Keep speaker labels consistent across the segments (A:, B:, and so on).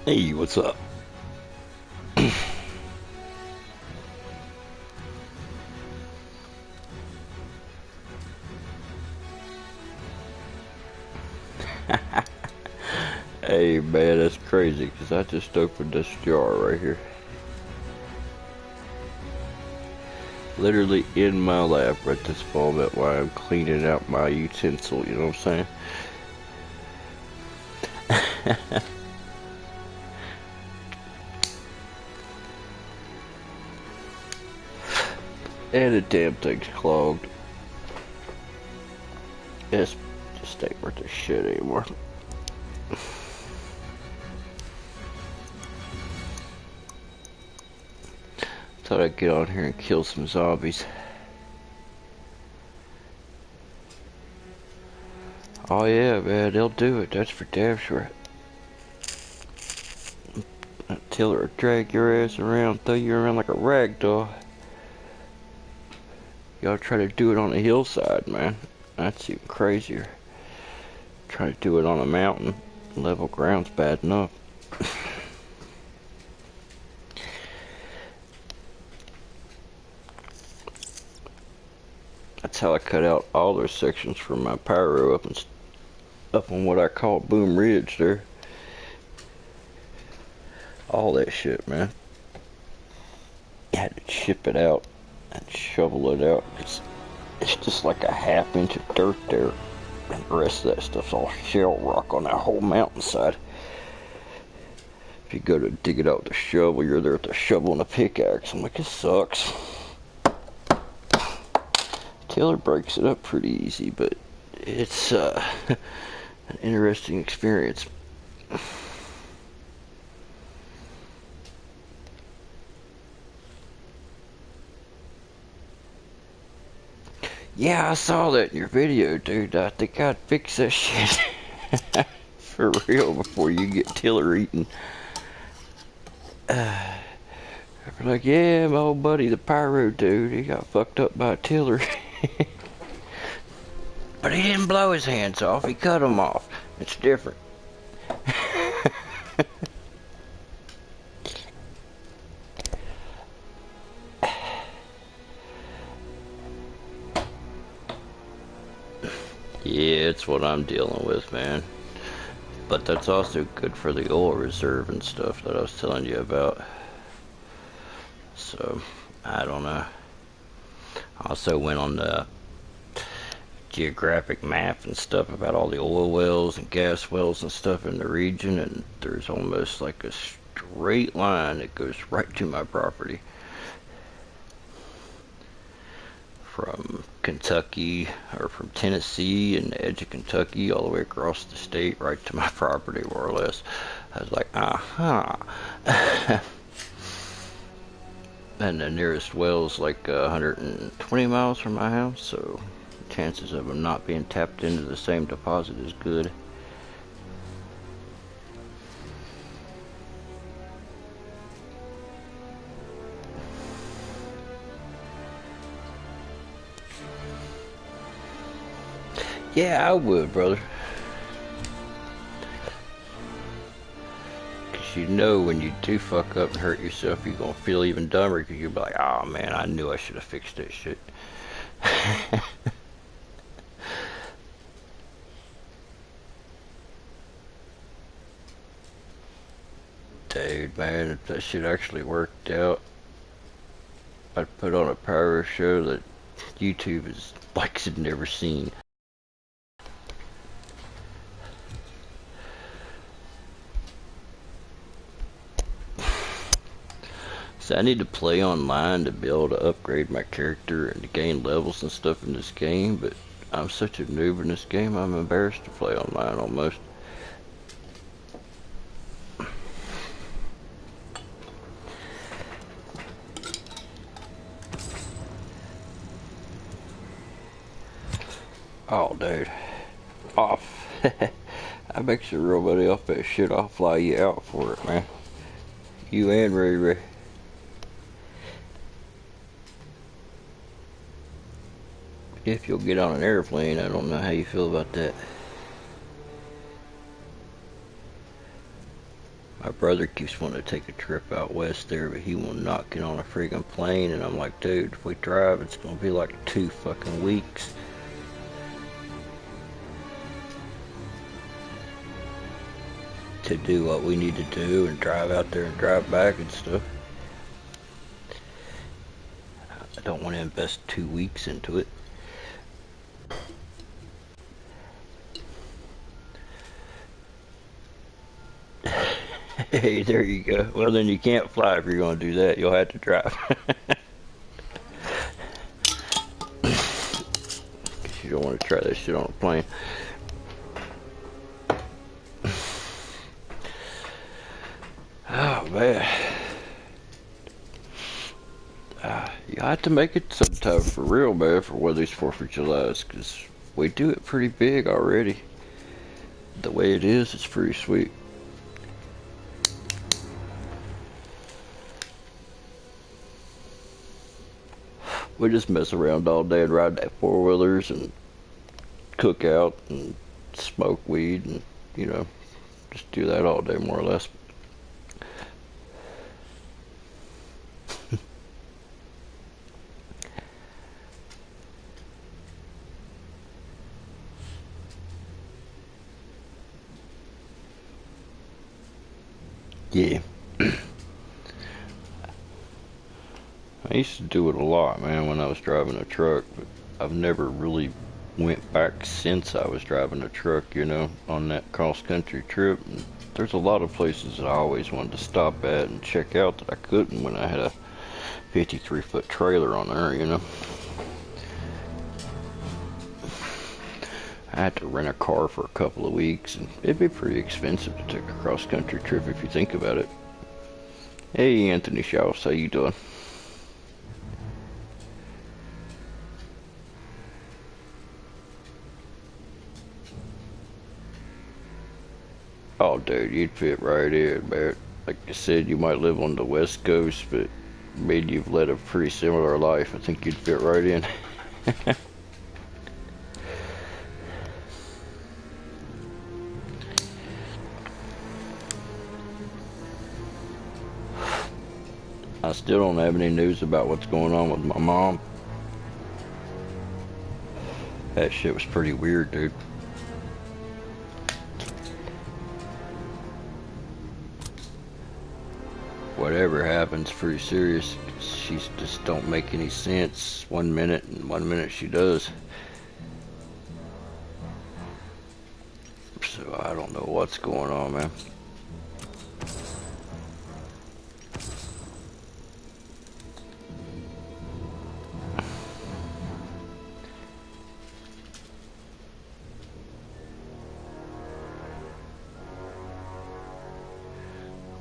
A: Hey, what's up? Hey man, that's crazy because I just opened this jar right here. Literally in my lap right this moment while I'm cleaning out my utensil, you know what I'm saying? And the damn thing's clogged. It's just ain't worth a shit anymore. Thought I'd get on here and kill some zombies. Oh yeah, man, they'll do it. That's for damn sure. Until they'll drag your ass around, throw you around like a rag doll. You gotta try to do it on a hillside, man. That's even crazier. Try to do it on a mountain. Level ground's bad enough. That's how I cut out all those sections from my pyro up on what I call Boom Ridge there. All that shit, man. I had to chip it out and shovel it out. It's just like a ½ inch of dirt there. And the rest of that stuff's all shell rock on that whole mountainside. If you go to dig it out with a shovel, you're there with the shovel and a pickaxe. I'm like, it sucks. Taylor breaks it up pretty easy, but it's an interesting experience. Yeah, I saw that in your video, dude. I think I'd fix that shit for real before you get Tiller eaten. I'd be like, yeah, my old buddy, the pyro dude, he got fucked up by a tiller. But he didn't blow his hands off, he cut them off. It's different. Yeah, it's what I'm dealing with, man. But that's also good for the oil reserve and stuff that I was telling you about. So, I don't know. I also went on the geographic map and stuff about all the oil wells and gas wells and stuff in the region, and there's almost like a straight line that goes right to my property. From Kentucky, or from Tennessee and the edge of Kentucky all the way across the state right to my property, more or less. I was like, and the nearest well is like 120 miles from my house, so chances of them not being tapped into the same deposit is good. Yeah, I would, brother. Because you know when you do fuck up and hurt yourself, you're going to feel even dumber because you'll be like, oh man, I knew I should have fixed that shit. Dude, man, if that shit actually worked out, I'd put on a pyro show that YouTube is like had never seen. So I need to play online to be able to upgrade my character and to gain levels and stuff in this game, but I'm such a noob in this game, I'm embarrassed to play online almost. Oh, dude. Off. I make some real money off that shit. I'll fly you out for it, man. You and Ray Ray. If you'll get on an airplane, I don't know how you feel about that. My brother keeps wanting to take a trip out west there, but he will not get on a friggin' plane. And I'm like, dude, if we drive, it's gonna be like 2 fucking weeks. To do what we need to do and drive out there and drive back and stuff. I don't want to invest 2 weeks into it. Hey, there you go. Well, then you can't fly if you're going to do that. You'll have to drive. You don't want to try that shit on a plane. Oh, man. You have to make it sometime for real, man, for one of these 4th of Julys, because we do it pretty big already. The way it is, it's pretty sweet. We just mess around all day and ride that 4-wheelers and cook out and smoke weed and, you know, just do that all day more or less. Yeah. I used to do it a lot, man, when I was driving a truck, but I've never really went back since I was driving a truck, you know, on that cross-country trip. And there's a lot of places that I always wanted to stop at and check out that I couldn't when I had a 53-foot trailer on there, you know. I had to rent a car for a couple of weeks, and it'd be pretty expensive to take a cross-country trip if you think about it. Hey, Anthony Shaws, how you doing? Oh, dude, you'd fit right in, man. Like I said, you might live on the West Coast, but maybe you've led a pretty similar life. I think you'd fit right in. I still don't have any news about what's going on with my mom. That shit was pretty weird, dude. Whatever happens, pretty serious. She just don't make any sense 1 minute, and 1 minute she does. So I don't know what's going on, man.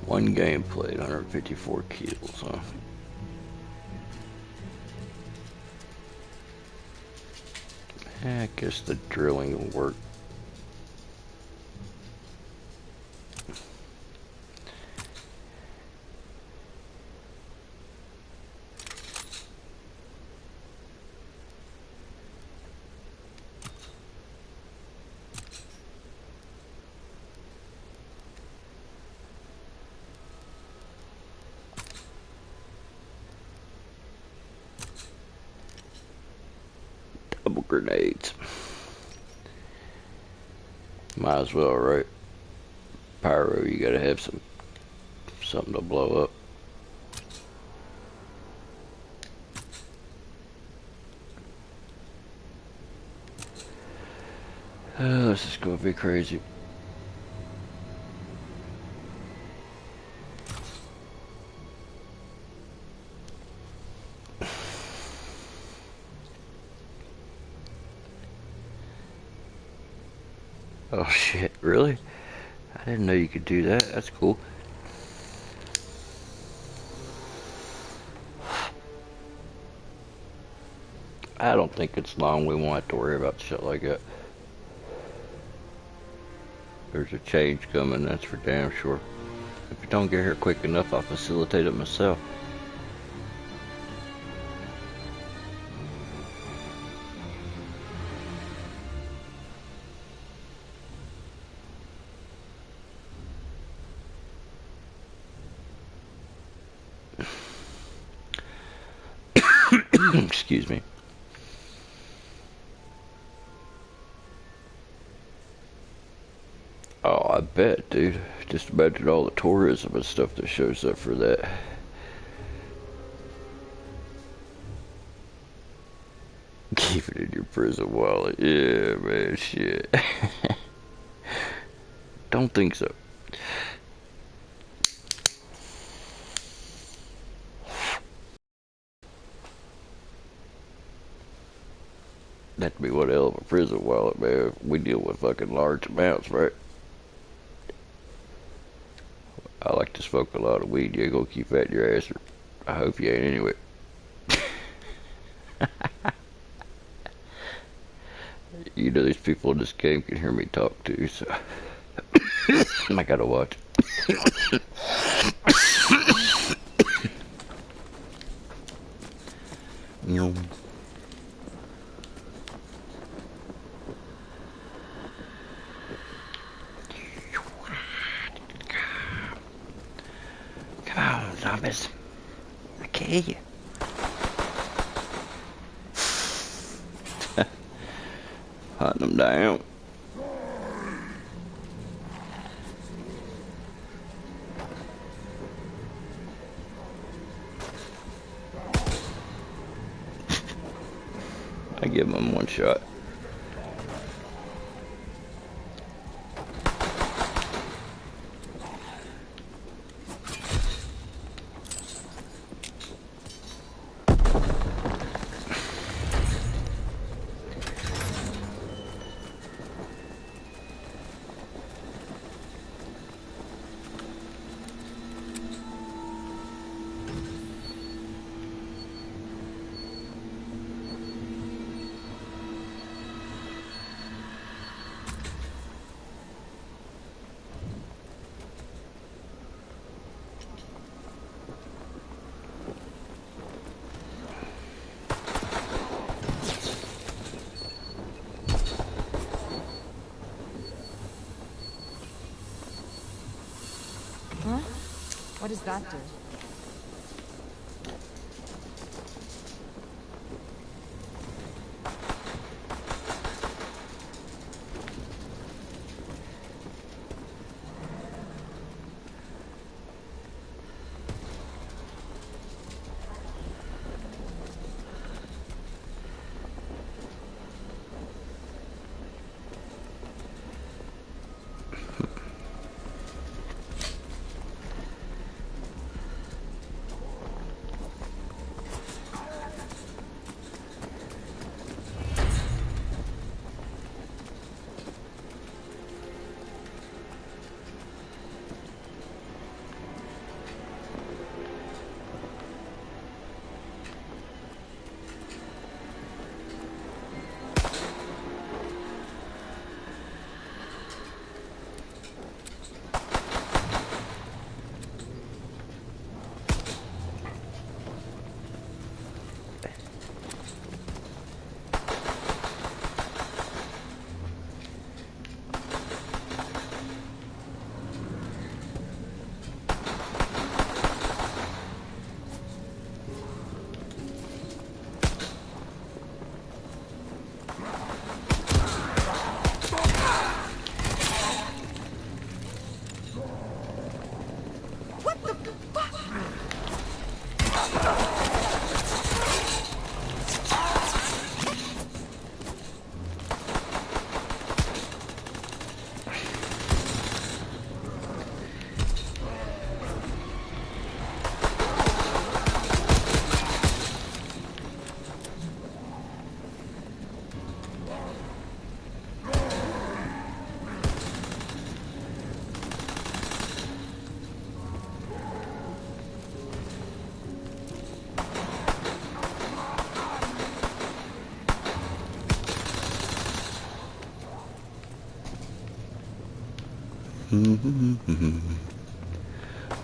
A: One game played, 154 kills, huh? I guess the drilling will work. Double grenades. Might as well, right? Pyro, you gotta have something to blow up. Oh, this is gonna be crazy. Oh shit, really? I didn't know you could do that. That's cool. I don't think it's long we won't have to worry about shit like that. There's a change coming, that's for damn sure. If you don't get here quick enough, I'll facilitate it myself. Excuse me. Oh, I bet, dude. Just imagine all the tourism and stuff that shows up for that. Keep it in your prison wallet. Yeah, man, shit. Don't think so. That'd be one hell of a prison wallet, man. We deal with fucking large amounts, right? I like to smoke a lot of weed. You ain't gonna keep that in your ass, or I hope you ain't anyway. You know, these people in this game can hear me talk too, so I gotta watch. You Come on, zombies. I kill you. Hunting them down. I give them one shot.
B: Huh? What does that do?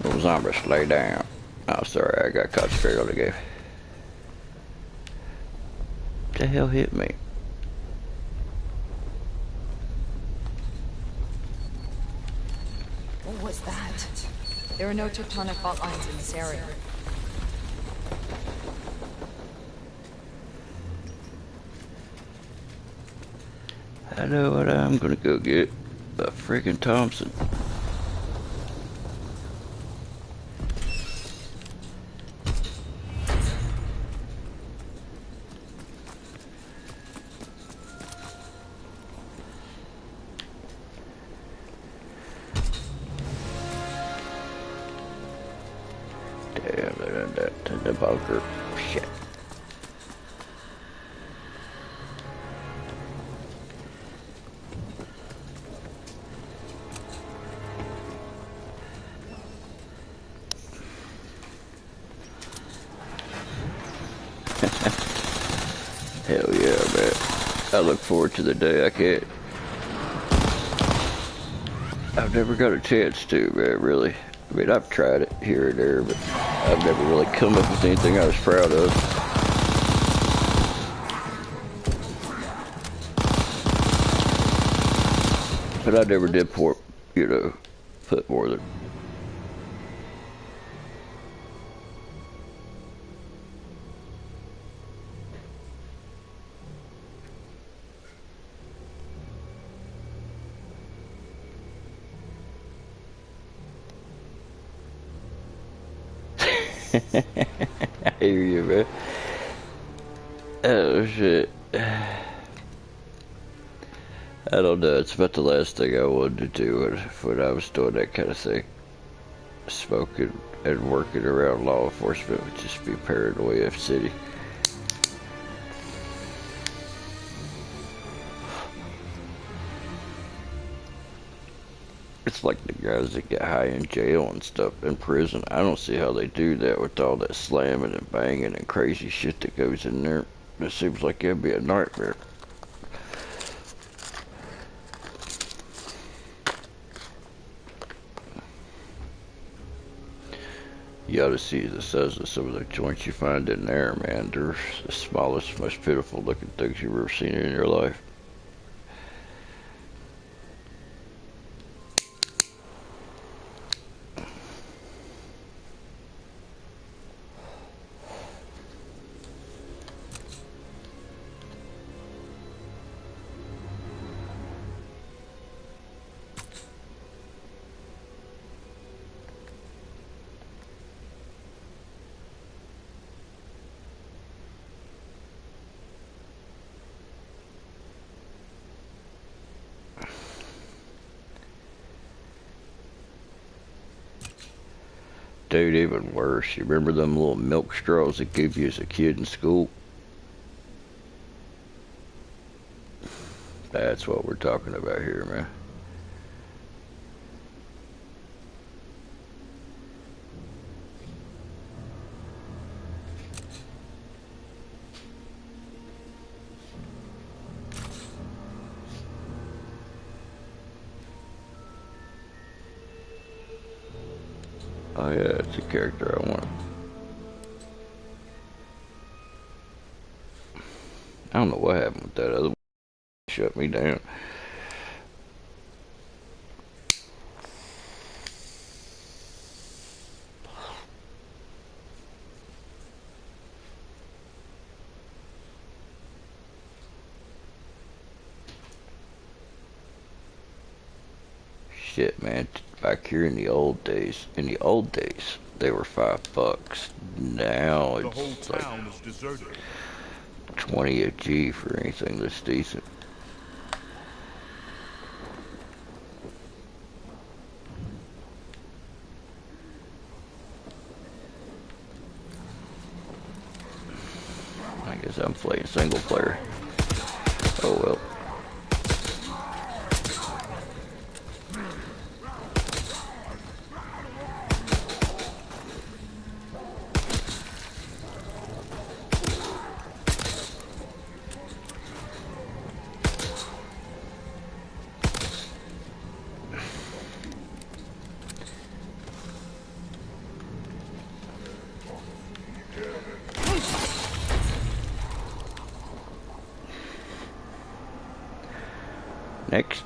A: Little zombies, lay down. Oh, sorry, I got caught straight on the game. What the hell hit me?
B: What was that? There are no tectonic fault lines in this area.
A: I know what I'm gonna go get. A friggin' Thompson. Damn, they done that to the bunker. Shit. Hell yeah, man. I look forward to the day I can't. I've never got a chance to, man, really. I mean, I've tried it here and there, but I've never really come up with anything I was proud of. But I never did put more than. I hear you, man. Oh, shit. I don't know. It's about the last thing I wanted to do when I was doing that kind of thing. Smoking and working around law enforcement would just be paranoia city. It's like the guys that get high in jail and stuff in prison. I don't see how they do that with all that slamming and banging and crazy shit that goes in there. It seems like it'd be a nightmare. You ought to see the size of some of the joints you find in there, man. They're the smallest, most pitiful looking things you've ever seen in your life. Dude, even worse. You remember them little milk straws they gave you as a kid in school? That's what we're talking about here, man. Oh yeah, it's a character I want. I don't know what happened with that other one. Shut me down. Shit, man. Back here in the old days, they were $5. Now it's like 20 a G for anything that's decent. I guess I'm playing single player. Oh well. Next.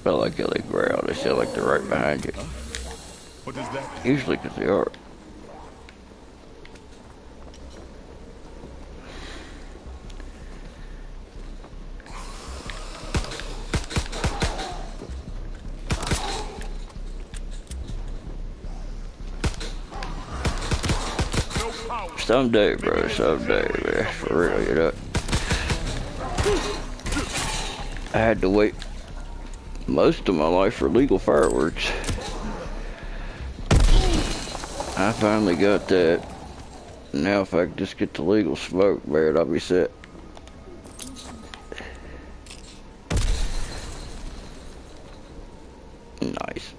A: I like how they growl. They sound like they're right behind you.
C: What does that mean?
A: Usually because they are. Someday, bro. Someday, man. For real, you know. I had to wait most of my life for legal fireworks. I finally got that. Now if I could just get the legal smoke, man, I'll be set. Nice.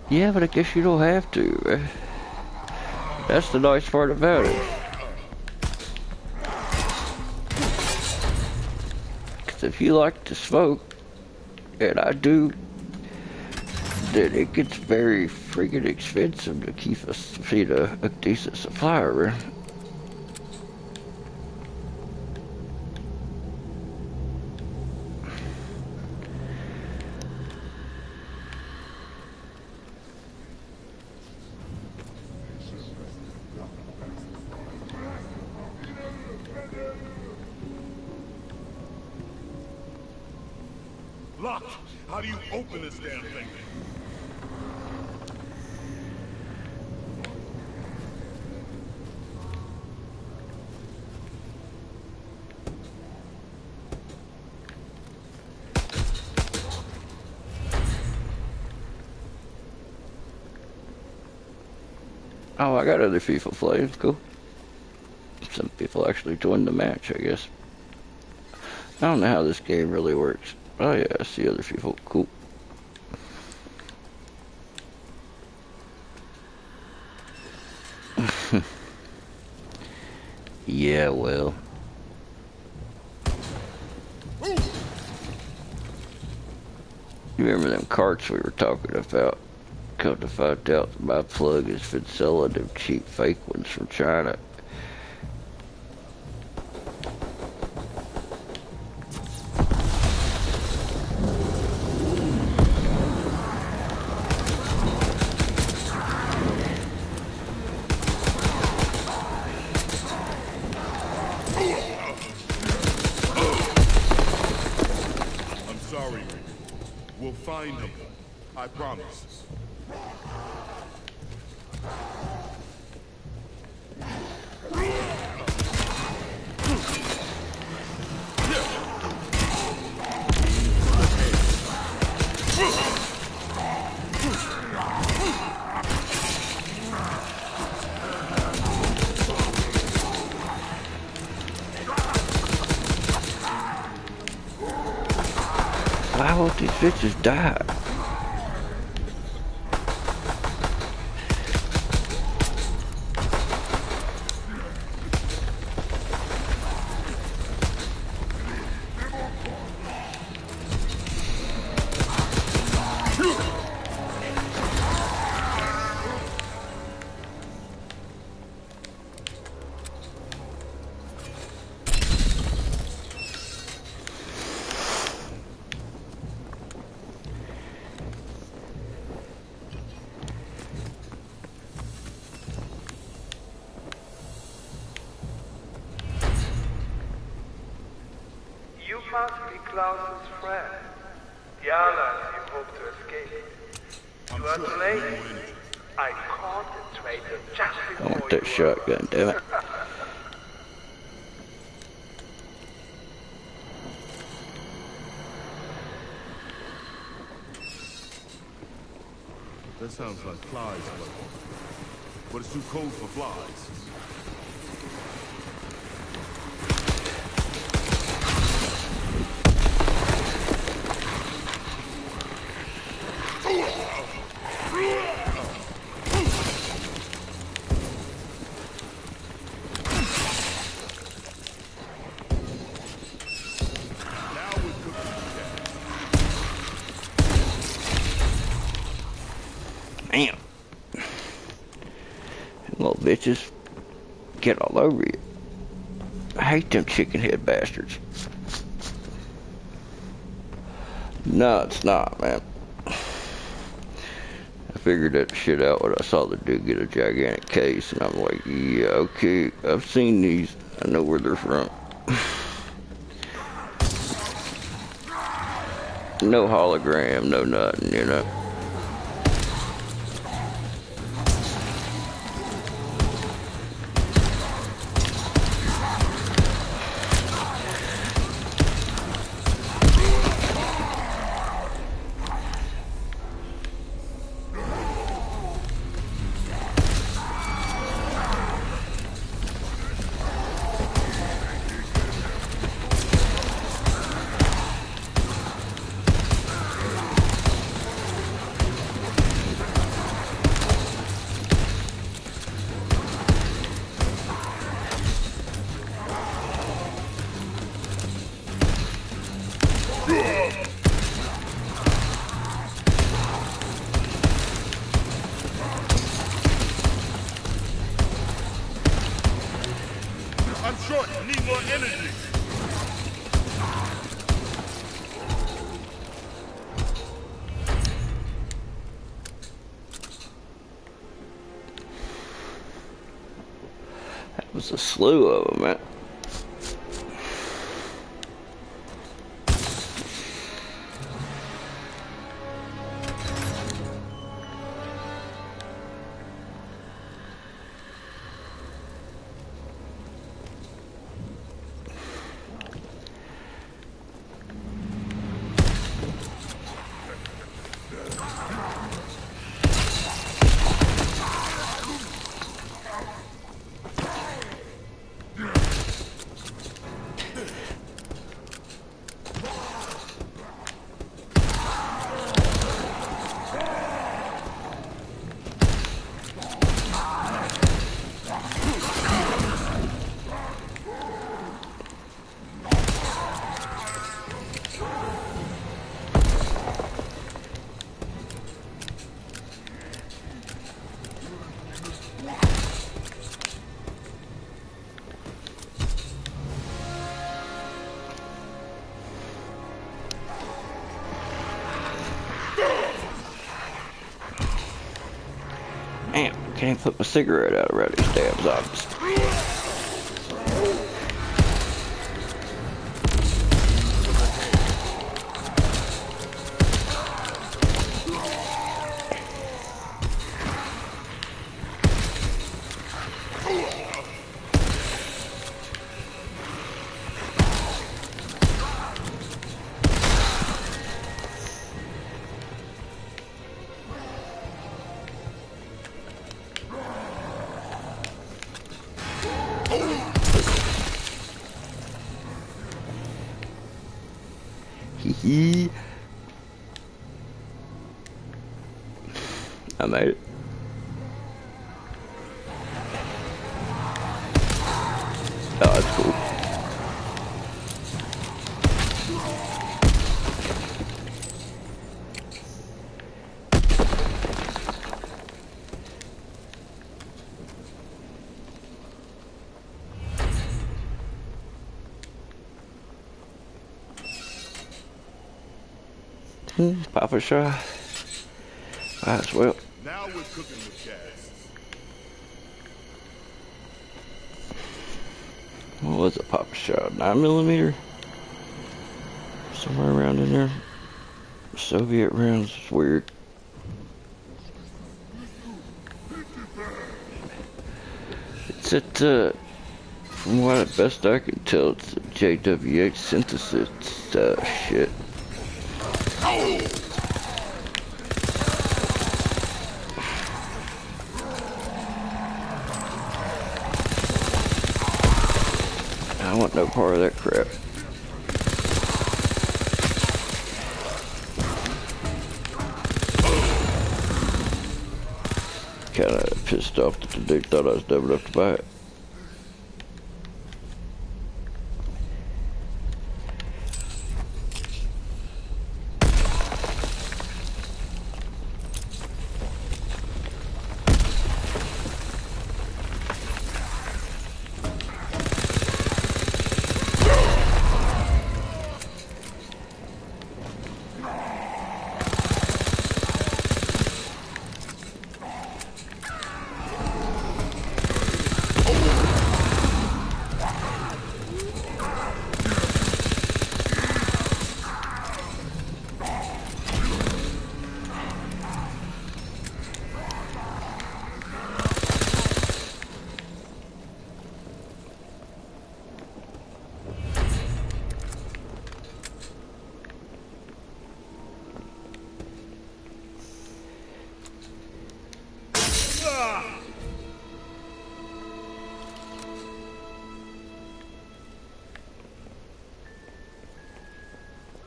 A: Yeah, but I guess you don't have to, man. That's the nice part about it. Because if you like to smoke, and I do, then it gets very freaking expensive to keep a decent supply around.
C: Locked. How do you open this damn thing?
A: Oh, I got other people playing. Cool. Some people actually joined the match, I guess. I don't know how this game really works. Oh yeah, I see other people. Cool. Yeah, well. You remember them carts we were talking about? Come to find out, my plug has been selling them cheap fake ones from China.
C: I'm sorry, Rick. We'll find him. I promise.
A: Why won't these bitches die?
D: You must be Klaus's friend. The others you hope to escape. You are too late. I caught the traitor just
A: I
D: before
A: want that
D: you
A: shotgun, damn it.
C: That sounds like flies, but it's too cold for flies.
A: Damn. Little bitches get all over you. I hate them chicken head bastards. No, it's not, man. I figured that shit out when I saw the dude get a gigantic case, and I'm like, yeah, okay, I've seen these. I know where they're from. No hologram, no nothing, you know.
C: I'm short. I need more energy.
A: That was a slew of them, man. Damn, can't put my cigarette out around these damn zombies. Hee. I made it. Oh, that's cool. Papa Shaw. Might as well.
C: Now we're cooking with gas.
A: What was it, Papa Shaw? 9mm? Somewhere around in there. Soviet rounds is weird. It's at, from what best I can tell, it's a JWH synthesis shit. I want no part of that crap. Kinda pissed off that the dude thought I was dumb enough to buy it.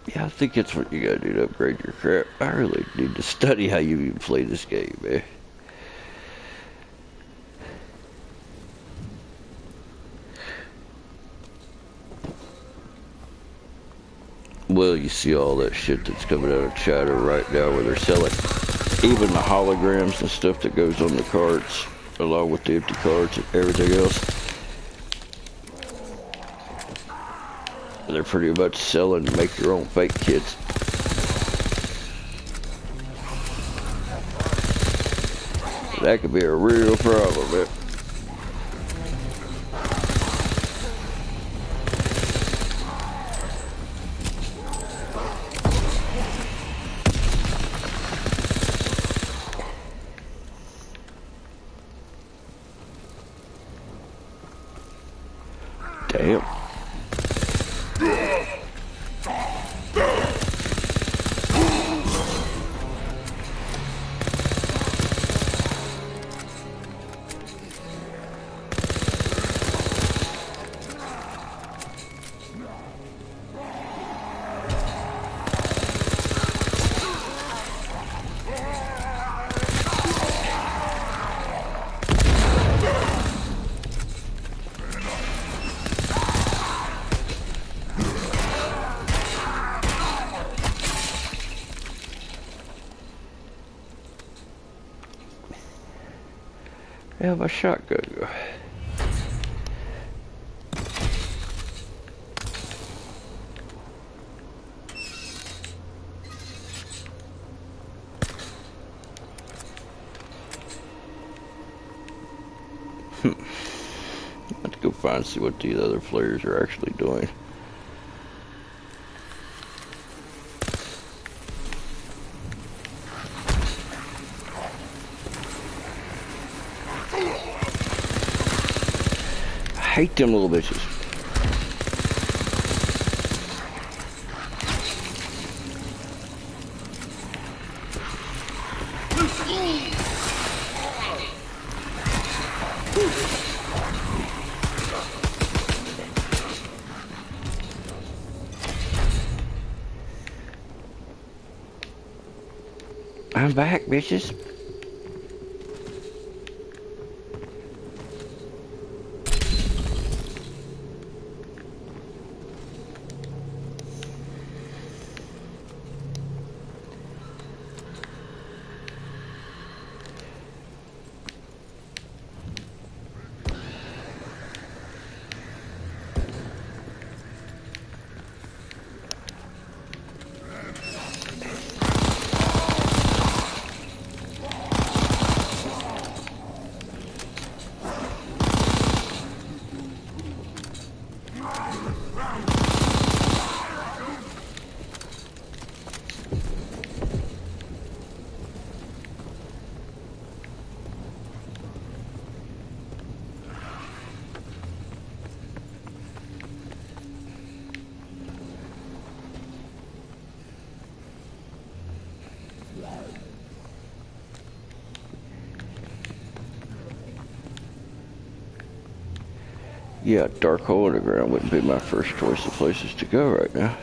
A: Yeah, I think that's what you gotta do to upgrade your crap. I really need to study how you even play this game, man. Well, you see all that shit that's coming out of China right now where they're selling even the holograms and stuff that goes on the cards, along with the empty cards and everything else. They're pretty much selling make your own fake kits. That could be a real problem, man. Damn. Yeah, my shotgun go. Let's go find and see what these other players are actually doing. I hate them little bitches. I'm back, bitches. Yeah, dark hole underground wouldn't be my first choice of places to go right now.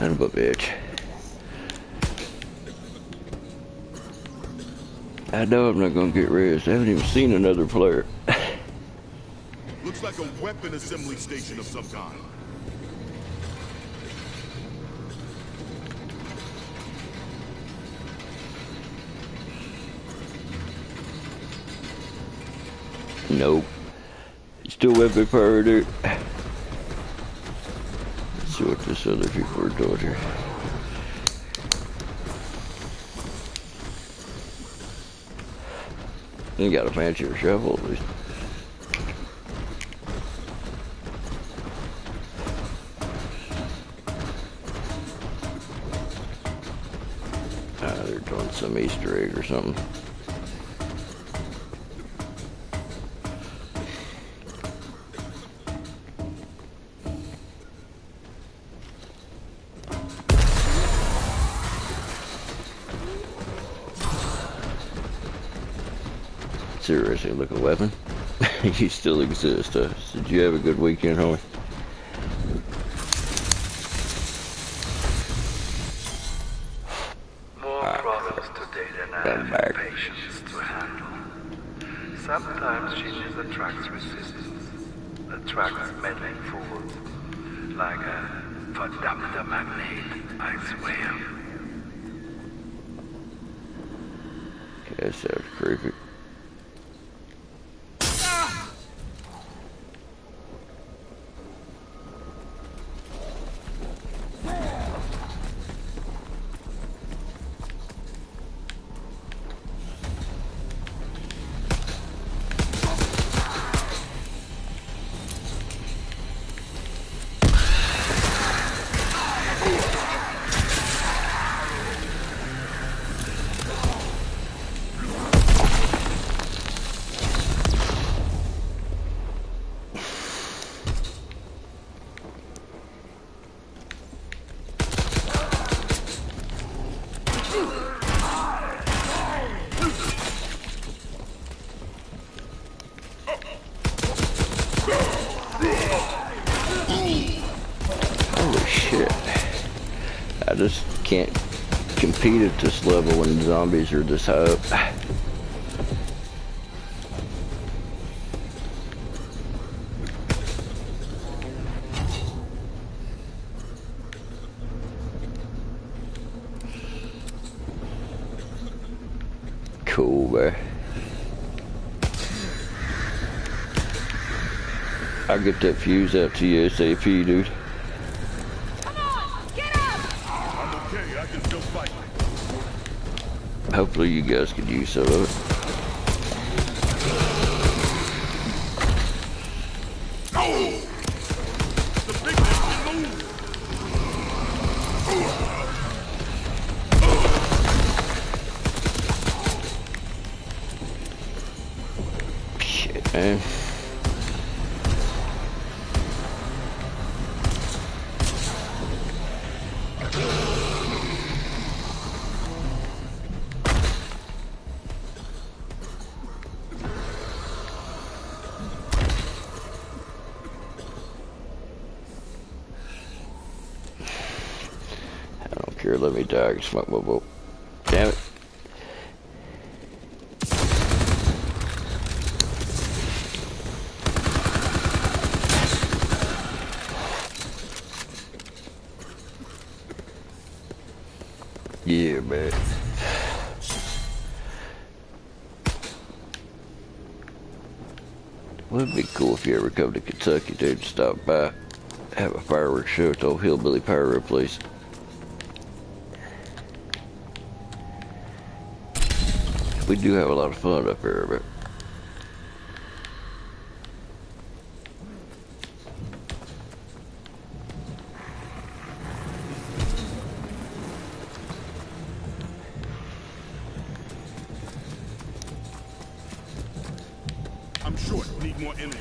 A: Son of a bitch. I know I'm not gonna get raised. I haven't even seen another player.
C: Looks like a weapon assembly station of some kind.
A: Nope. Still ww2, dude. Let's see what this other people are doing here. You got a fancier shovel at least. They're doing some Easter egg or something. Seriously, look a weapon. You still exist, huh? Did you have a good weekend, homie?
D: More problems today than I have patience to handle. Sometimes genius attracts resistance, attracts meddling fools, like a verdammt magnet, I swear.
A: Okay, that sounds creepy. Holy shit. I just can't compete at this level when zombies are this high up. Cool, man. I'll get that fuse out to you ASAP, dude.
B: Come on, get up!
C: I'm okay, I can still fight.
A: Hopefully you guys could use some of it.
C: Oh! The big man can move!
A: Shit, man. Here, let me die. I can smoke my boat. Damn it. Yeah, man. Would be cool if you ever come to Kentucky, dude. Stop by, have a fireworks show at the old hill-billy-pyro place. We do have a lot of fun up here, but
C: I'm short, need more energy.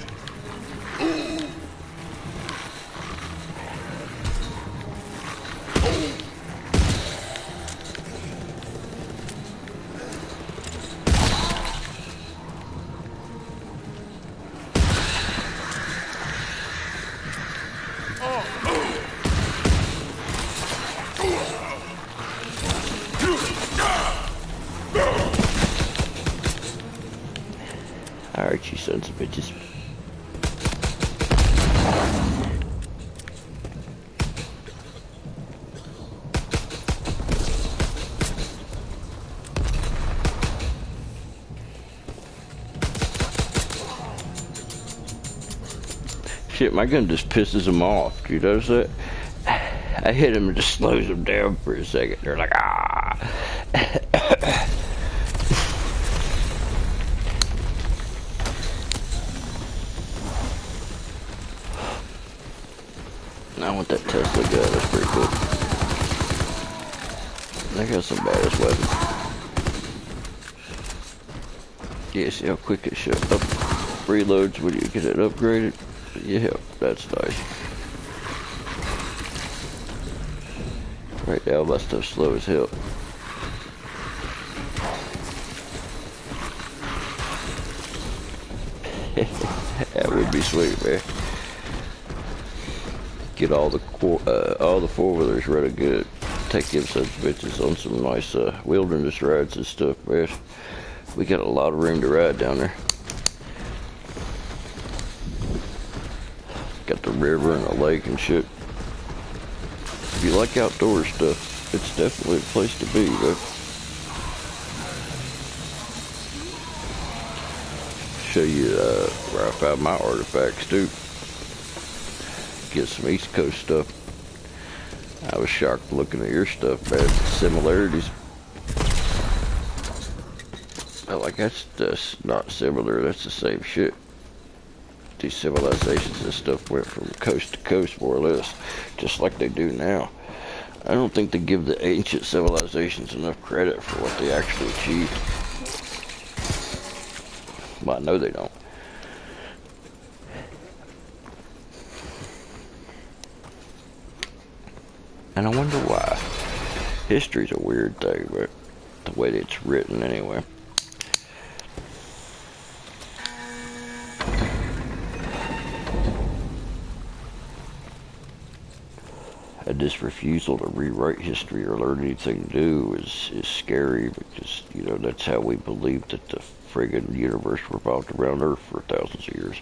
A: alright, you sons of bitches. Shit, my gun just pisses them off. Do you notice that? I hit him and just slows them down for a second. They're like, ah. want that Tesla gun. That's pretty cool. They got some badass weapons. Yeah, see how quick it should up reloads when you get it upgraded? Yeah, that's nice. Right now, my stuff's slow as hell. That would be sweet, man. Get all the four-wheelers running good. Take them such bitches on some nice wilderness rides and stuff, man. We got a lot of room to ride down there. Got the river and the lake and shit. If you like outdoor stuff, it's definitely a place to be, man. Show you where I found my artifacts too. Get some East Coast stuff. I was shocked looking at your stuff, man. Similarities. Like that's just not similar. That's the same shit. These civilizations and stuff went from coast to coast, more or less, just like they do now. I don't think they give the ancient civilizations enough credit for what they actually achieved. Well, I know they don't. And I wonder why. History's a weird thing, but the way that it's written anyway. And this refusal to rewrite history or learn anything new is scary, because, you know, that's how we believed that the friggin' universe revolved around Earth for thousands of years.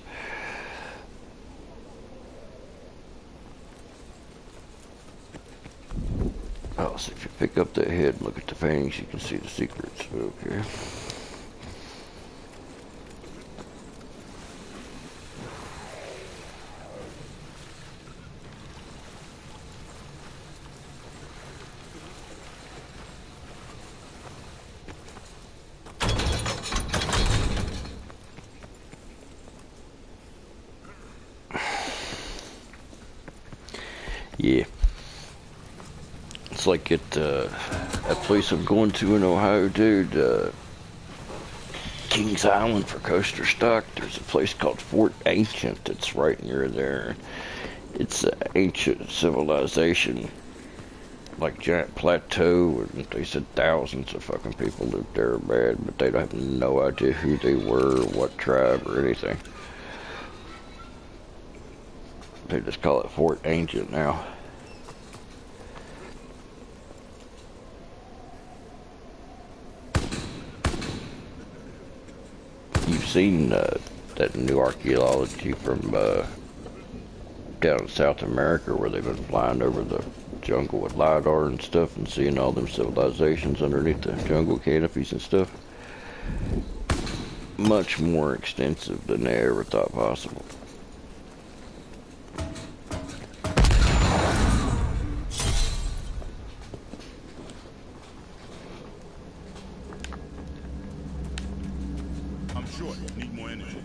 A: Oh, so if you pick up that head and look at the paintings, you can see the secrets. Okay. Yeah. It's like at that place I'm going to in Ohio, dude, Kings Island for coaster stock. There's a place called Fort Ancient that's right near there. It's an ancient civilization, like giant plateau, and they said thousands of fucking people lived there, man, but they have no idea who they were, what tribe, or anything. They just call it Fort Ancient now. You've seen that new archaeology from down in South America, where they've been flying over the jungle with LiDAR and stuff and seeing all them civilizations underneath the jungle canopies and stuff. Much more extensive than they ever thought possible.
C: I'm short. Need more energy.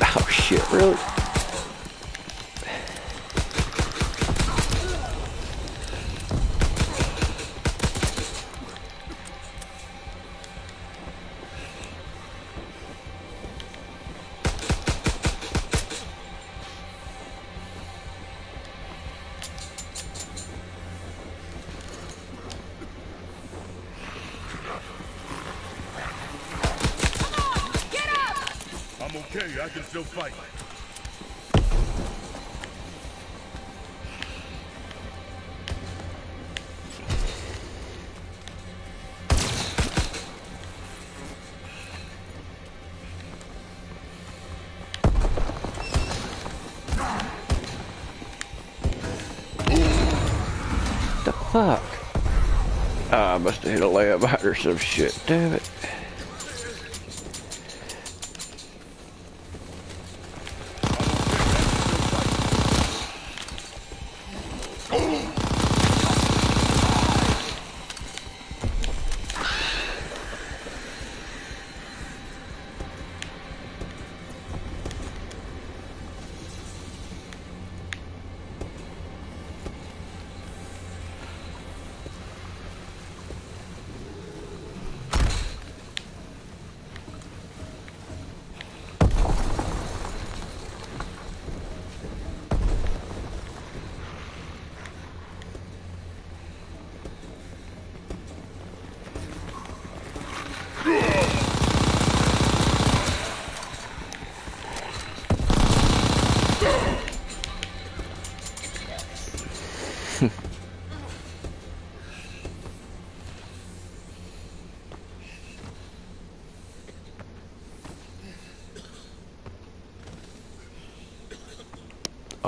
A: Oh shit, really?
C: I'm okay. I can still fight.
A: The fuck? I must have hit a landmine or some shit. Damn it.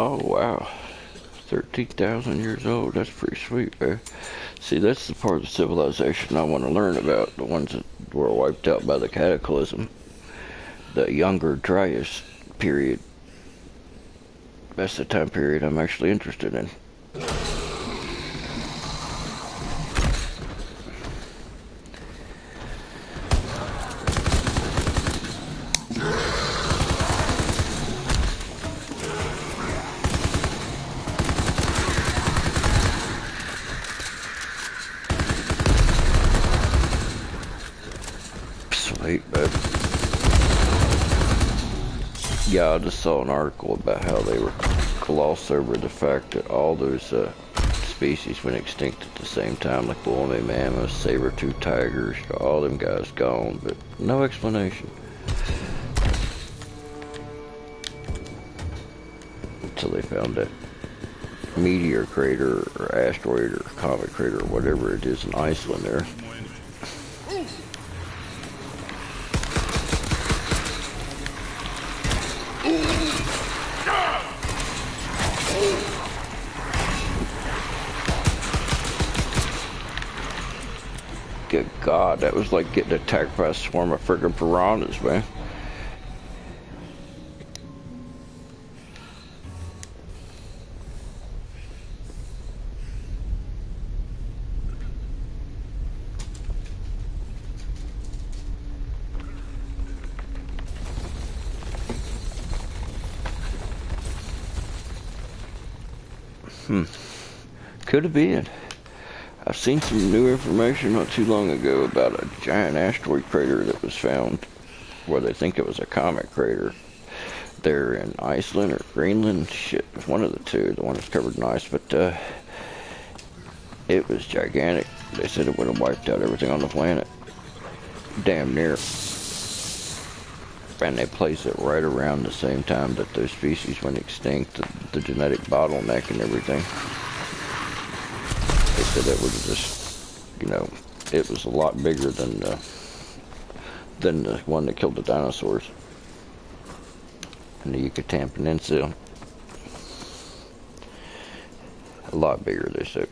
A: Oh, wow. 13,000 years old. That's pretty sweet, man. See, that's the part of the civilization I want to learn about. The ones that were wiped out by the cataclysm. The Younger Dryas period. That's the time period I'm actually interested in. Sweet, man. Yeah, I just saw an article about how they were glossed over the fact that all those species went extinct at the same time, like the woolly mammoths, saber-toothed tigers, all them guys gone, but no explanation. Until they found that meteor crater or asteroid or comet crater or whatever it is in Iceland there. Good God, that was like getting attacked by a swarm of friggin' piranhas, man. Could have been. I've seen some new information not too long ago about a giant asteroid crater that was found where they think it was a comet crater. There in Iceland or Greenland. Shit, it was one of the two. The one that's covered in ice, but it was gigantic. They said it would have wiped out everything on the planet. Damn near. And they placed it right around the same time that those species went extinct, the genetic bottleneck and everything. They said that would have just, you know, it was a lot bigger than the one that killed the dinosaurs in the Yucatan Peninsula. A lot bigger, they said.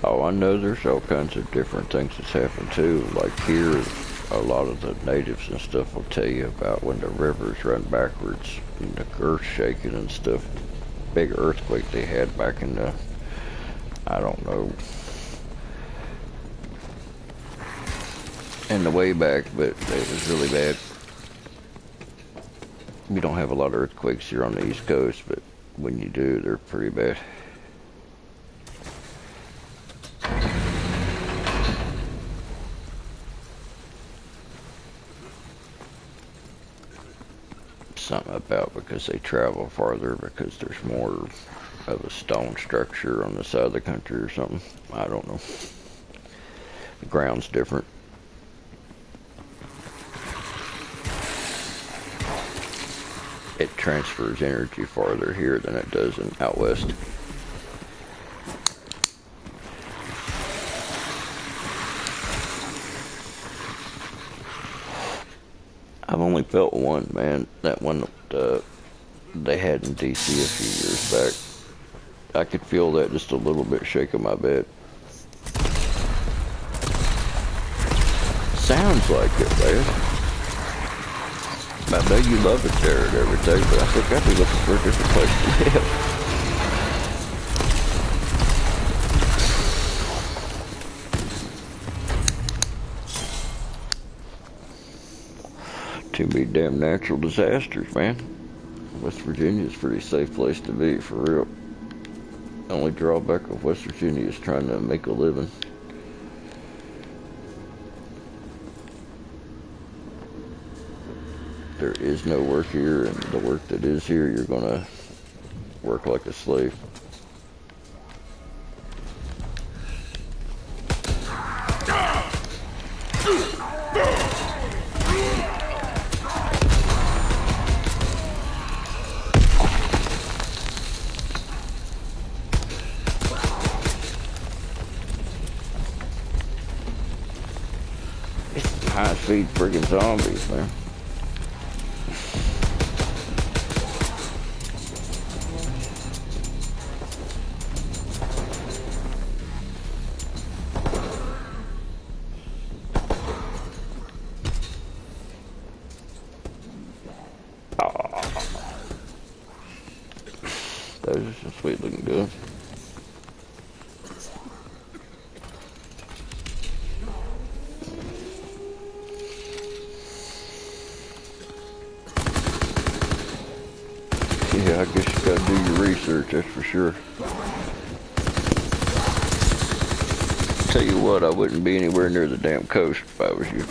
A: Oh, I know there's all kinds of different things that's happened too. Like here, a lot of the natives and stuff will tell you about when the rivers run backwards and the earth shaking and stuff. Big earthquake they had back in the, I don't know, in the way back, but it was really bad. We don't have a lot of earthquakes here on the East Coast, but when you do, they're pretty bad. Something about because they travel farther because there's more of a stone structure on the side of the country or something. I don't know. The ground's different. transfers energy farther here than it does in out west. I've only felt one, man. That one they had in DC a few years back. I could feel that just a little bit shaking my bed. Sounds like it, man. I know you love it there and everything, but I think I'd be looking for a different place to live. Too many damn natural disasters, man. West Virginia's a pretty safe place to be, for real. The only drawback of West Virginia is trying to make a living. There is no work here, and the work that is here, you're gonna work like a slave. It's high-speed friggin' zombies, man. Those are some sweet looking good. Yeah, I guess you gotta do your research, that's for sure. Tell you what, I wouldn't be anywhere near the damn coast if I was you.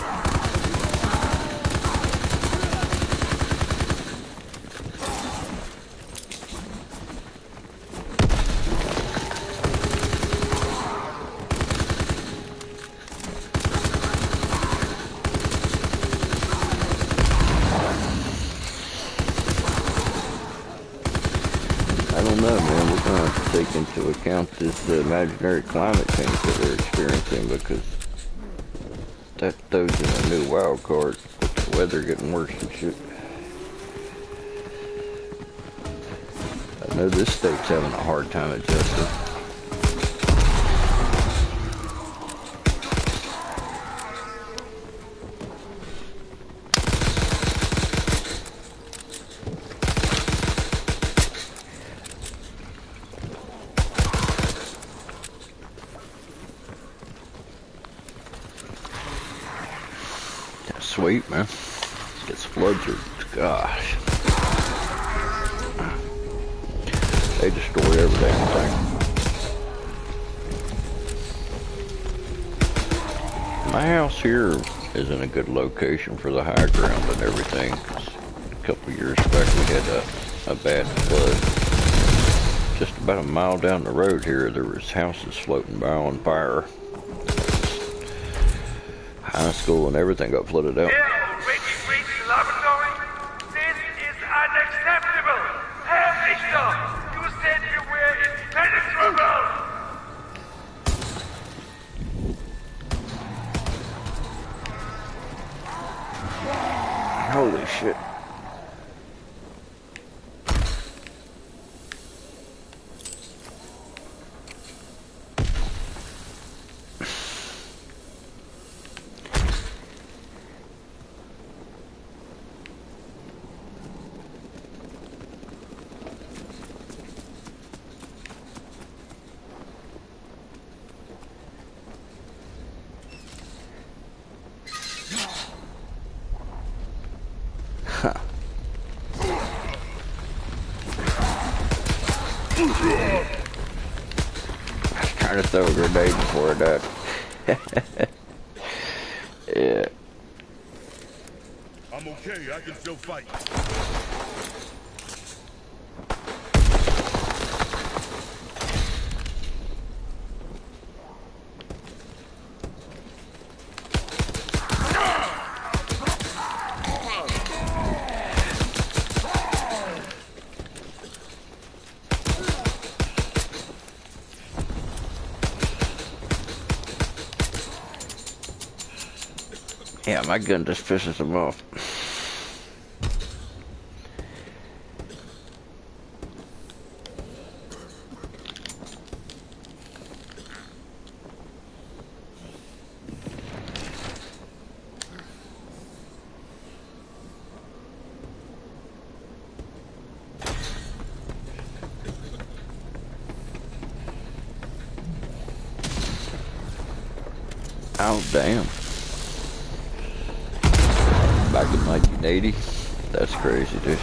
A: I don't know, man. We're going to have to take into account this imaginary climate change that we're experiencing, because that throws in a new wild card with the weather getting worse and shit. I know this state's having a hard time adjusting. Sweet, man. Gets floods are, gosh. They destroy every damn thing. My house here is in a good location for the high ground and everything. A couple of years back we had a bad flood. Just about a mile down the road here, there was houses floating by on fire. High school and everything got flooded out.
D: Laboratory, this is unacceptable. Herr Richter, you said you were impenetrable.
A: Holy shit. I was trying to throw a grenade before I died. Yeah.
C: I'm okay, I can still fight.
A: Yeah, my gun just pisses them off. Oh, damn. Back in 1980? That's crazy, dude.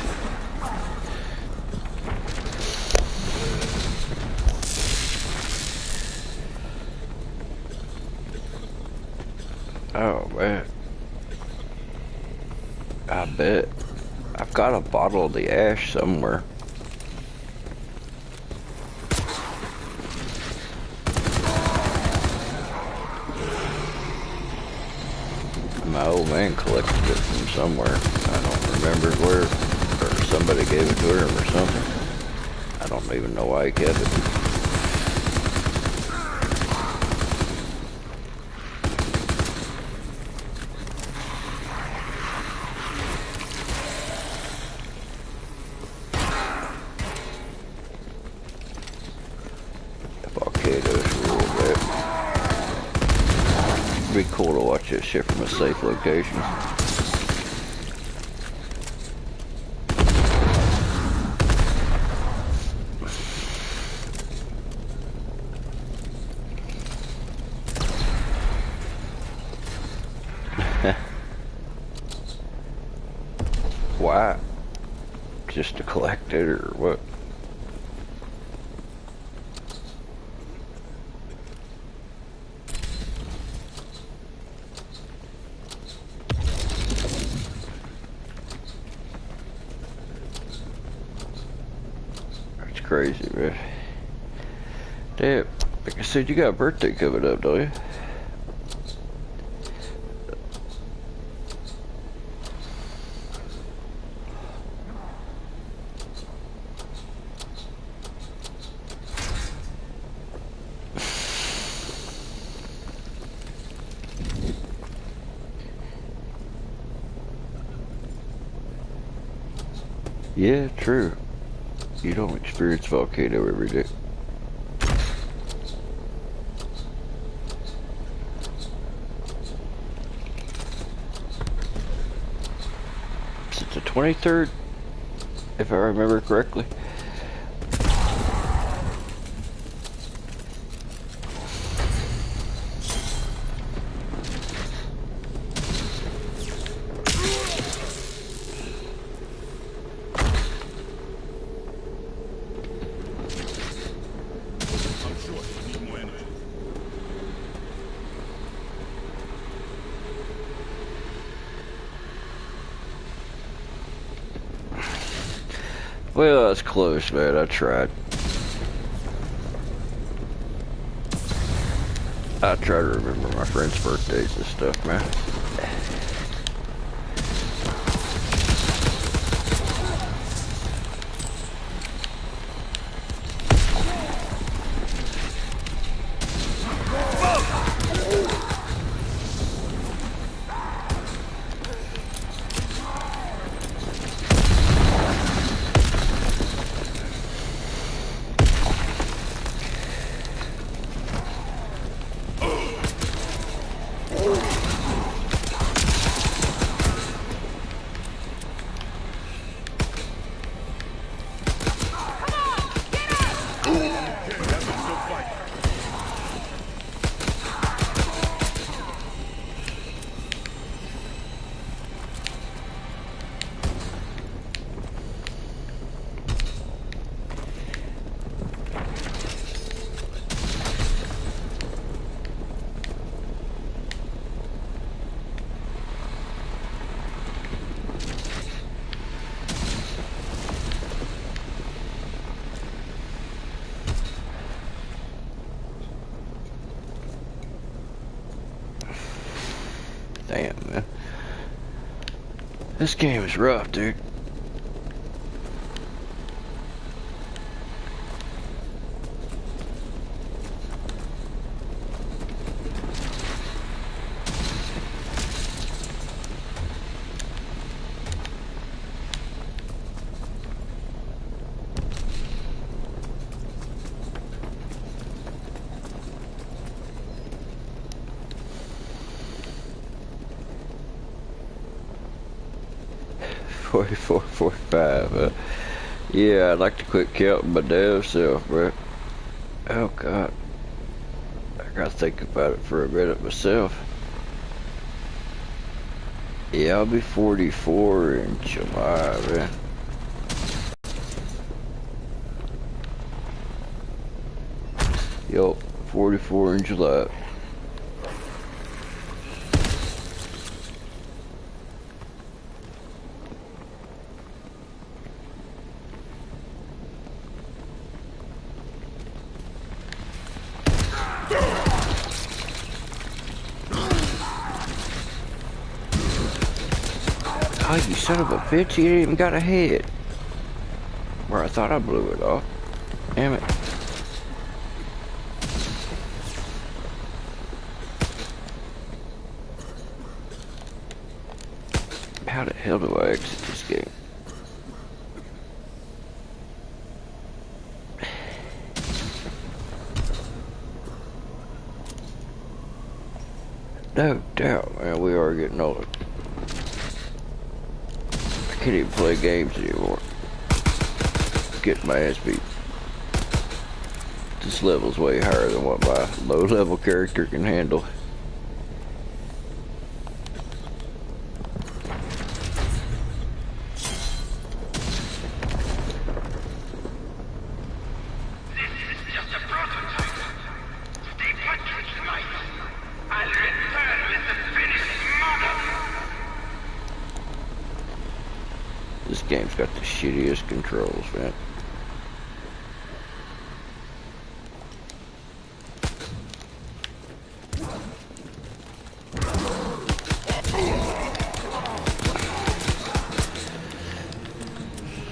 A: Oh, man. I bet. I've got a bottle of the ash somewhere. My old man collected it from somewhere. I don't remember where, or somebody gave it to him or something. I don't even know why he kept it. The volcanoes rule that. It'd be cool to watch that shit from a safe location. Why? Just to collect it or what? That's crazy, man. Damn, like I said, you got a birthday coming up, don't you? Yeah, true. You don't experience volcano every day. Is it the 23rd? If I remember correctly. Well, that's close, man. I tried. I try to remember my friends' birthdays and stuff, man. Damn, man. This game is rough, dude. 44, 45. Yeah, I'd like to quit counting my damn self, bro. Oh, God. I gotta think about it for a minute myself. Yeah, I'll be 44 in July, man. Yup, 44 in July. Oh, you son of a bitch, you ain't even got a head. Where I thought I blew it off. Damn it. How the hell do I exit this game? No doubt, man, we are getting older. I can't even play games anymore. Getting my ass beat. This level's way higher than what my low-level character can handle. This game's got the shittiest controls, man.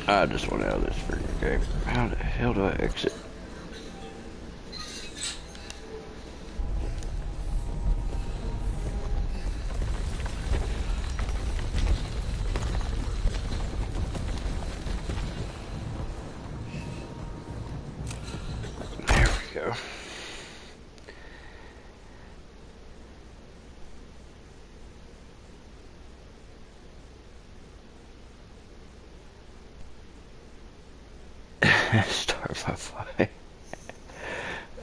A: I just want out of this freaking game. How the hell do I exit? There we go. Start my fight.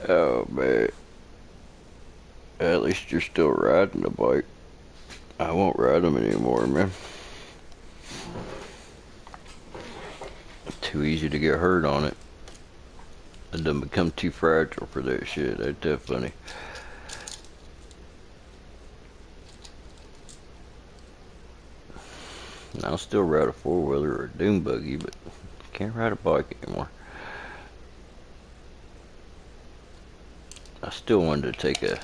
A: Oh, man. At least you're still riding the bike. I won't ride them anymore, man. Too easy to get hurt on it. It done become too fragile for that shit. Ain't that funny? And I'll still ride a four-wheeler or a dune buggy, but can't ride a bike anymore. I still wanted to take a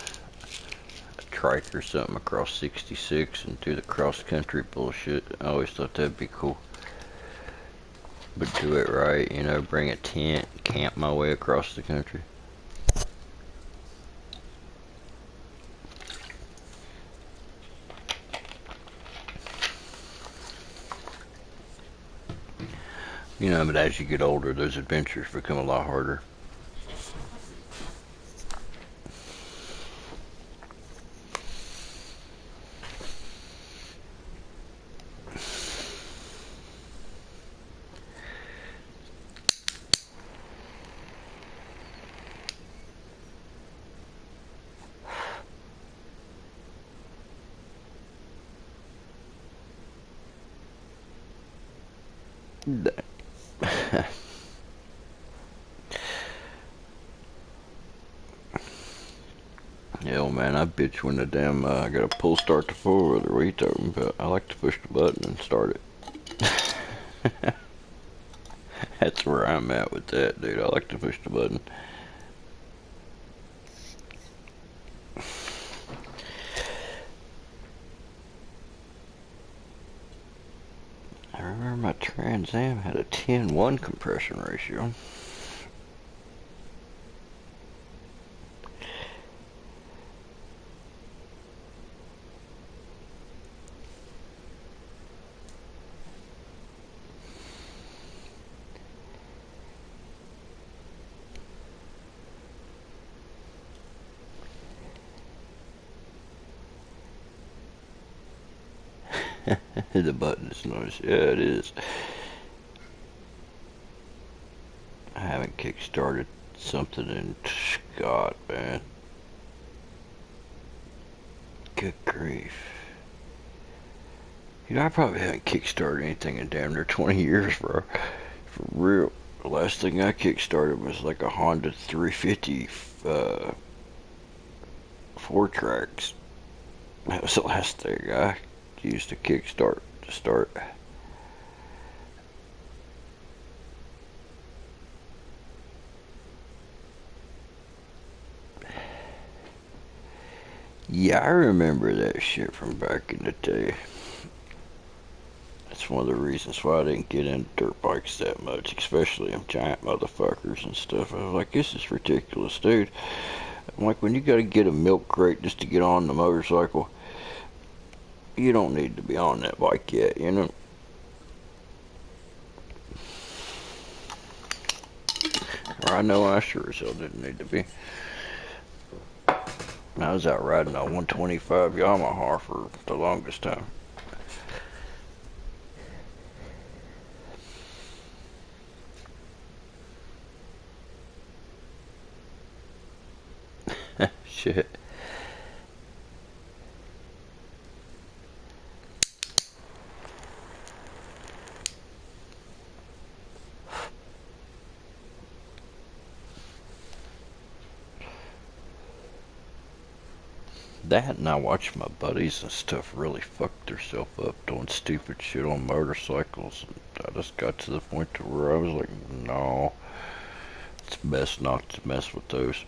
A: trike or something across 66 and do the cross-country bullshit. I always thought that'd be cool. But do it right, you know, bring a tent, camp my way across the country. You know, but as you get older, those adventures become a lot harder. Hell, man, I bitch when the damn I gotta pull start the four-wheeler. What are you talking about? I like to push the button and start it. That's where I'm at with that, dude. I like to push the button. I remember my Trans Am had a 10-1 compression ratio. The button is nice. Yeah, it is. I haven't kickstarted something in God, man. Good grief. You know, I probably haven't kickstarted anything in damn near 20 years, bro. For real. The last thing I kickstarted was like a Honda 350 4 tracks. That was the last thing I used to kickstart to start. Yeah, I remember that shit from back in the day. That's one of the reasons why I didn't get into dirt bikes that much, especially them giant motherfuckers and stuff. I was like, this is ridiculous, dude. I'm like, when you gotta get a milk crate just to get on the motorcycle, you don't need to be on that bike yet, you know? Or I know I sure as hell didn't need to be. I was out riding a 125 Yamaha for the longest time. Shit. That, and I watch my buddies and stuff really fuck themselves up doing stupid shit on motorcycles. And I just got to the point to where I was like, no, it's best not to mess with those.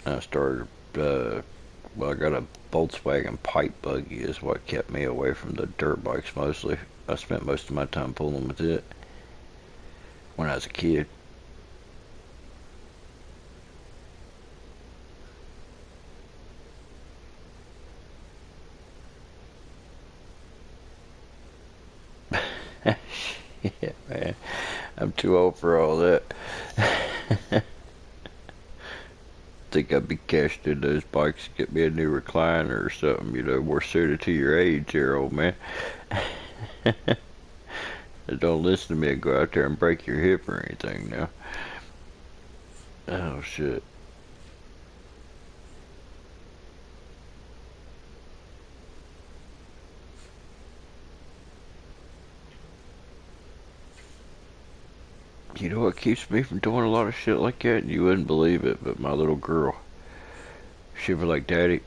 A: And I started, well, I got a Volkswagen pipe buggy is what kept me away from the dirt bikes mostly. I spent most of my time pulling with it when I was a kid. Yeah, man. I'm too old for all that. Think I'd be cashed in those bikes to get me a new recliner or something, you know, more suited to your age here, old man. Don't listen to me and go out there and break your hip or anything now. Oh, shit. You know what keeps me from doing a lot of shit like that? You wouldn't believe it, but my little girl, she'd be like, Daddy,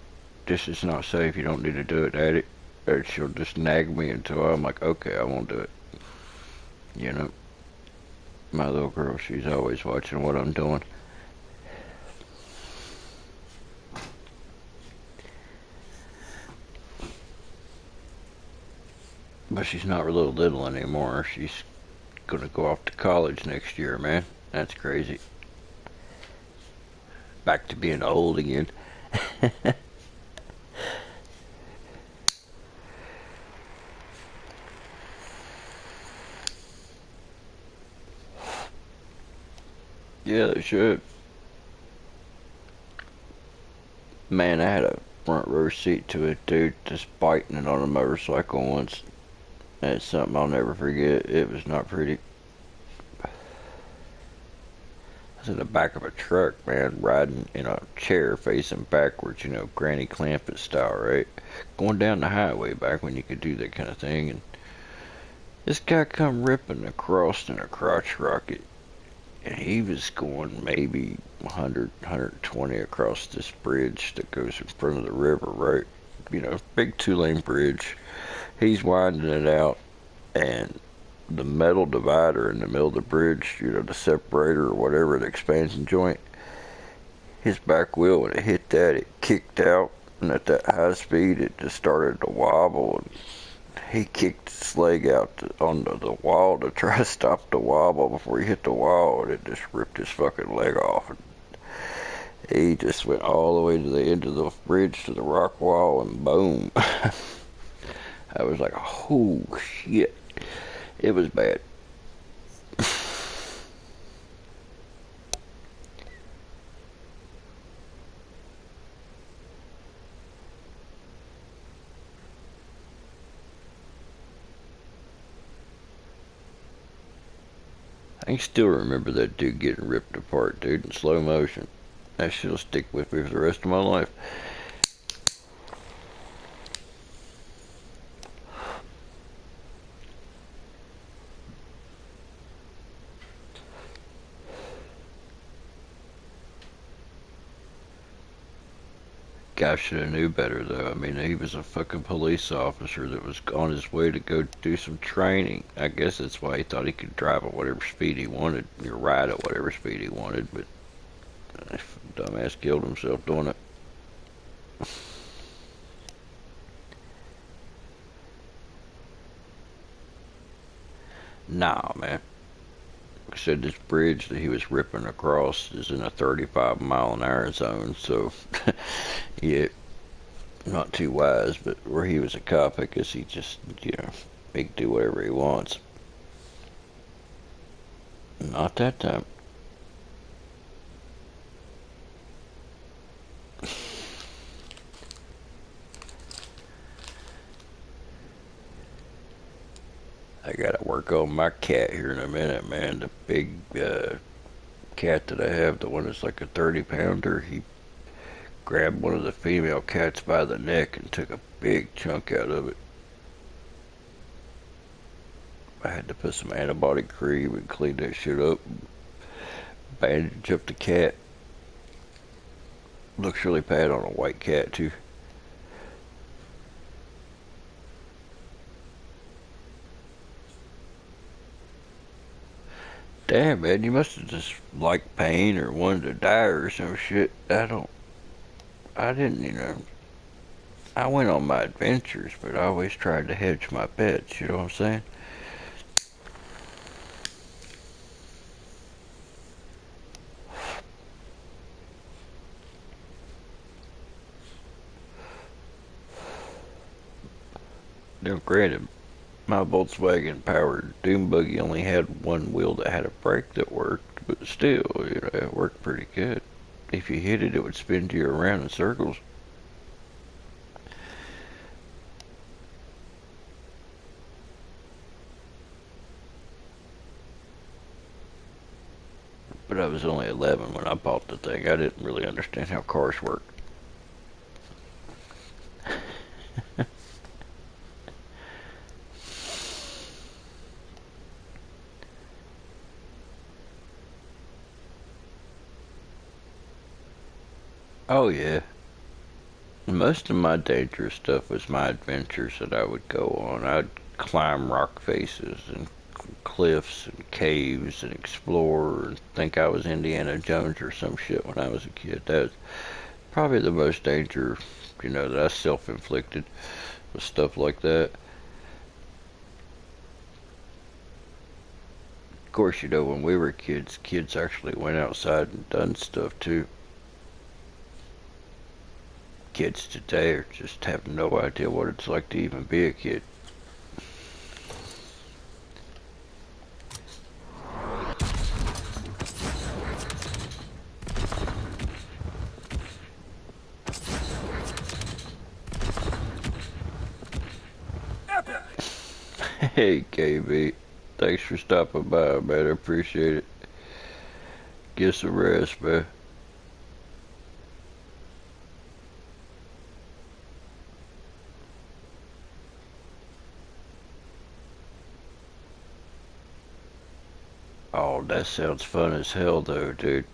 A: this is not safe. You don't need to do it, Daddy. And she'll just nag me until I'm like, okay, I won't do it. You know? My little girl, she's always watching what I'm doing. But she's not little anymore. She's gonna go off to college next year, man. That's crazy. Back to being old again. Yeah, they should. Man, I had a front row seat to a dude just biting it on a motorcycle once. That's something I'll never forget. It was not pretty. I was in the back of a truck, man, riding in a chair facing backwards, you know, Granny Clampett style, right? Going down the highway back when you could do that kind of thing, and this guy come ripping across in a crotch rocket, and he was going maybe 100, 120 across this bridge that goes in front of the river, right? You know, big 2-lane bridge. He's winding it out, and the metal divider in the middle of the bridge, you know, the separator or whatever, the expansion joint, his back wheel, when it hit that, it kicked out, and at that high speed, it just started to wobble, and he kicked his leg out onto the wall to try to stop the wobble before he hit the wall, and it just ripped his fucking leg off. And he just went all the way to the end of the bridge to the rock wall, and boom. I was like, oh shit. It was bad. I can still remember that dude getting ripped apart, dude, in slow motion. That shit'll stick with me for the rest of my life. Guy should have knew better, though. I mean, he was a fucking police officer that was on his way to go do some training. I guess that's why he thought he could drive at whatever speed he wanted, or ride at whatever speed he wanted, but dumbass killed himself doing it. Nah, man. Like I said, this bridge that he was ripping across is in a 35-mile-an-hour zone, so yeah, not too wise. But where he was a cop, I guess he just, he can do whatever he wants. Not that time. I gotta work on my cat here in a minute, man. The big cat that I have, the one that's like a 30-pounder, he grabbed one of the female cats by the neck and took a big chunk out of it. I had to put some antibiotic cream and clean that shit up. Bandage up the cat. Looks really bad on a white cat, too. Damn, man, you must have just liked pain or wanted to die or some shit. I didn't, I went on my adventures, but I always tried to hedge my bets, you know what I'm saying? Now, granted, my Volkswagen powered Doom Buggy only had one wheel that had a brake that worked, but still, it worked pretty good. If you hit it, it would spin you around in circles. But I was only 11 when I bought the thing. I didn't really understand how cars work. Oh, yeah. Most of my dangerous stuff was my adventures that I would go on. I'd climb rock faces and cliffs and caves and explore and think I was Indiana Jones or some shit when I was a kid. That was probably the most danger, that I self-inflicted, was stuff like that. Of course, when we were kids actually went outside and done stuff too. Kids today are just have no idea what it's like to even be a kid. Hey, KB. Thanks for stopping by, man. I appreciate it. Get some rest, man. Oh, that sounds fun as hell, though, dude.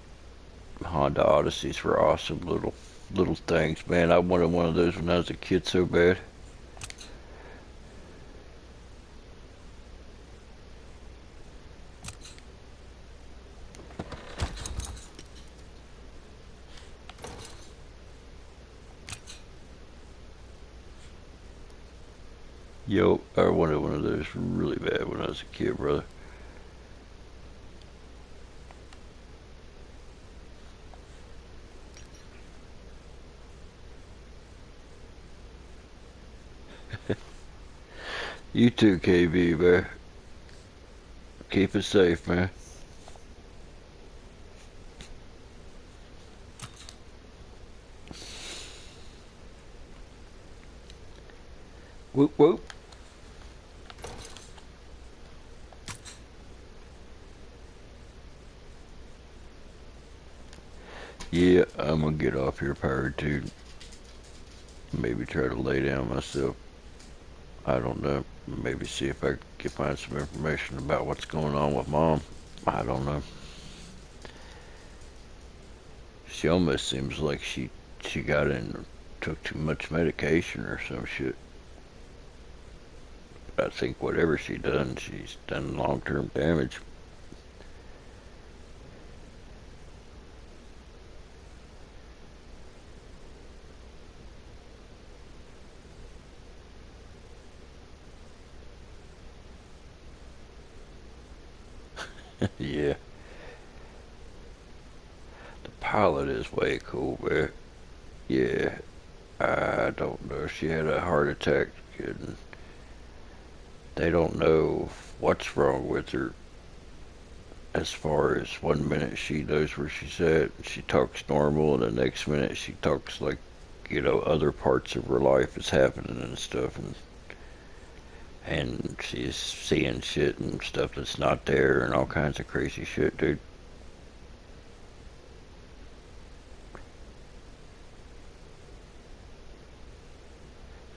A: Honda Odysseys were awesome little things, man. I wanted one of those when I was a kid so bad. Yo, I wanted one of those really bad when I was a kid, brother. You too, KB, man. Keep it safe, man. Whoop, whoop. Yeah, I'm gonna get off here, Pirate Dude. Maybe try to lay down myself. I don't know. Maybe see if I can find some information about what's going on with Mom. I don't know. She almost seems like she got in or took too much medication or some shit. I think whatever she's done long-term damage. Yeah, the pilot is way cool, man. Yeah, I don't know. She had a heart attack, and they don't know what's wrong with her. As far as one minute she knows where she's at, she talks normal, and the next minute she talks like, other parts of her life is happening and stuff, and she's seeing shit and stuff that's not there and all kinds of crazy shit, dude.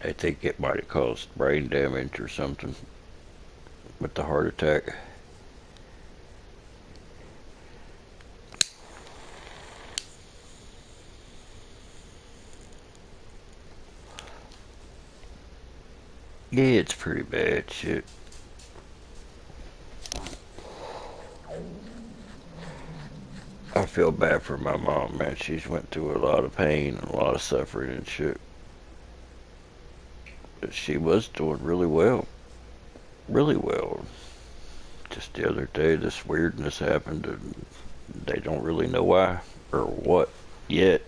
A: I think it might have caused brain damage or something with the heart attack. Yeah, it's pretty bad shit. I feel bad for my mom, man. She's went through a lot of pain and a lot of suffering and shit. But she was doing really well. Really well. Just the other day, this weirdness happened, and they don't really know why or what yet.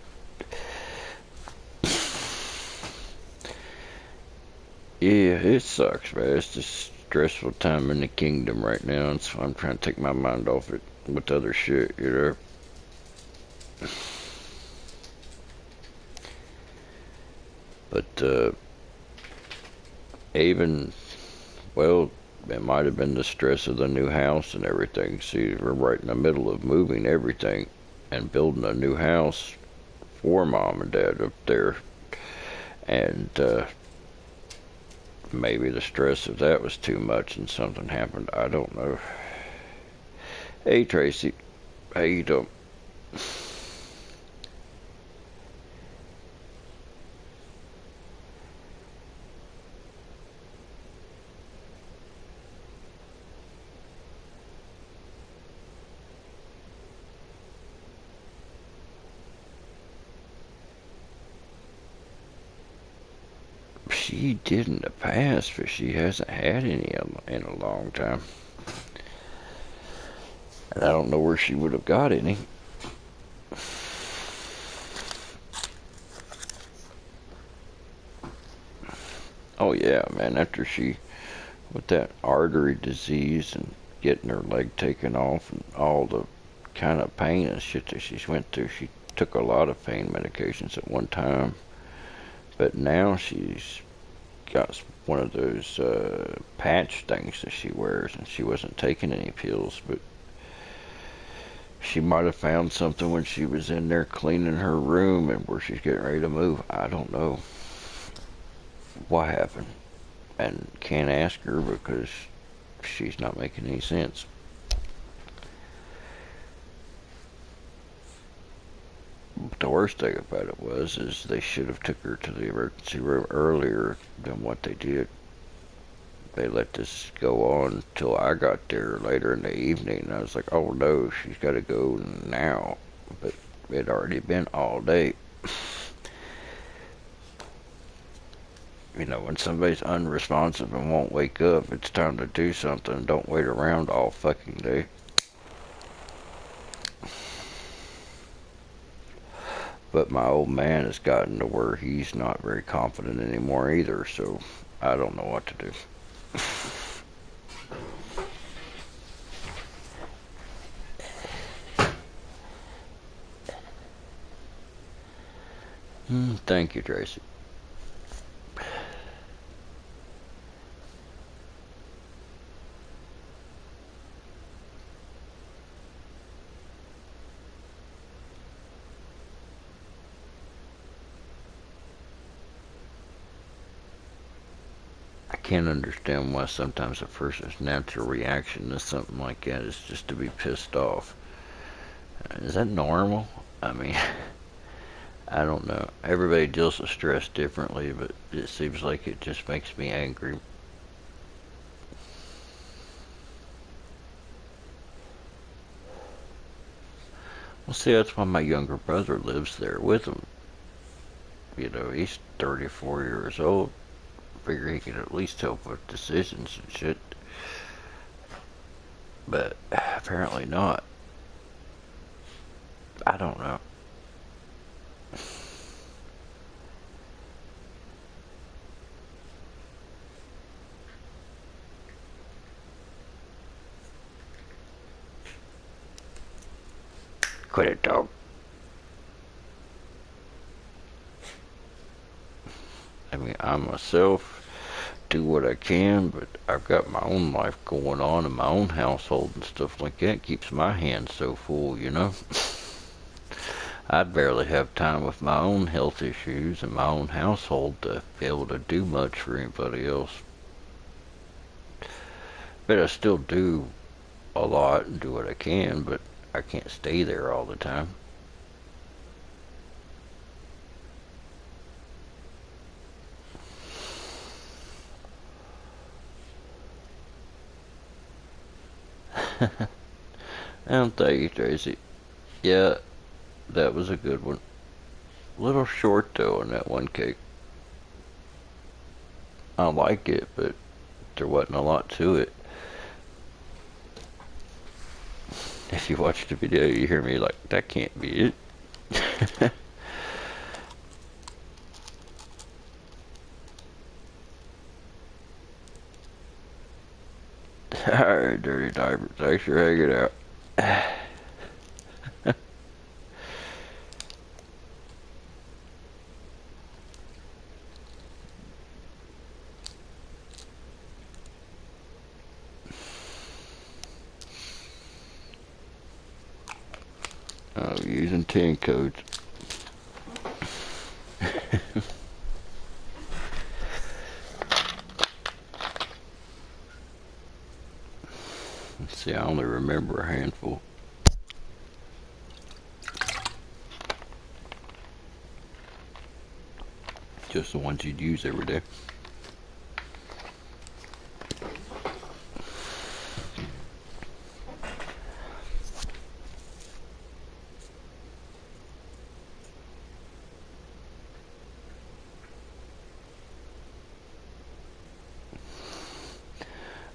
A: Yeah, it sucks, man. It's just stressful time in the kingdom right now, and so I'm trying to take my mind off it with other shit. But, even, well, it might have been the stress of the new house and everything. See, we're right in the middle of moving everything and building a new house for Mom and Dad up there. And, maybe the stress of that was too much and something happened. I don't know. Hey, Tracy. How you doing? She did in the past, but she hasn't had any in a long time. And I don't know where she would have got any. Oh yeah, man, after with that artery disease and getting her leg taken off and all the kind of pain and shit that she's went through, she took a lot of pain medications at one time. But now she's got one of those patch things that she wears, and she wasn't taking any pills, but she might have found something when she was in there cleaning her room and where she's getting ready to move. I don't know what happened, and can't ask her because she's not making any sense. But the worst thing about it is they should have took her to the emergency room earlier than what they did. They let this go on till I got there later in the evening, and I was like, oh no, she's got to go now. But it had already been all day. When somebody's unresponsive and won't wake up, it's time to do something. Don't wait around all fucking day. But my old man has gotten to where he's not very confident anymore either, so I don't know what to do. Thank you, Tracy. can't understand why sometimes a person's natural reaction to something like that is just to be pissed off. Is that normal? I mean, I don't know. Everybody deals with stress differently, but it seems like it just makes me angry. Well, see, that's why my younger brother lives there with him. You know, he's 34 years old. Figure he could at least help with decisions and shit. But apparently not. I don't know. Quit it, dog. I mean, I myself do what I can, but I've got my own life going on in my own household and stuff like that. It keeps my hands so full, you know. I barely have time with my own health issues and my own household to be able to do much for anybody else. But I still do a lot and do what I can, but I can't stay there all the time. Thank you, Tracy. Yeah, that was a good one. A little short though on that one cake. I like it, but there wasn't a lot to it. If you watch the video, you hear me like, that can't be it. Alright, Dirty Diaper, thanks for hanging out. I'm using 10 codes. Let's see, I only remember a handful. Just the ones you'd use every day.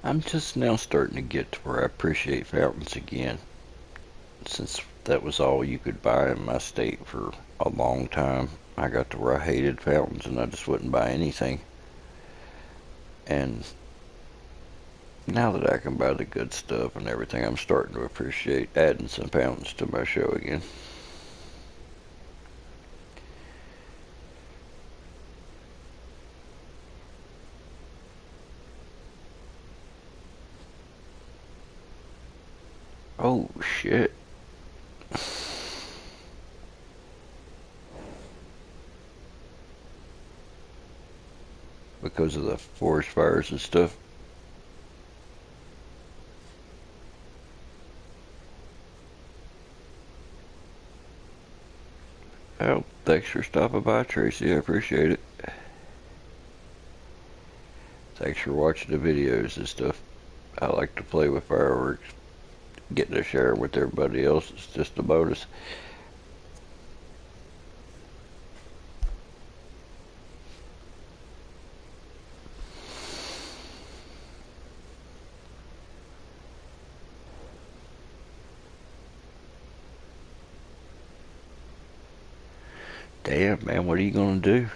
A: I'm just now starting to get to where I appreciate fountains again, since that was all you could buy in my state for a long time. I got to where I hated fountains and I just wouldn't buy anything. And now that I can buy the good stuff and everything, I'm starting to appreciate adding some fountains to my show again. Oh shit. Because of the forest fires and stuff. Well, thanks for stopping by, Tracy. I appreciate it. Thanks for watching the videos and stuff. I like to play with fireworks. Getting to share with everybody else is just a bonus. Damn, man, what are you gonna do?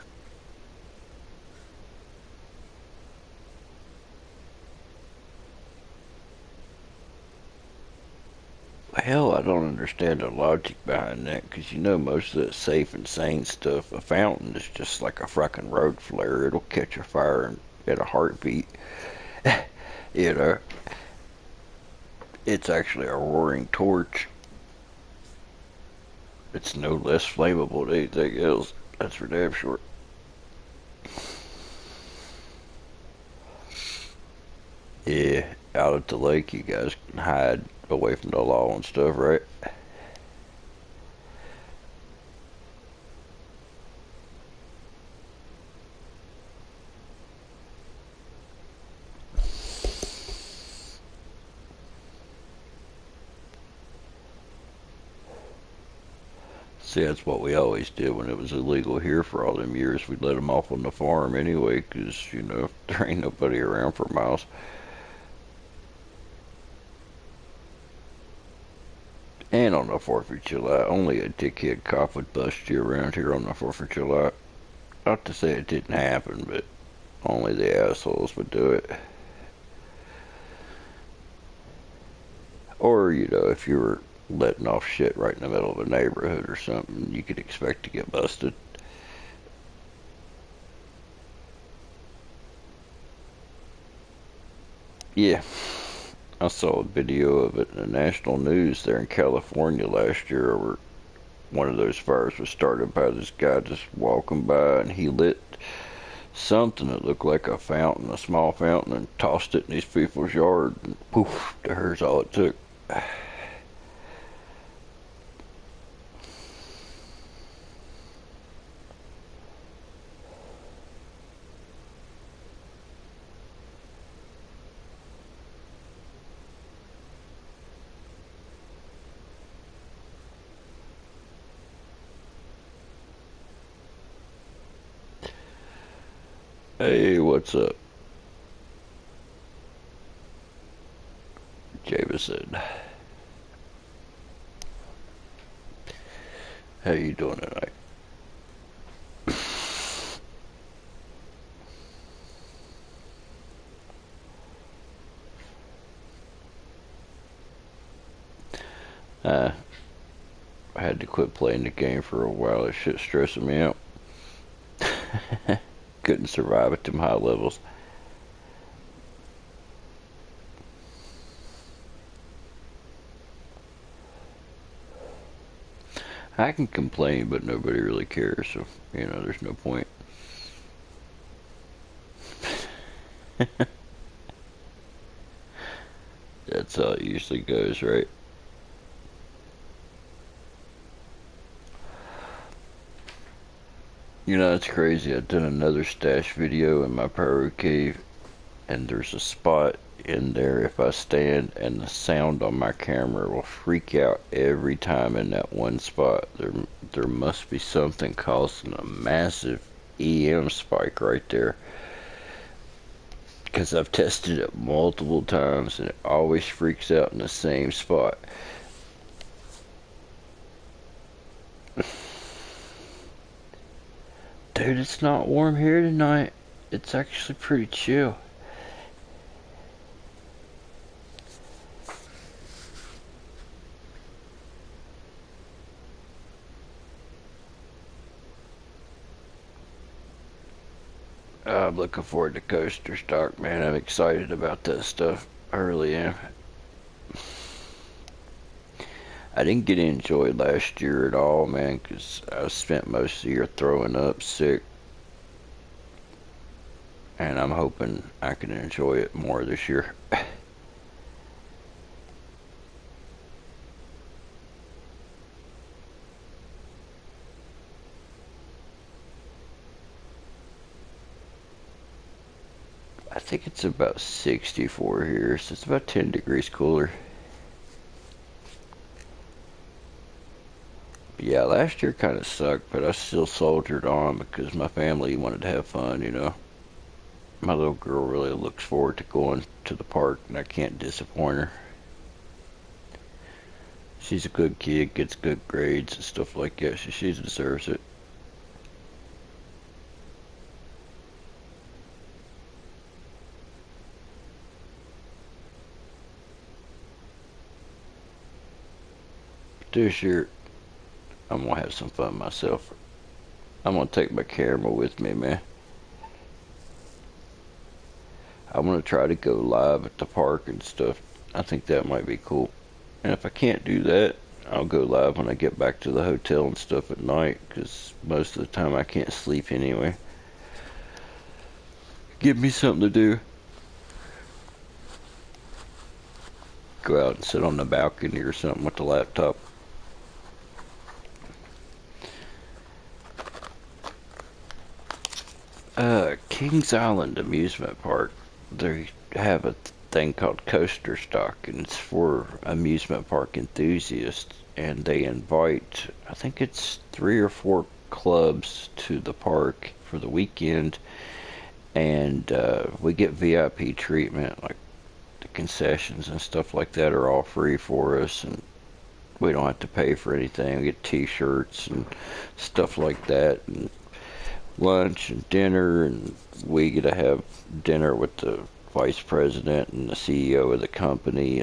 A: Hell, I don't understand the logic behind that, because you know most of that safe and sane stuff, a fountain is just like a fucking road flare. It'll catch a fire at a heartbeat. You know, it's actually a roaring torch. It's no less flammable than anything else. That's for damn sure. Yeah, out at the lake, you guys can hide away from the law and stuff, right? See, that's what we always did when it was illegal here for all them years. We'd let them off on the farm anyway, 'cause, you know, there ain't nobody around for miles. And on the 4th of July, only a dickhead cop would bust you around here on the 4th of July. Not to say it didn't happen, but only the assholes would do it. Or, you know, if you were letting off shit right in the middle of a neighborhood or something, you could expect to get busted. Yeah, I saw a video of it in the national news there in California last year where one of those fires was started by this guy just walking by, and he lit something that looked like a fountain, a small fountain, and tossed it in these people's yard, and poof, there's all it took. Hey, what's up, Jameson? How you doing tonight? I had to quit playing the game for a while. That shit's stressing me out. Couldn't survive at them high levels. I can complain, but nobody really cares, so, you know, there's no point. That's how it usually goes, right? You know, it's crazy. I've done another stash video in my pyro cave, and there's a spot in there if I stand, and the sound on my camera will freak out every time in that one spot. There must be something causing a massive EM spike right there, because I've tested it multiple times and it always freaks out in the same spot. Dude, it's not warm here tonight. It's actually pretty chill. I'm looking forward to Coaster Stock, man. I'm excited about that stuff. I really am. I didn't get to enjoy last year at all, man, because I spent most of the year throwing up sick. And I'm hoping I can enjoy it more this year. I think it's about 64 here, so it's about 10 degrees cooler. Yeah, last year kind of sucked, but I still soldiered on because my family wanted to have fun, you know. My little girl really looks forward to going to the park, and I can't disappoint her. She's a good kid, gets good grades and stuff like that, so she deserves it. This year, I'm gonna have some fun myself. I'm gonna take my camera with me, man. I'm gonna try to go live at the park and stuff. I think that might be cool. And if I can't do that, I'll go live when I get back to the hotel and stuff at night, because most of the time I can't sleep anyway. Give me something to do. go out and sit on the balcony or something with the laptop. Kings Island Amusement Park. They have a thing called Coaster Stock, and it's for amusement park enthusiasts. And they invite, I think it's 3 or 4 clubs to the park for the weekend, and we get VIP treatment, like the concessions and stuff like that are all free for us, and we don't have to pay for anything. We get t-shirts and stuff like that, and lunch and dinner, and we get to have dinner with the vice president and the CEO of the company,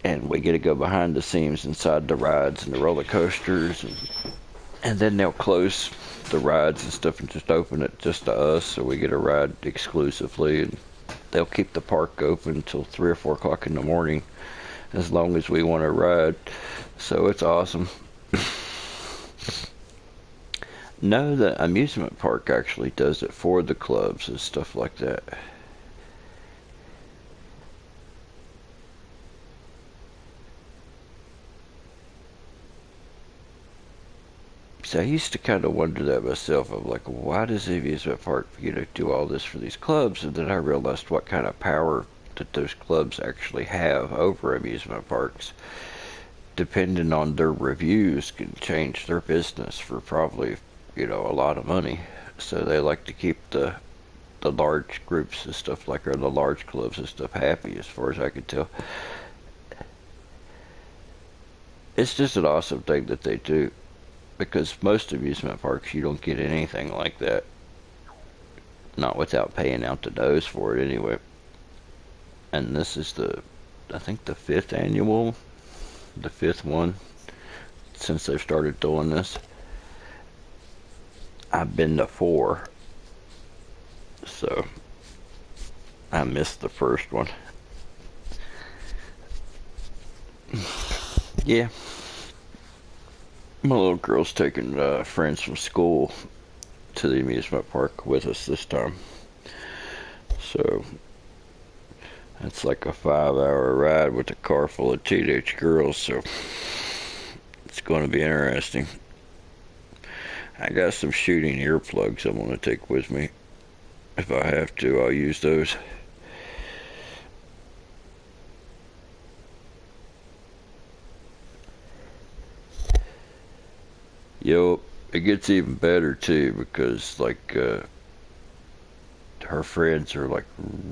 A: and we get to go behind the scenes inside the rides and the roller coasters, and then they'll close the rides and stuff and just open it just to us, so we get a ride exclusively, and they'll keep the park open until 3 or 4 o'clock in the morning as long as we want to ride. So it's awesome. No, the amusement park actually does it for the clubs and stuff like that. So I used to kind of wonder that myself. I'm like, why does the amusement park, do all this for these clubs? And then I realized what kind of power that those clubs actually have over amusement parks. Depending on their reviews, can change their business for probably, a lot of money. So they like to keep the large groups and stuff like, or the large clubs and stuff happy, as far as I can tell. It's just an awesome thing that they do, because most amusement parks, you don't get anything like that. Not without paying out the nose for it anyway. And this is I think the 5th annual, the 5th one since they've started doing this. I've been to 4, so I missed the first one. Yeah. My little girl's taking friends from school to the amusement park with us this time. So it's like a 5-hour ride with a car full of teenage girls, so it's going to be interesting. I got some shooting earplugs I'm going to take with me. If I have to, I'll use those. Yo, it gets even better too, because her friends are like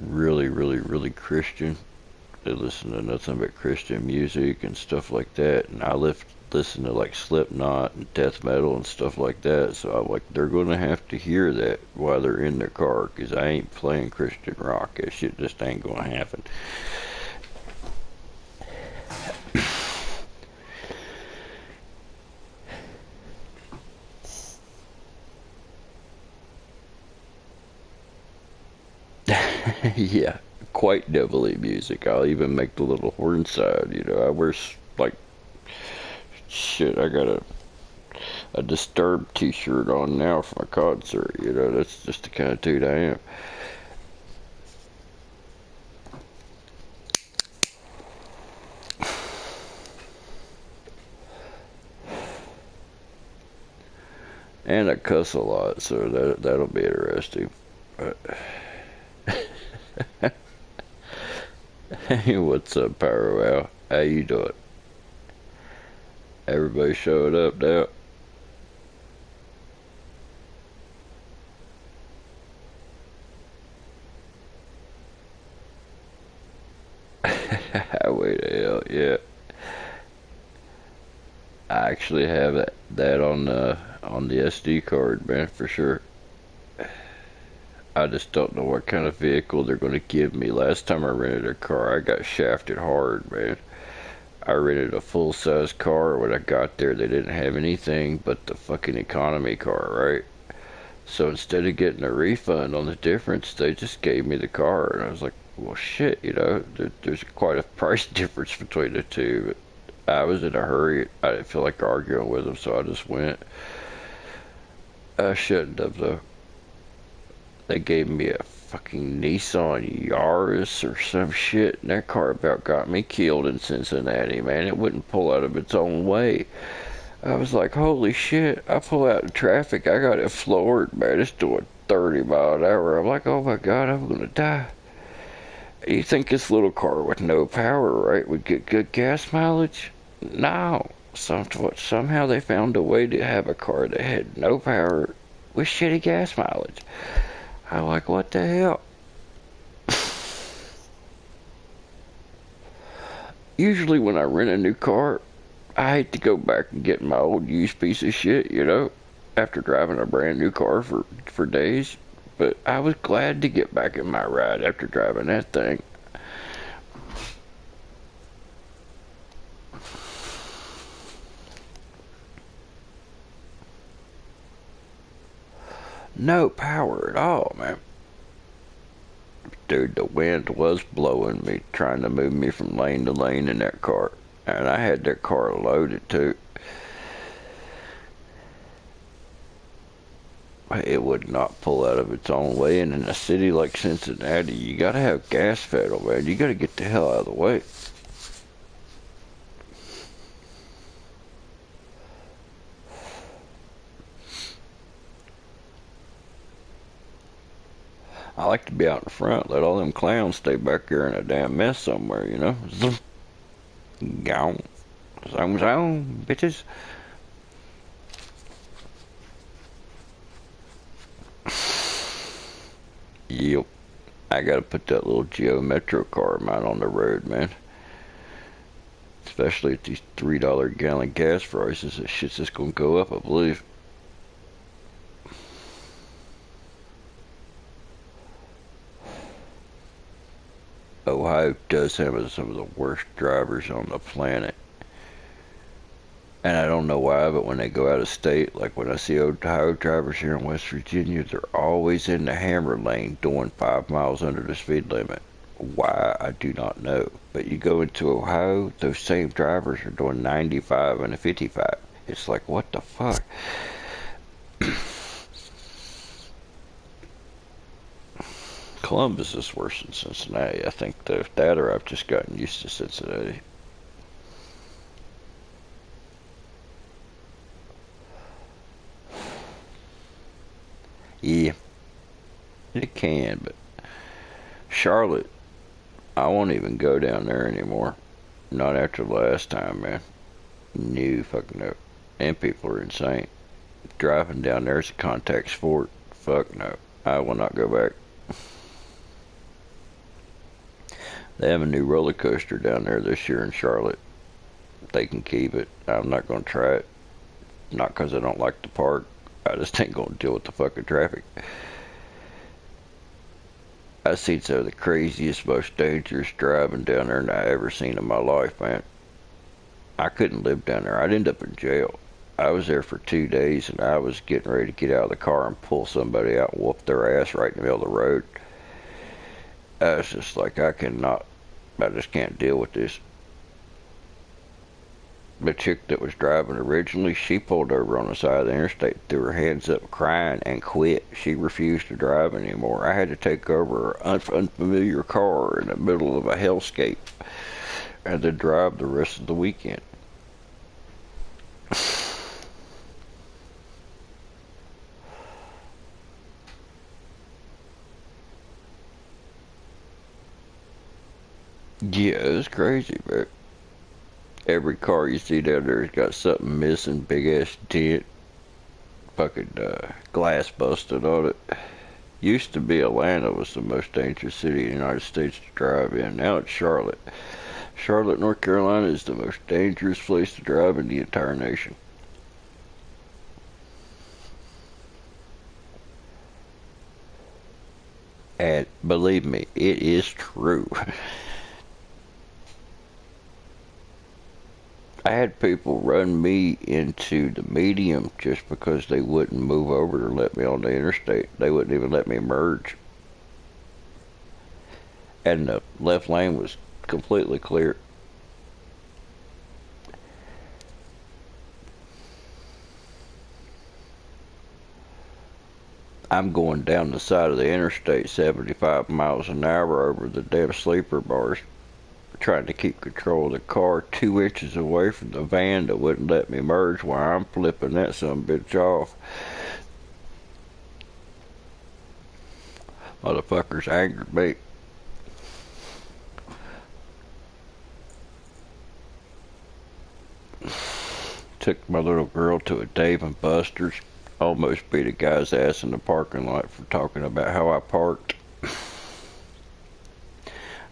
A: really, really, really Christian. They listen to nothing but Christian music and stuff like that, and I listen to like Slipknot and death metal and stuff like that. So I'm like, they're gonna have to hear that while they're in their car, because I ain't playing Christian rock. That shit just ain't gonna happen. Yeah, quite devilly music. I'll even make the little horn side. I wear like shit. I got a Disturbed t-shirt on now for my concert. That's just the kind of dude I am. And I cuss a lot, so that'll be interesting. But hey, what's up, Pyro Al? How you doing? Everybody showed up now. Highway to Hell, yeah. I actually have that on the SD card, man, for sure. I just don't know what kind of vehicle they're going to give me. Last time I rented a car, I got shafted hard, man. I rented a full-size car. When I got there, they didn't have anything but the fucking economy car, right? So instead of getting a refund on the difference, they just gave me the car. And I was like, well, shit, there's quite a price difference between the two. But I was in a hurry. I didn't feel like arguing with them, so I just went. I shouldn't have, though. They gave me a fucking Nissan Yaris or some shit, and that car about got me killed in Cincinnati, man. It wouldn't pull out of its own way. I was like, holy shit. I pull out in traffic, I got it floored, man. It's doing 30 miles an hour. I'm like, oh my god, I'm gonna die. You think this little car with no power, right, would get good gas mileage? No. Somehow they found a way to have a car that had no power with shitty gas mileage. I'm like, what the hell? Usually when I rent a new car, I hate to go back and get my old used piece of shit, you know, after driving a brand new car for days. But I was glad to get back in my ride after driving that thing. No power at all, man. Dude, the wind was blowing me, trying to move me from lane to lane in that car. And I had that car loaded too. It would not pull out of its own way. And in a city like Cincinnati, you gotta have gas pedal, man. You gotta get the hell out of the way. I like to be out in front, let all them clowns stay back there in a damn mess somewhere, you know? Gone. Zone, bitches. Yep. I gotta put that little Geo Metro car of mine on the road, man. Especially at these $3 a gallon gas prices. That shit's just gonna go up, I believe. Ohio does have some of the worst drivers on the planet. And I don't know why, but when they go out of state, like when I see Ohio drivers here in West Virginia, they're always in the hammer lane doing 5 miles under the speed limit. Why, I do not know. But you go into Ohio, those same drivers are doing 95 and a 55. It's like, what the fuck? Columbus is worse than Cincinnati. I think that or I've just gotten used to Cincinnati. Yeah, it can, but Charlotte, I won't even go down there anymore. Not after the last time, man. No fucking no. And people are insane. Driving down there is a contact sport. Fuck no. I will not go back. They have a new roller coaster down there this year in Charlotte. They can keep it. I'm not going to try it. Not because I don't like the park. I just ain't going to deal with the fucking traffic. I've seen some of the craziest, most dangerous driving down there that I ever seen in my life, man. I couldn't live down there. I'd end up in jail. I was there for 2 days, and I was getting ready to get out of the car and pull somebody out and whoop their ass right in the middle of the road. I was just like, I just can't deal with this. The chick that was driving originally, she pulled over on the side of the interstate, threw her hands up crying, and quit. She refused to drive anymore. I had to take over an unfamiliar car in the middle of a hellscape and then drive the rest of the weekend. Yeah, it's crazy, but every car you see down there has got something missing, big ass dent, fucking glass busted on it. Used to be Atlanta was the most dangerous city in the United States to drive in. Now it's Charlotte. Charlotte, North Carolina is the most dangerous place to drive in the entire nation. And believe me, it is true. I had people run me into the medium just because they wouldn't move over to let me on the interstate. They wouldn't even let me merge. And the left lane was completely clear. I'm going down the side of the interstate 75 miles an hour over the damn sleeper bars, trying to keep control of the car 2 inches away from the van that wouldn't let me merge while I'm flipping that son bitch off. Motherfuckers angered me. Took my little girl to a Dave and Buster's. Almost beat a guy's ass in the parking lot for talking about how I parked.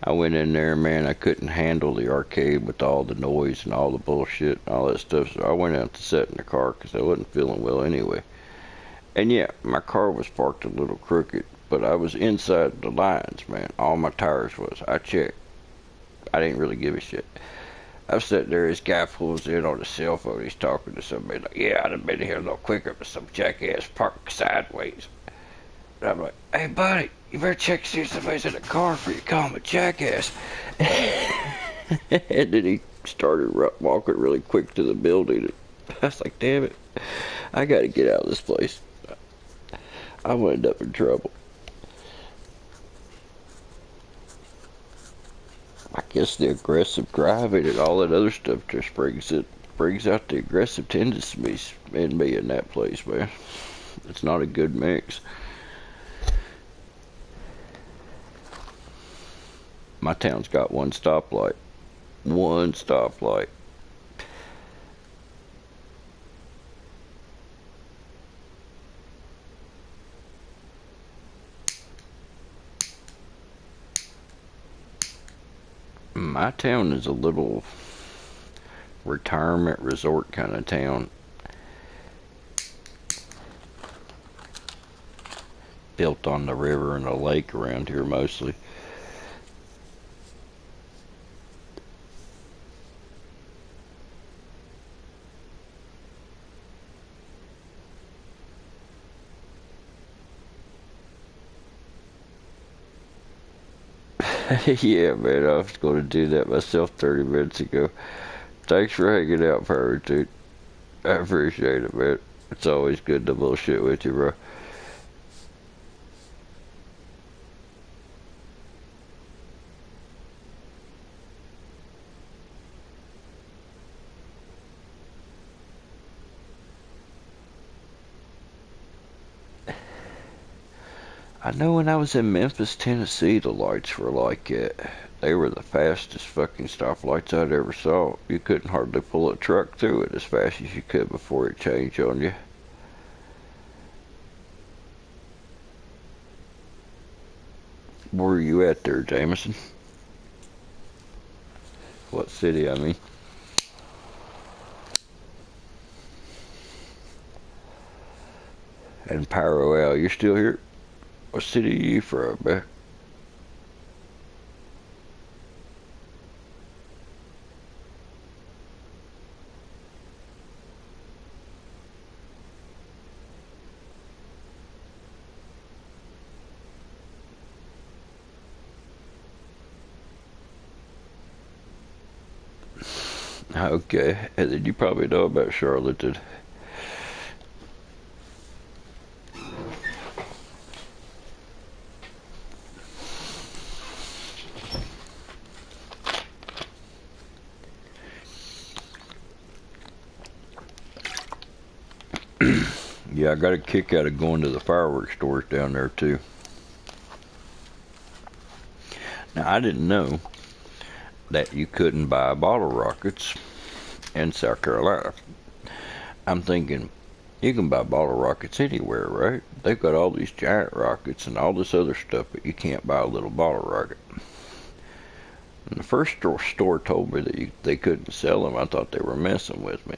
A: I went in there, man, I couldn't handle the arcade with all the noise and all the bullshit and all that stuff, so I went out to sit in the car because I wasn't feeling well anyway. And yeah, my car was parked a little crooked, but I was inside the lines, man. All my tires was. I checked. I didn't really give a shit. I'm sitting there, this guy pulls in on his cell phone, he's talking to somebody like, yeah, I'd have been here a little quicker, but some jackass parked sideways. And I'm like, hey buddy, you better check to see if somebody's in the car before you call him a jackass. And then he started walking really quick to the building. I was like, damn it, I gotta get out of this place. I'm gonna end up in trouble. I guess the aggressive driving and all that other stuff just brings out the aggressive tendencies in me in that place, man. It's not a good mix. My town's got one stoplight. One stoplight. My town is a little retirement resort kind of town. Built on the river and a lake around here mostly. Yeah, man, I was going to do that myself 30 minutes ago. Thanks for hanging out, Pyro, dude. I appreciate it, man. It's always good to bullshit with you, bro. I know when I was in Memphis, Tennessee, the lights were like it. They were the fastest fucking stoplights I'd ever saw. You couldn't hardly pull a truck through it as fast as you could before it changed on you. Where are you at there, Jameson? What city, I mean? And Pyro Al, you still here? What city are you from, man? Okay, and then you probably know about Charlatan. Yeah, I got a kick out of going to the fireworks stores down there too. Now, I didn't know that you couldn't buy bottle rockets in South Carolina. I'm thinking, you can buy bottle rockets anywhere, right? They've got all these giant rockets and all this other stuff, but you can't buy a little bottle rocket. And the first store told me that they couldn't sell them. I thought they were messing with me.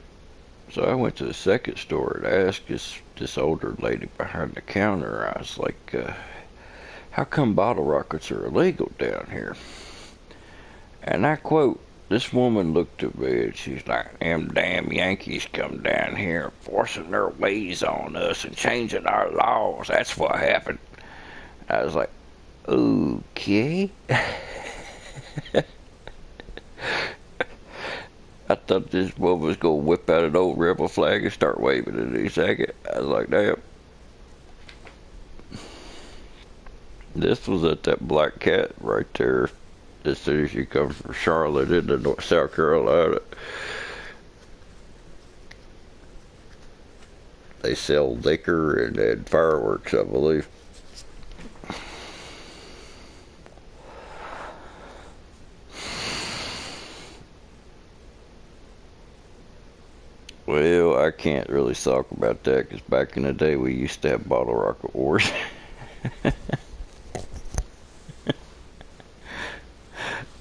A: So I went to the second store and asked this older lady behind the counter. I was like, how come bottle rockets are illegal down here? And I quote, this woman looked at me and she's like, them damn Yankees come down here forcing their ways on us and changing our laws. That's what happened. I was like, okay. I thought this woman was going to whip out an old rebel flag and start waving it in a second. I was like, damn. This was at that Black Cat right there. As soon as you come from Charlotte into South Carolina, they sell liquor and fireworks, I believe. Well, I can't really talk about that because back in the day we used to have bottle rocket wars.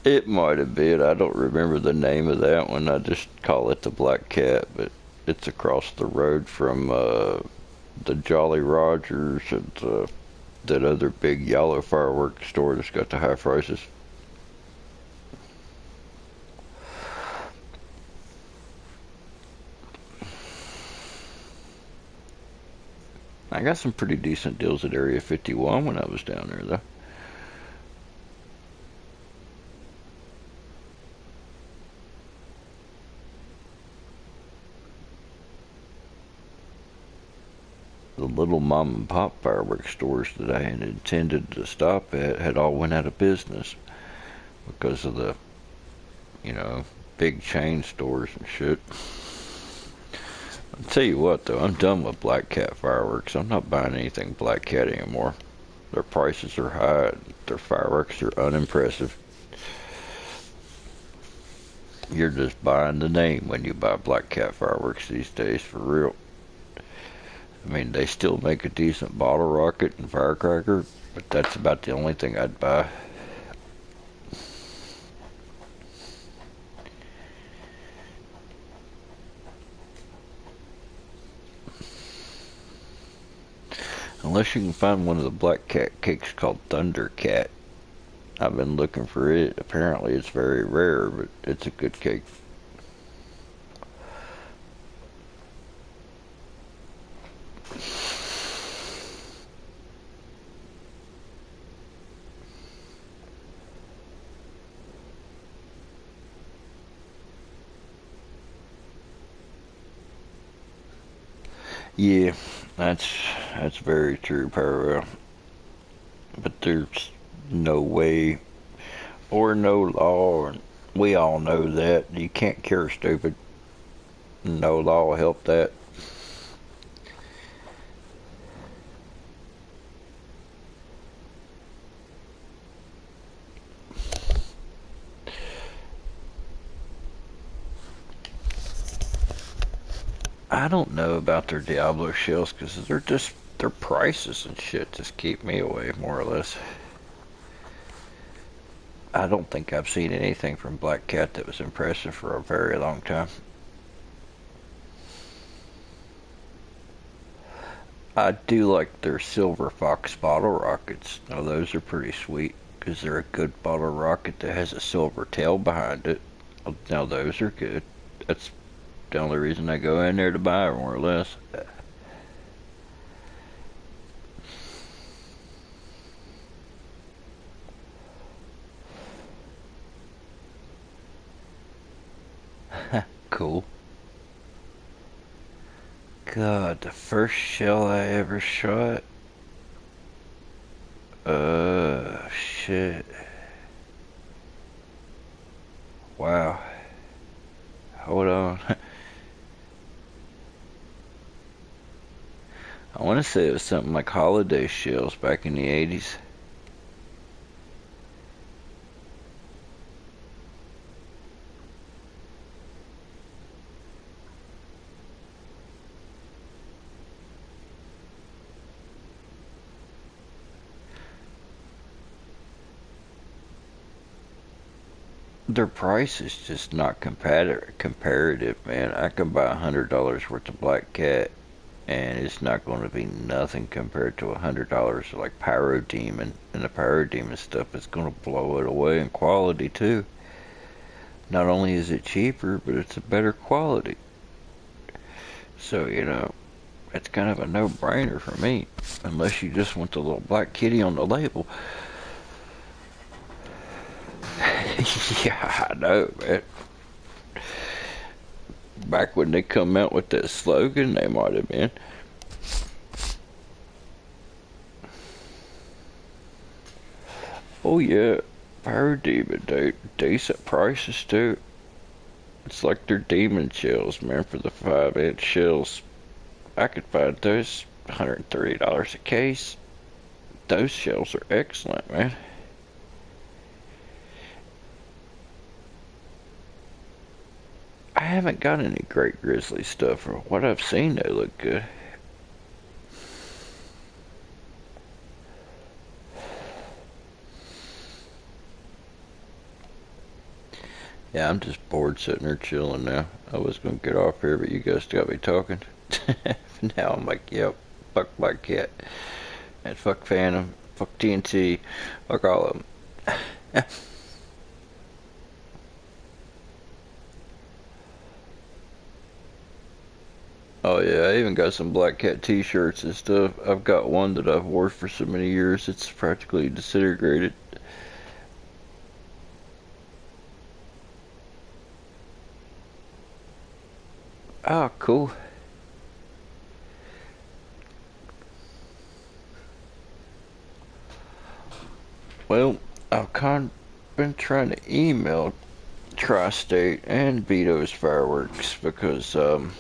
A: It might have been. I don't remember the name of that one. I just call it the Black Cat, but it's across the road from the Jolly Rogers and that other big yellow fireworks store that's got the high prices. I got some pretty decent deals at Area 51 when I was down there, though. The little mom and pop fireworks stores that I had intended to stop at had all went out of business because of the, big chain stores and shit. I'll tell you what, though, I'm done with Black Cat fireworks. I'm not buying anything Black Cat anymore. Their prices are high. Their fireworks are unimpressive. You're just buying the name when you buy Black Cat fireworks these days, for real. I mean, they still make a decent bottle rocket and firecracker, but that's about the only thing I'd buy. Unless you can find one of the Black Cat cakes called Thunder Cat. I've been looking for it. Apparently it's very rare, but it's a good cake. Yeah, that's very true, Pyro. But there's no way or no law, and we all know that. You can't cure stupid. No law will help that. I don't know about their Diablo shells because their prices and shit just keep me away, more or less. I don't think I've seen anything from Black Cat that was impressive for a very long time. I do like their Silver Fox bottle rockets. Now those are pretty sweet because they're a good bottle rocket that has a silver tail behind it. Now those are good. That's the only reason I go in there to buy, more or less. Cool. God, the first shell I ever shot. Shit. Wow. Hold on. I want to say it was something like holiday shells back in the 80s. Their price is just not comparative, man. I can buy $100 worth of Black Cat, and it's not going to be nothing compared to $100 like Pyro Demon, and the Pyro Demon stuff is going to blow it away in quality too. Not only is it cheaper, but it's a better quality. So, it's kind of a no-brainer for me, unless you just want the little black kitty on the label. Yeah, I know, man. Back when they come out with that slogan, they might have been. Oh yeah, Pyro Demon, decent prices too. It's like they're demon shells, man, for the 5-inch shells. I could find those $130 a case. Those shells are excellent, man. I haven't got any Great Grizzly stuff. From what I've seen, they look good. Yeah, I'm just bored sitting there chilling now. I was gonna get off here, but you guys got me talking. Now I'm like, yep, fuck Black Cat. And fuck Phantom. Fuck TNT. Fuck all of them. Oh yeah, I even got some Black Cat t-shirts and stuff. I've got one that I've worn for so many years, it's practically disintegrated. Oh, cool. Well, I've kind of been trying to email Tri-State and Vito's Fireworks because they're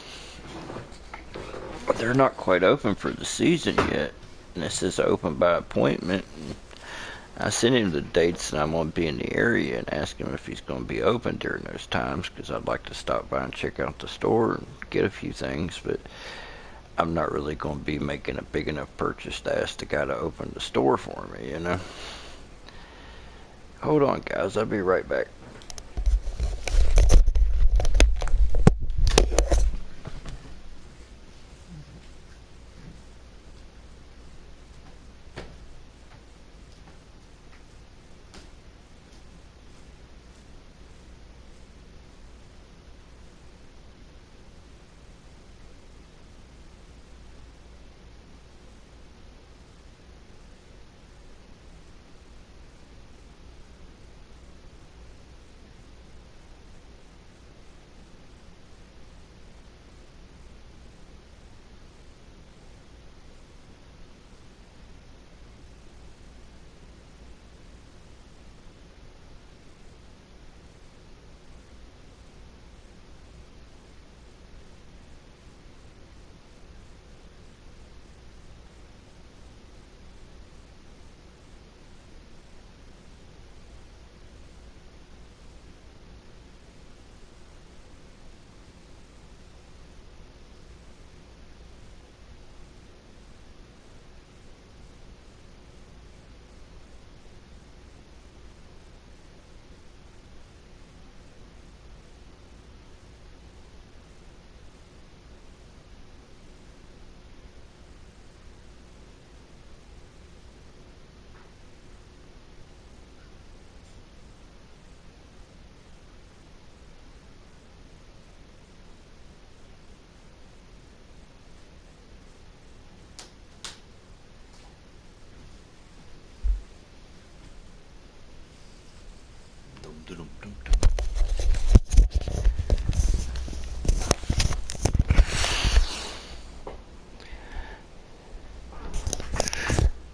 A: not quite open for the season yet. And it says open by appointment. And I sent him the dates and I'm going to be in the area and ask him if he's going to be open during those times because I'd like to stop by and check out the store and get a few things, but I'm not really going to be making a big enough purchase to ask the guy to open the store for me, you know. Hold on, guys. I'll be right back.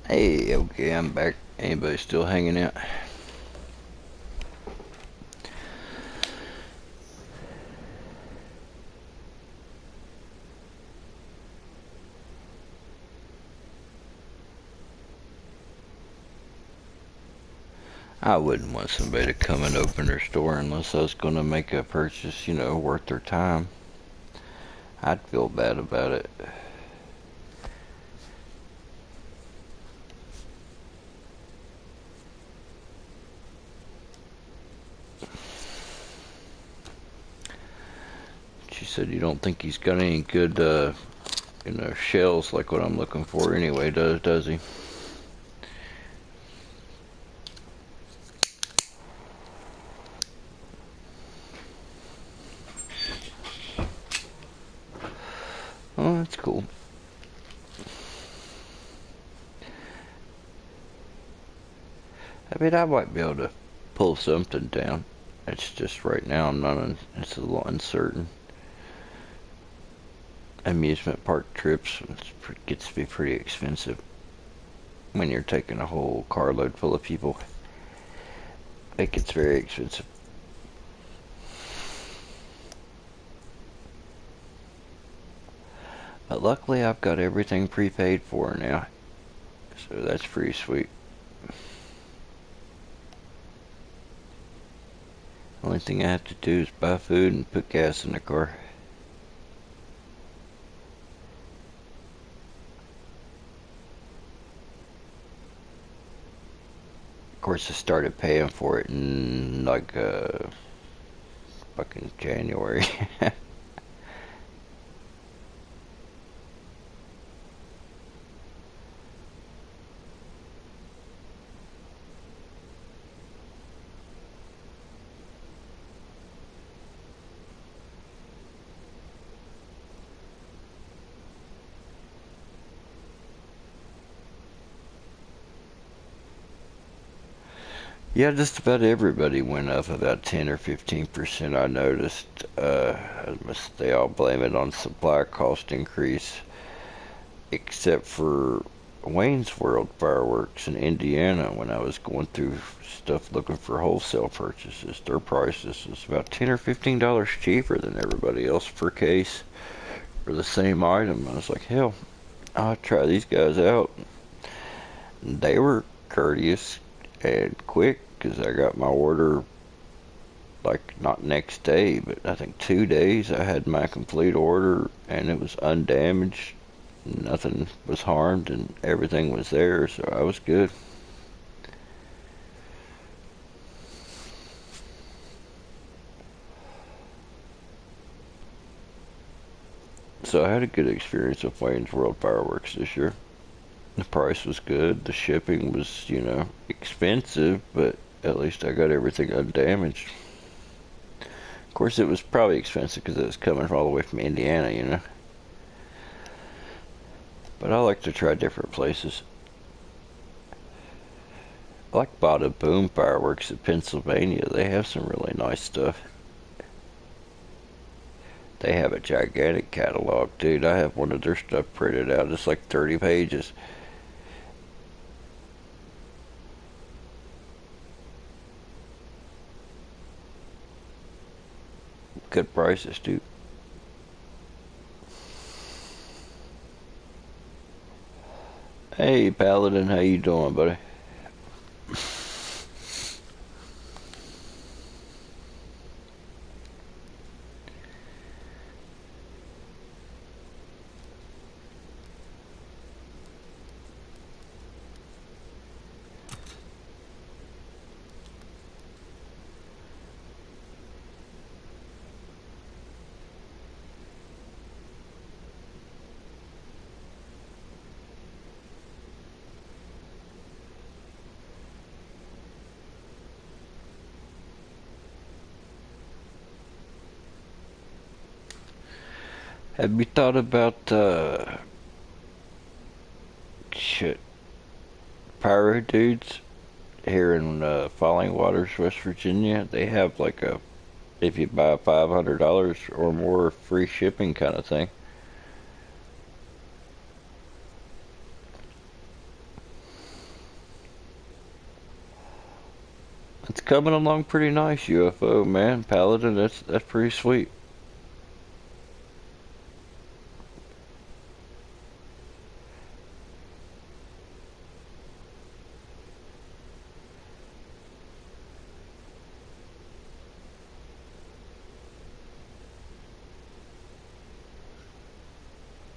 A: Hey, okay, I'm back. Anybody still hanging out? I wouldn't want somebody to come and open their store unless I was going to make a purchase, you know, worth their time. I'd feel bad about it. She said you don't think he's got any good, you know, shells like what I'm looking for anyway, does he? Oh, that's cool. I mean, I might be able to pull something down. It's just right now I'm not, it's a little uncertain. Amusement park trips gets to be pretty expensive when you're taking a whole carload full of people. It gets very expensive. But luckily I've got everything prepaid for now, so that's pretty sweet. Only thing I have to do is buy food and put gas in the car. Of course, I started paying for it in like fucking January. Yeah, just about everybody went up about 10 or 15%. I noticed. They all blame it on supply cost increase, except for Wayne's World Fireworks in Indiana. When I was going through stuff looking for wholesale purchases, their prices was about $10 or $15 cheaper than everybody else per case for the same item. I was like, hell, I'll try these guys out. And they were courteous and quick, because I got my order like not next day, but I think 2 days. I had my complete order and it was undamaged. Nothing was harmed and everything was there, so I was good. So I had a good experience with Wayne's World Fireworks this year. The price was good. The shipping was, expensive, but at least I got everything undamaged. Of course, it was probably expensive because it was coming all the way from Indiana, But I like to try different places. I like Bada Boom Fireworks in Pennsylvania. They have some really nice stuff. They have a gigantic catalog, dude. I have one of their stuff printed out. It's like 30 pages. Good prices, dude. Hey, Paladin, how you doing, buddy? Have you thought about, pyro dudes here in Falling Waters, West Virginia? They have like if you buy $500 or more, free shipping kind of thing. It's coming along pretty nice, UFO, man. Paladin, that's pretty sweet.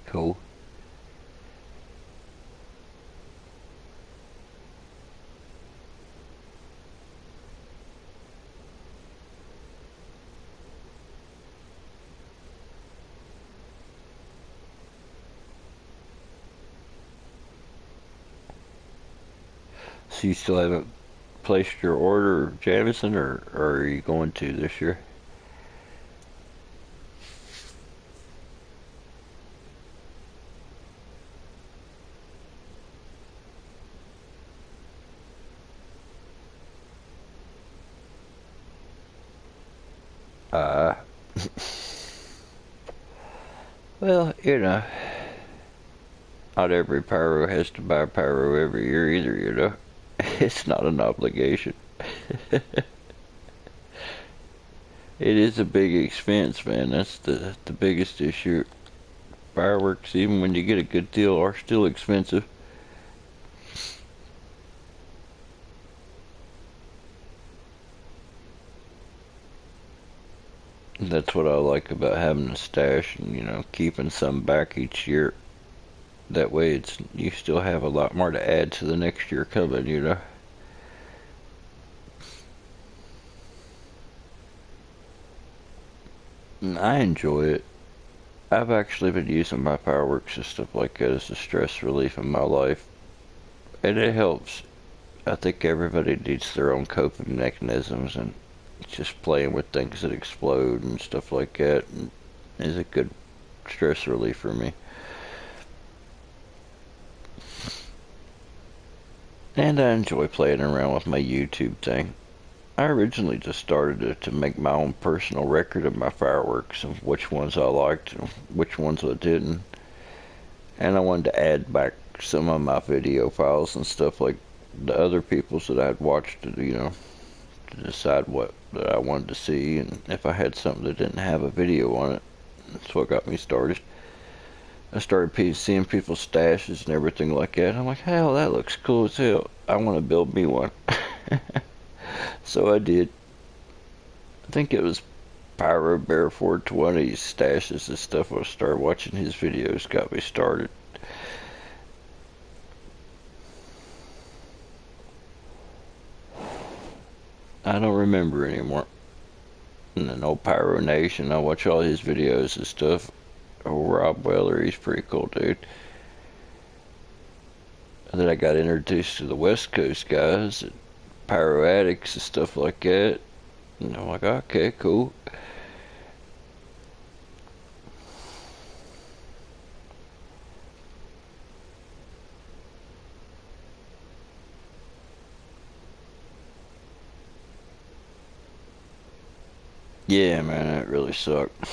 A: Cool. So you still haven't placed your order, Jamison, or are you going to this year? Uh, well, not every pyro has to buy pyro every year either, It's not an obligation. It is a big expense, man. That's the biggest issue. Fireworks, even when you get a good deal, are still expensive. That's what I like about having a stash and, keeping some back each year. That way you still have a lot more to add to the next year coming. And I enjoy it. I've actually been using my fireworks and stuff like that as a stress relief in my life. And it helps. I think everybody needs their own coping mechanisms, and just playing with things that explode and stuff like that is a good stress relief for me. And I enjoy playing around with my YouTube thing. I originally just started it to make my own personal record of my fireworks and which ones I liked and which ones I didn't. And I wanted to add back some of my video files and stuff like the other people's that I'd watched, to decide what that I wanted to see, and if I had something that didn't have a video on it. That's what got me started. I started seeing people's stashes and everything like that. I'm like, hell, that looks cool as hell. I want to build me one. So I did. I think it was Pyro Bear 420's stashes and stuff. I started watching his videos, got me started. I don't remember anymore. And then old Pyro Nation, I watch all his videos and stuff. Old Rob Weller, he's pretty cool, dude. And then I got introduced to the West Coast guys, and Pyro Addicts and stuff like that. And I'm like, okay, cool. Yeah, man, that really sucked.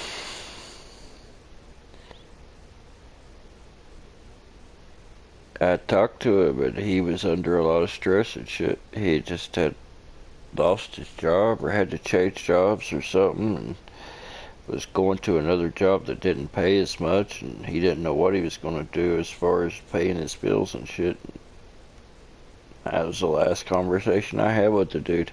A: I talked to him, but he was under a lot of stress and shit. He just had lost his job or had to change jobs or something, and was going to another job that didn't pay as much, and he didn't know what he was going to do as far as paying his bills and shit. That was the last conversation I had with the dude.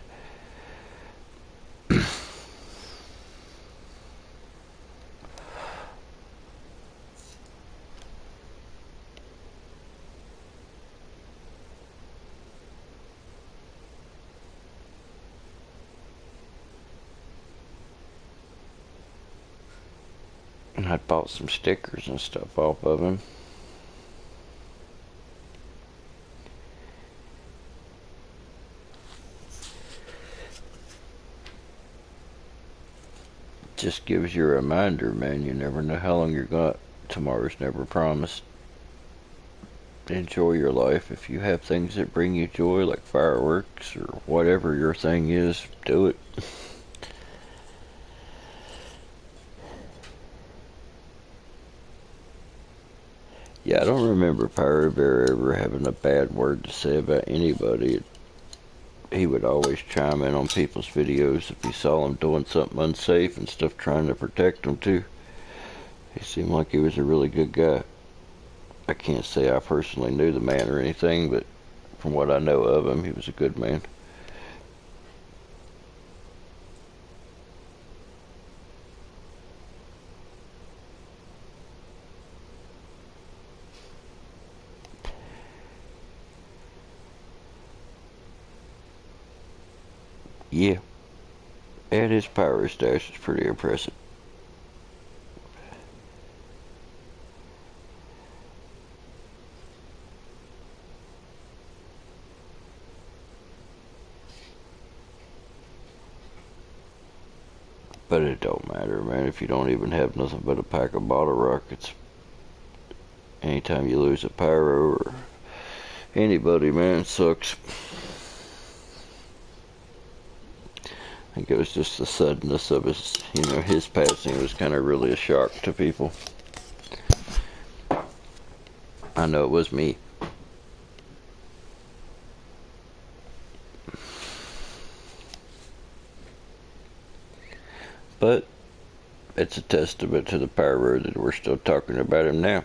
A: And I bought some stickers and stuff off of him. Just gives you a reminder, man. You never know how long you're gonna. Tomorrow's never promised. Enjoy your life. If you have things that bring you joy, like fireworks or whatever your thing is, do it. Yeah, I don't remember Pyro Bear ever having a bad word to say about anybody. He would always chime in on people's videos if he saw them doing something unsafe and stuff, trying to protect them too. He seemed like he was a really good guy. I can't say I personally knew the man or anything, but from what I know of him, he was a good man. Yeah, and his power stash is pretty impressive. But it don't matter, man, if you don't even have nothing but a pack of bottle rockets. Anytime you lose a pyro or anybody, man, it sucks. I think it was just the suddenness of his passing was kind of really a shock to people. I know it was me. it's a testament to the pyro that we're still talking about him now.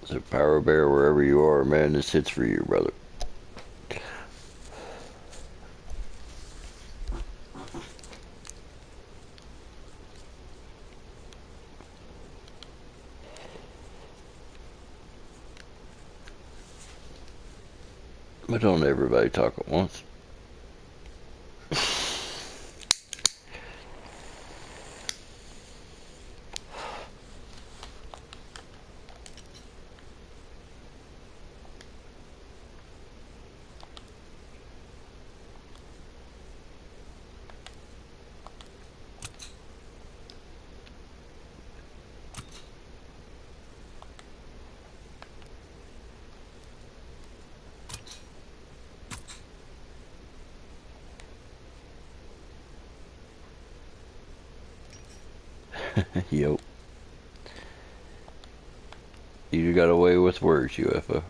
A: So Pyro Bear, wherever you are, man, this hits for you, brother. But don't everybody talk at once. Yo. You got away with words, UFO.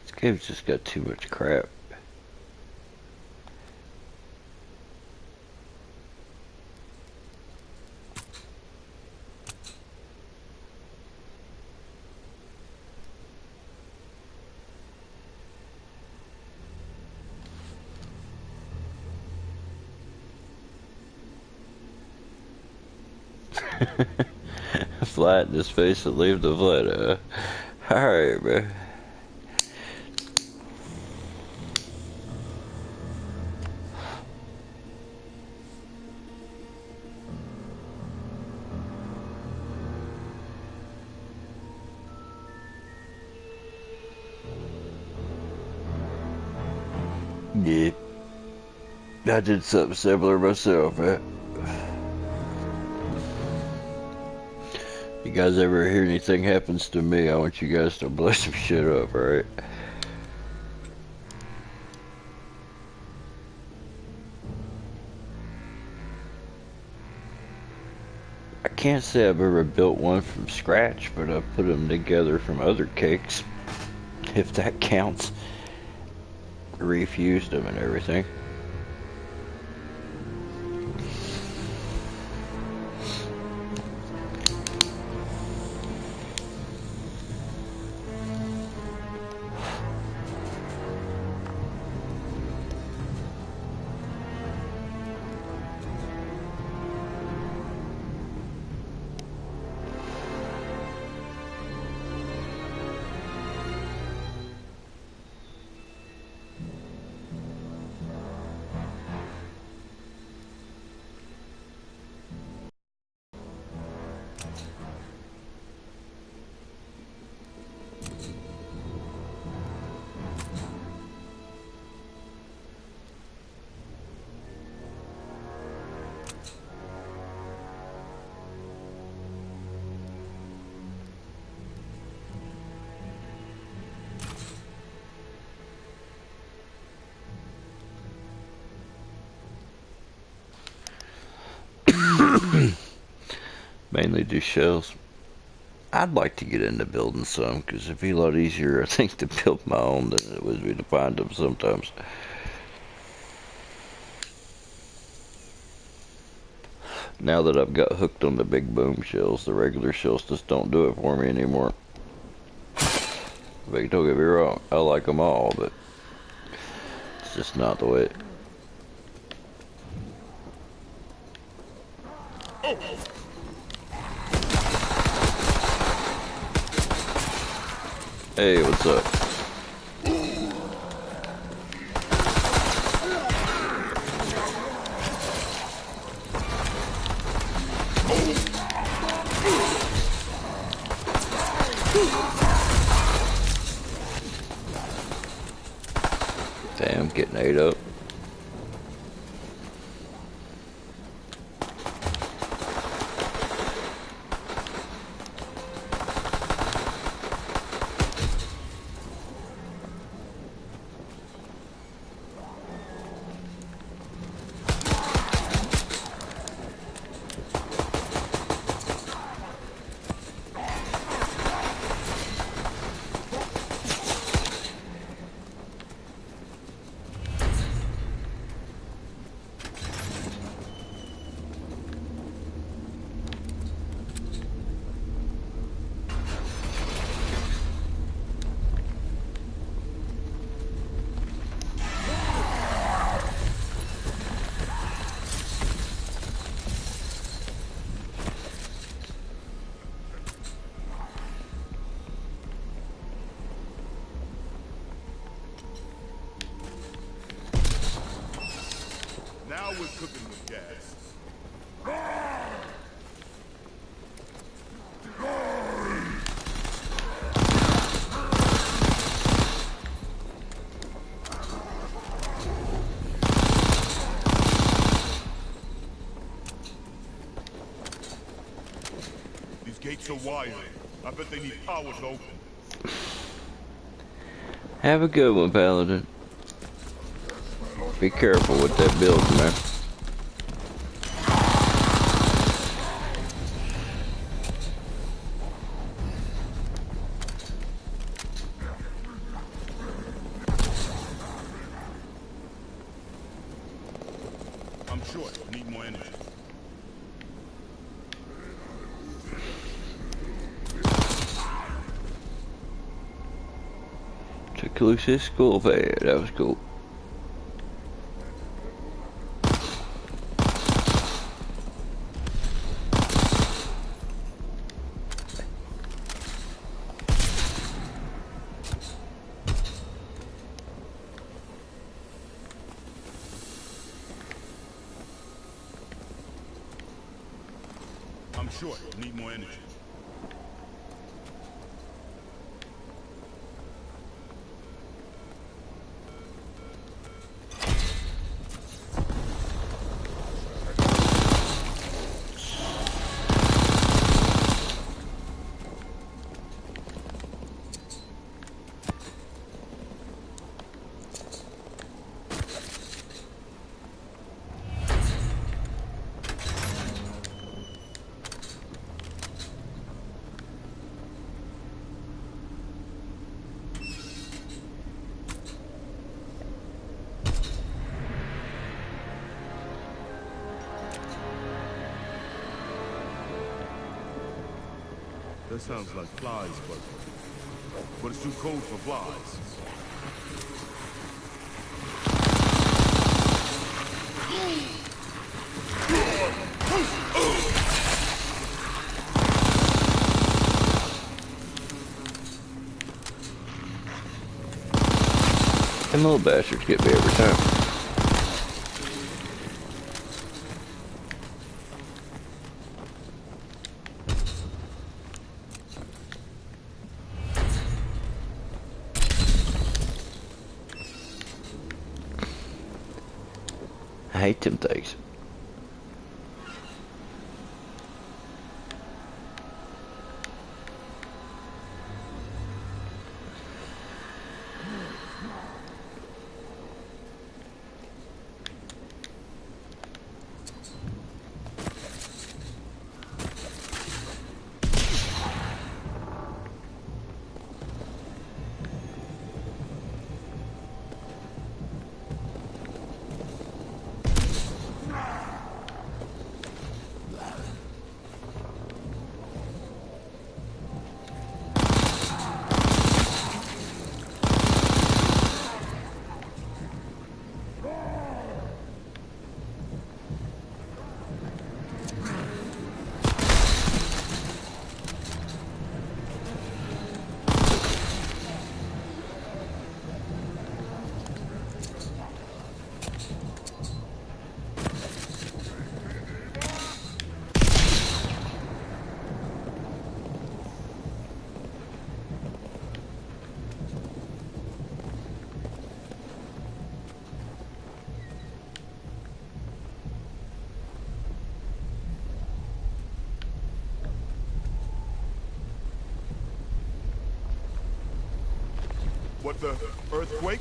A: This cave's just got too much crap. Flatten his face and leave the flat, Alright, man. Yeah. I did something similar myself, man. You guys ever hear anything happens to me, I want you guys to blow some shit up, alright? I can't say I've ever built one from scratch, but I've put them together from other cakes, if that counts. Refused them and everything. Mainly do shells. I'd like to get into building some, because it'd be a lot easier, I think, to build my own than it would be to find them sometimes. Now that I've got hooked on the big boom shells, the regular shells just don't do it for me anymore. But don't get me wrong, I like them all, but it's just not the way. Hey, what's up? Damn, getting ate up.
C: Now we're cooking with gas. These gates are wired. I bet they need power to open.
A: Have a good one, Paladin. Be careful with that building, man.
C: I'm short. I need more energy.
A: Took loose his school van. That was cool.
C: I'm short. I need more energy. That sounds like flies, but it's too cold for flies.
A: Them little bastards get me every time. I hate them things.
C: What the earthquake?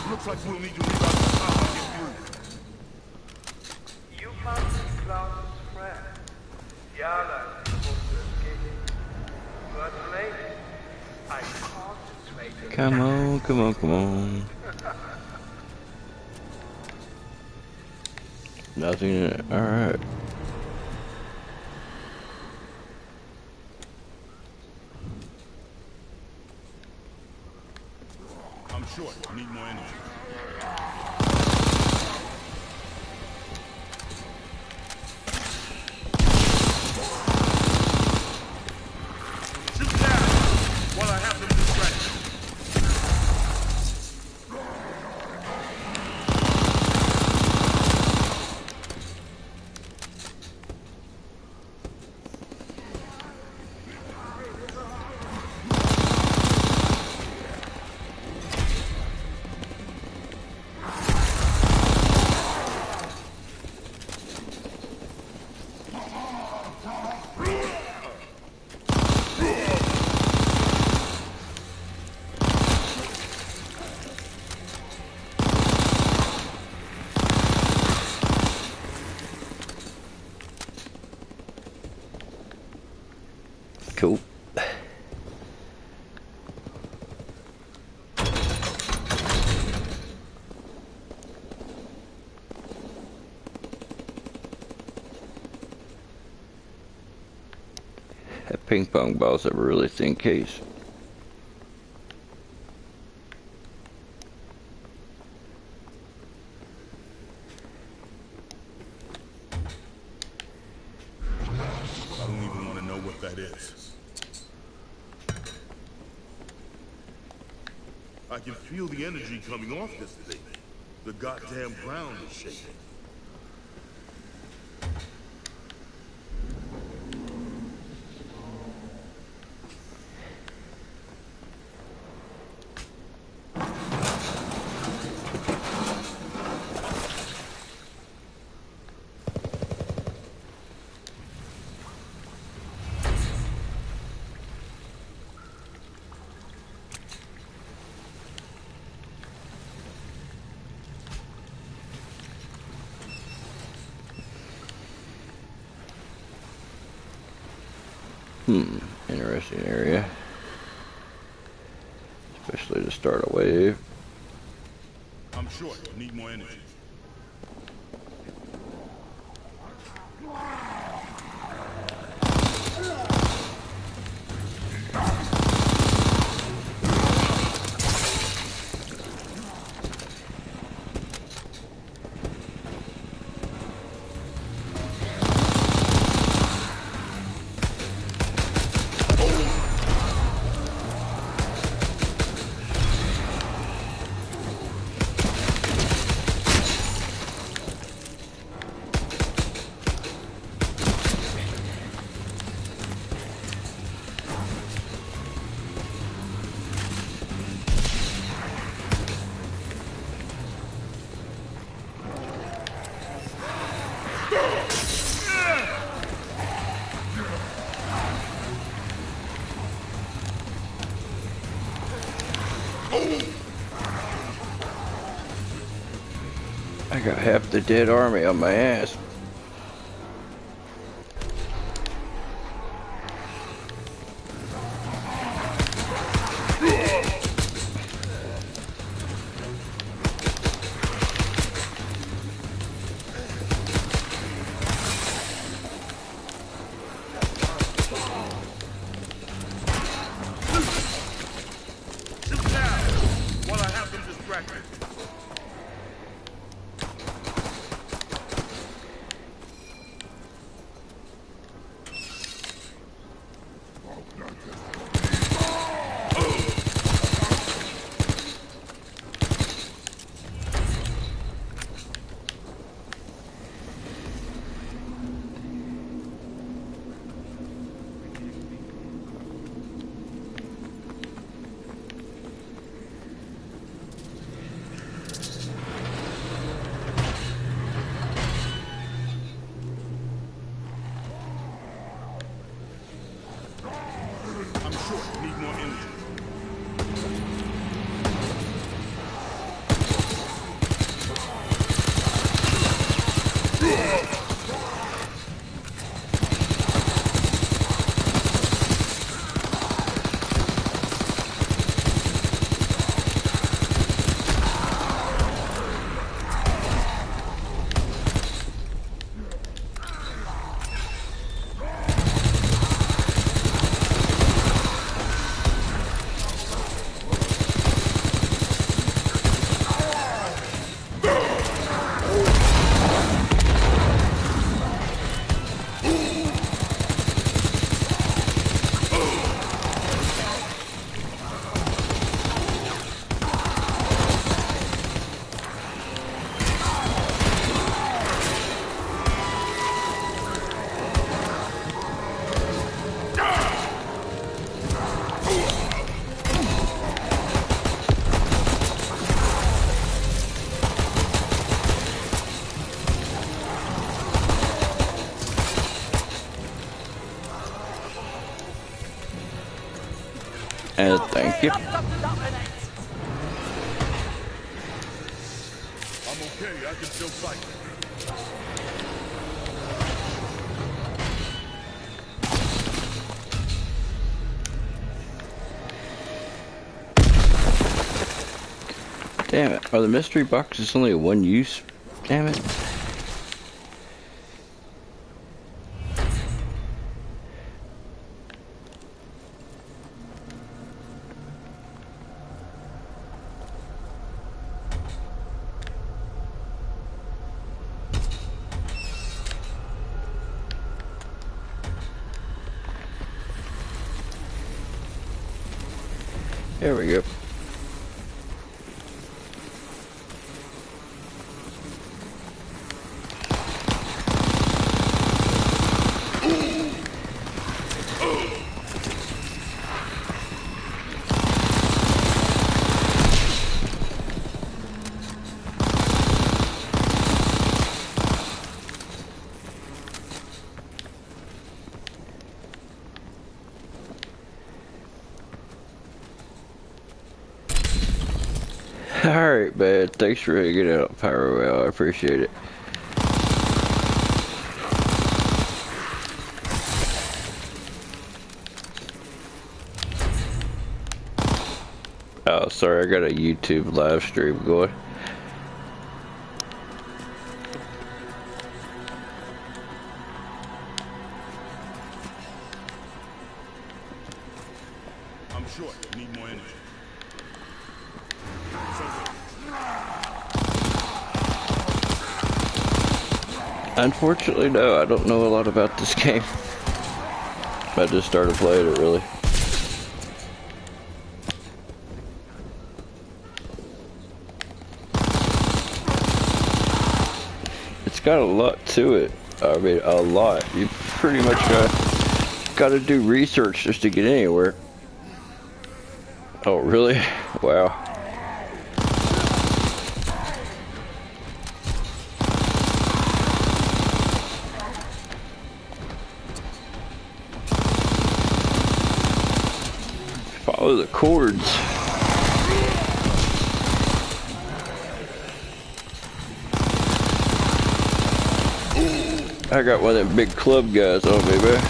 C: Looks like we'll need to leave out the top to get through.
D: You found Klaus's friend. Yala is supposed to escape. But lady, I concentrated.
A: Come on, come on, come on. Nothing in it. Alright.
C: I'm short. I need more energy. Shoot down while I have them distracted.
A: Cool. That ping pong ball's have a really thin case.
C: I don't even want to know what that is. I can feel the energy coming off this thing. The goddamn ground is shaking.
A: Interesting area. Especially to start a wave.
C: I'm short. I need more energy.
A: I got half the dead army on my ass.
C: Shoot down while I have them distracted. short. Need more energy.
A: And thank you.
C: I'm okay. I can still fight.
A: Damn it. Are the mystery boxes only one use? Damn it. There we go. Alright, man. Thanks for hanging out, Pyro. I appreciate it. Oh, sorry. I got a YouTube live stream going.
C: I'm short. Need more energy.
A: Unfortunately, no. I don't know a lot about this game. I just started playing it, really. It's got a lot to it. I mean, a lot. You pretty much got to do research just to get anywhere. Oh, really? Wow. Follow the cords. I got one of them big club guys on me, man.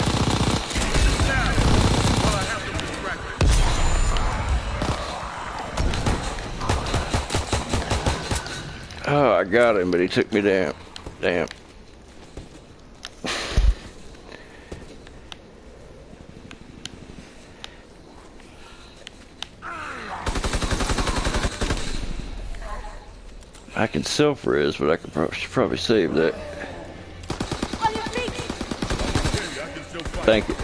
A: Oh, I got him, but he took me down. Damn. I can self-res, but I should probably save that. Thank you.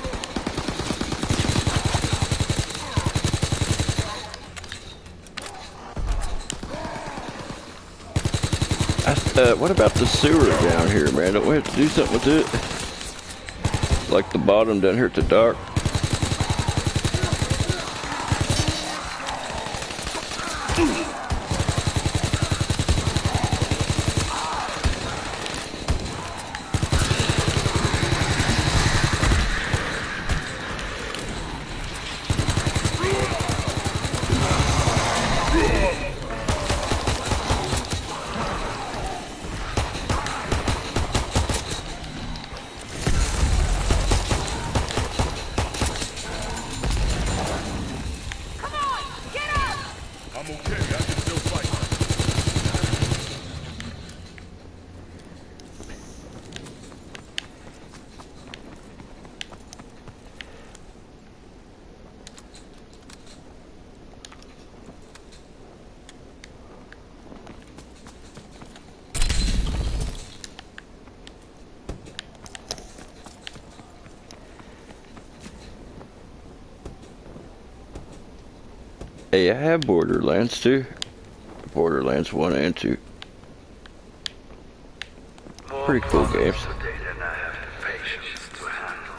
A: What about the sewer down here, man? Don't we have to do something with it? Like the bottom down here at the dock? Hey, I have Borderlands 2. Borderlands 1 and 2. Pretty cool games.
D: Today than I have the patience to handle.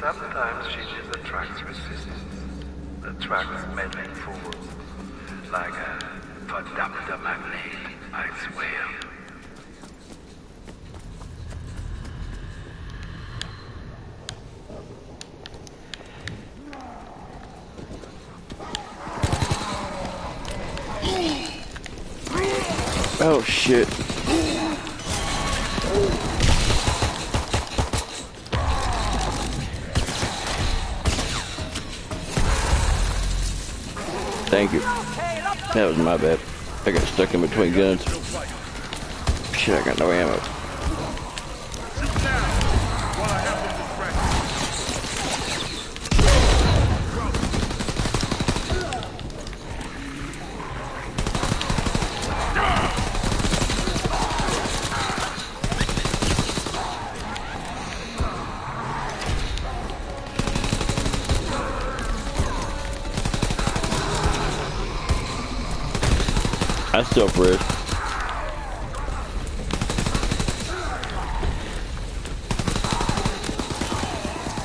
D: Sometimes genius attracts resistance. Attracts meddling fools. Like a verdammt magnet, I swear.
A: Oh shit. Thank you. That was my bad. I got stuck in between guns. Shit, I got no ammo.
C: Shoot now while I have them distracted.
A: I self-res.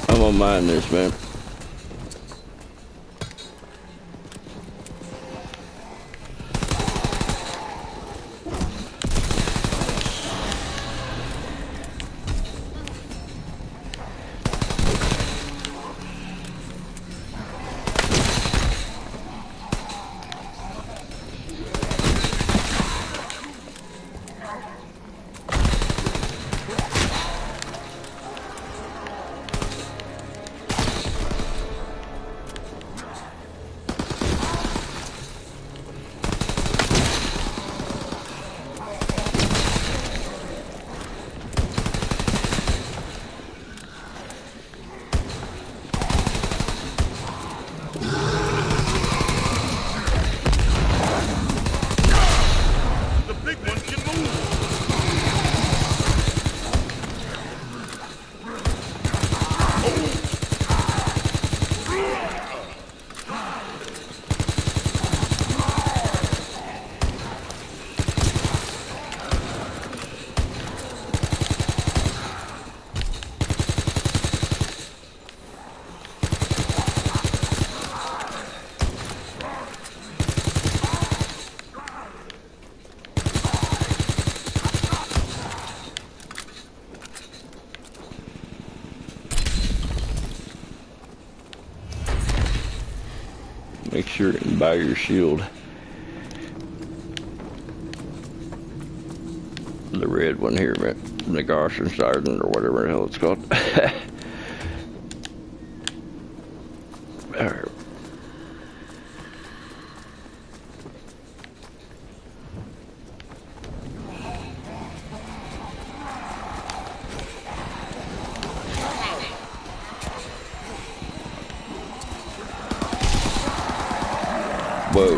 A: I'm gonna mine this, man.
C: The big one can move.
A: Make sure and buy your shield. The red one here, man. The Gaussian Siren or whatever the hell it's called. Alright. Whoa.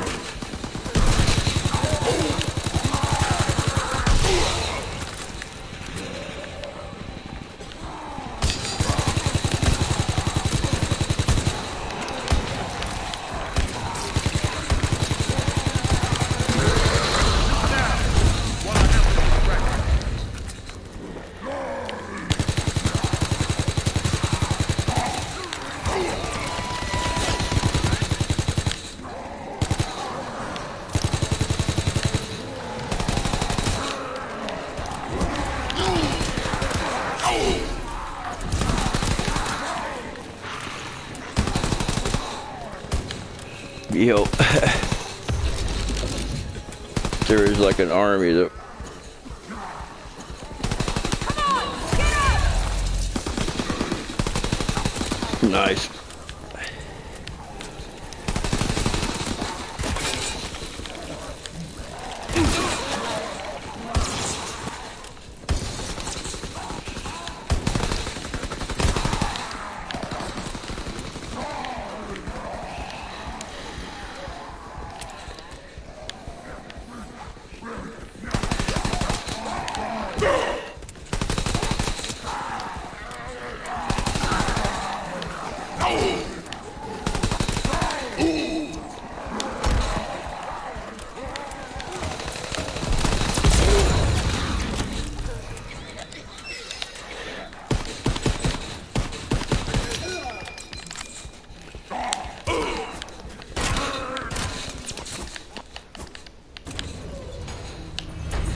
A: Yo. There is like an army that. Nice.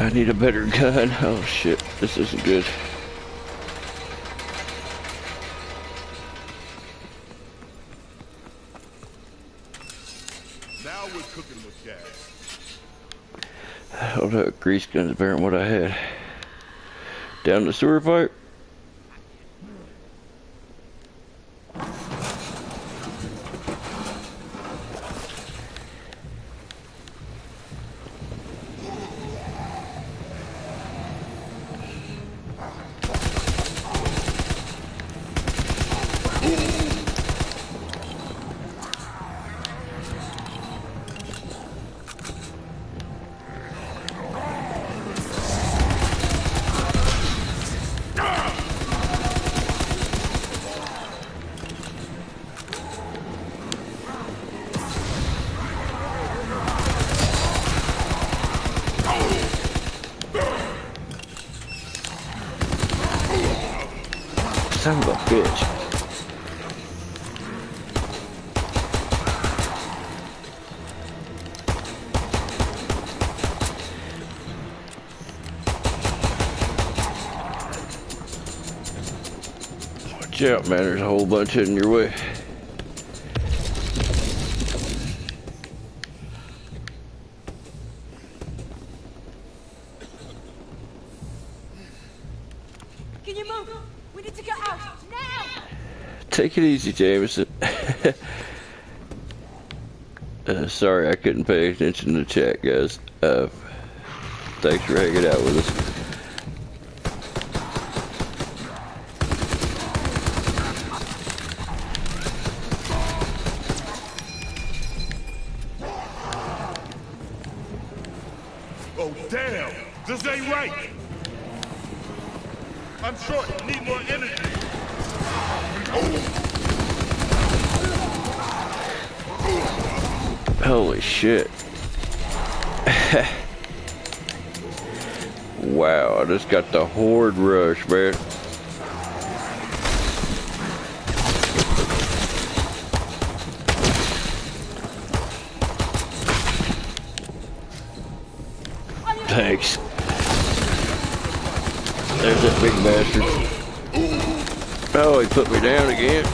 A: I need a better gun. Oh shit, this isn't good.
C: Now we're cooking with gas.
A: Oh no, grease gun's better than what I had. Down the sewer pipe. Son of a bitch. Watch out, man. There's a whole bunch heading your way.
B: Can you move? We need to get out now.
A: Take it easy, Jameson. Sorry I couldn't pay attention to the chat, guys. Thanks for hanging out with us.
C: Oh, damn! This ain't right! I'm short. Need more energy.
A: Holy shit. Wow, I just got the horde rush, man. Thanks. There's that big bastard. Oh, he put me down again.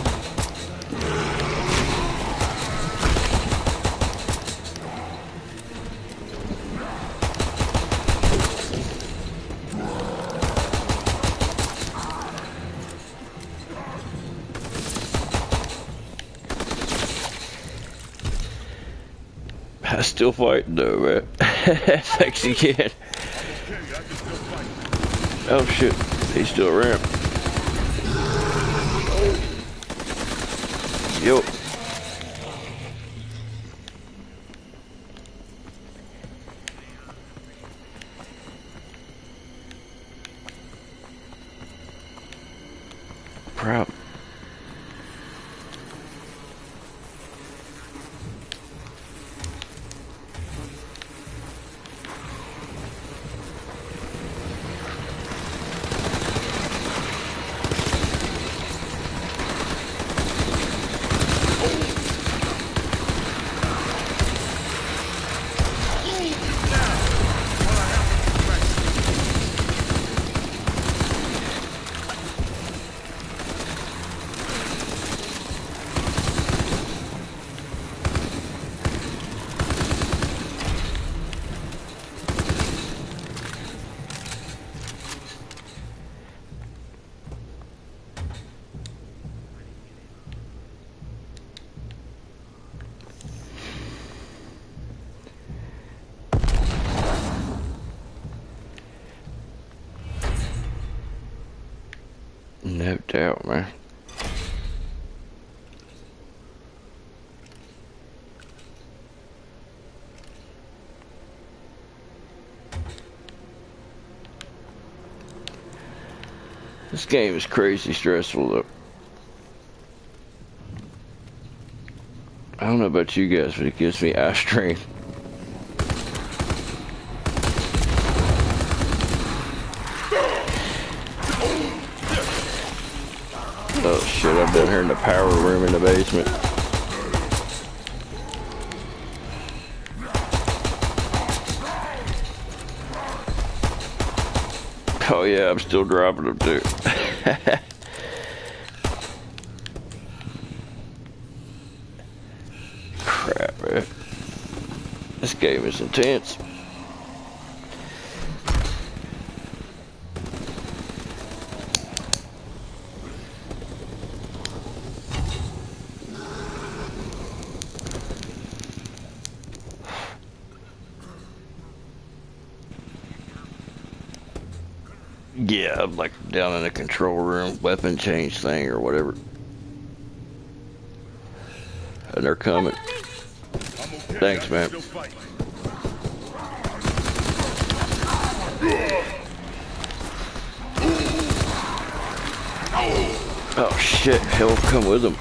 A: I'm still fighting though, man. Thanks again. Oh shit, he's still around. Yo. Problem. No doubt, man. This game is crazy stressful, though. I don't know about you guys, but it gives me eye strain. Oh shit, I've been here in the power room in the basement. Oh yeah, I'm still driving them too. Crap, man. This game is intense. Yeah, I'm like down in the control room, weapon change thing or whatever. And they're coming. Thanks, man. Oh shit, hell, come with them.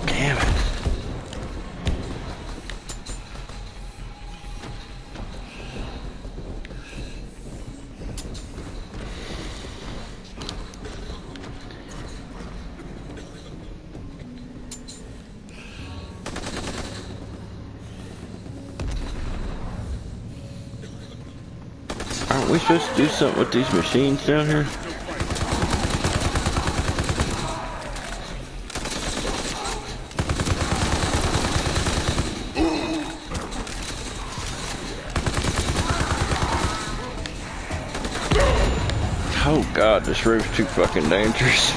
A: Damn it. Aren't we supposed to do something with these machines down here? Oh god, this room's too fucking dangerous.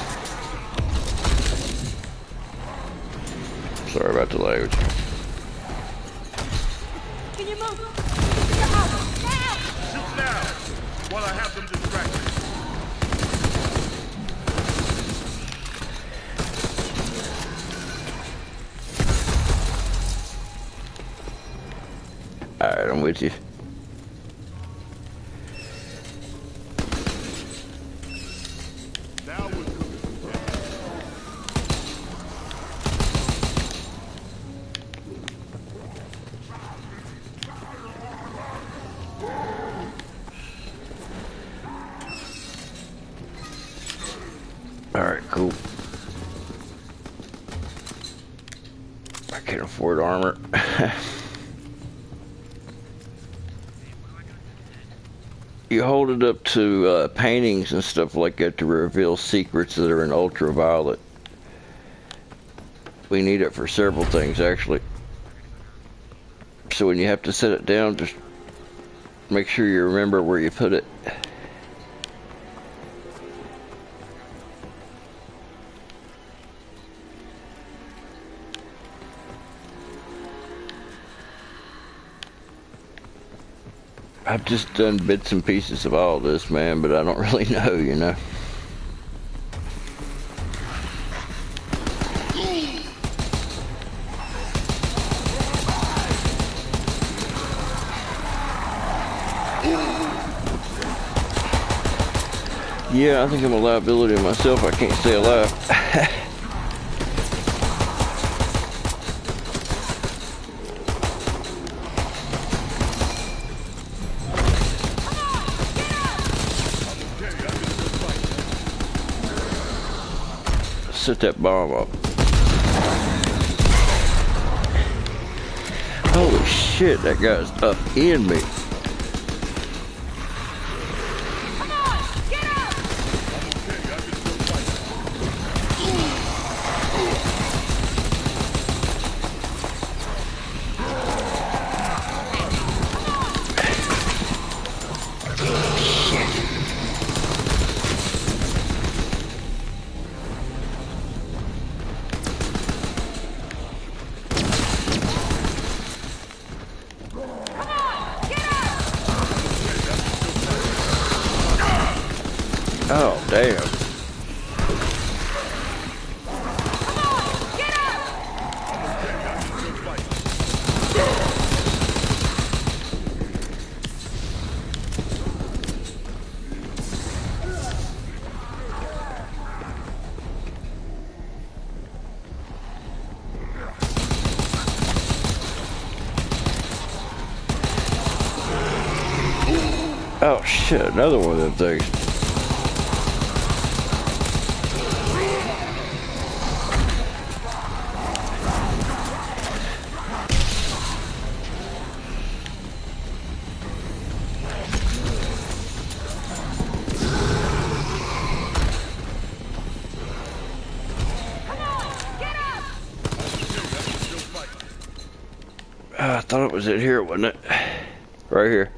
A: Sorry about the language.
B: Can you move? Get out! Now!
C: Shoot now, while I have them distracted.
A: Alright, I'm with you.
C: Now we're cooking.
A: Alright, cool. I can't afford armor. You hold it up to paintings and stuff like that to reveal secrets that are in ultraviolet. We need it for several things, actually. So when you have to set it down, just make sure you remember where you put it. I've just done bits and pieces of all this, man, but I don't really know, you know. Yeah, I think I'm a liability to myself. I can't stay alive. Set that bomb up. Holy shit, that guy's up in me.
B: Come on! Get up!
A: Oh, damn. Oh shit, another one of them things. thought it was in here, wasn't it? Right here.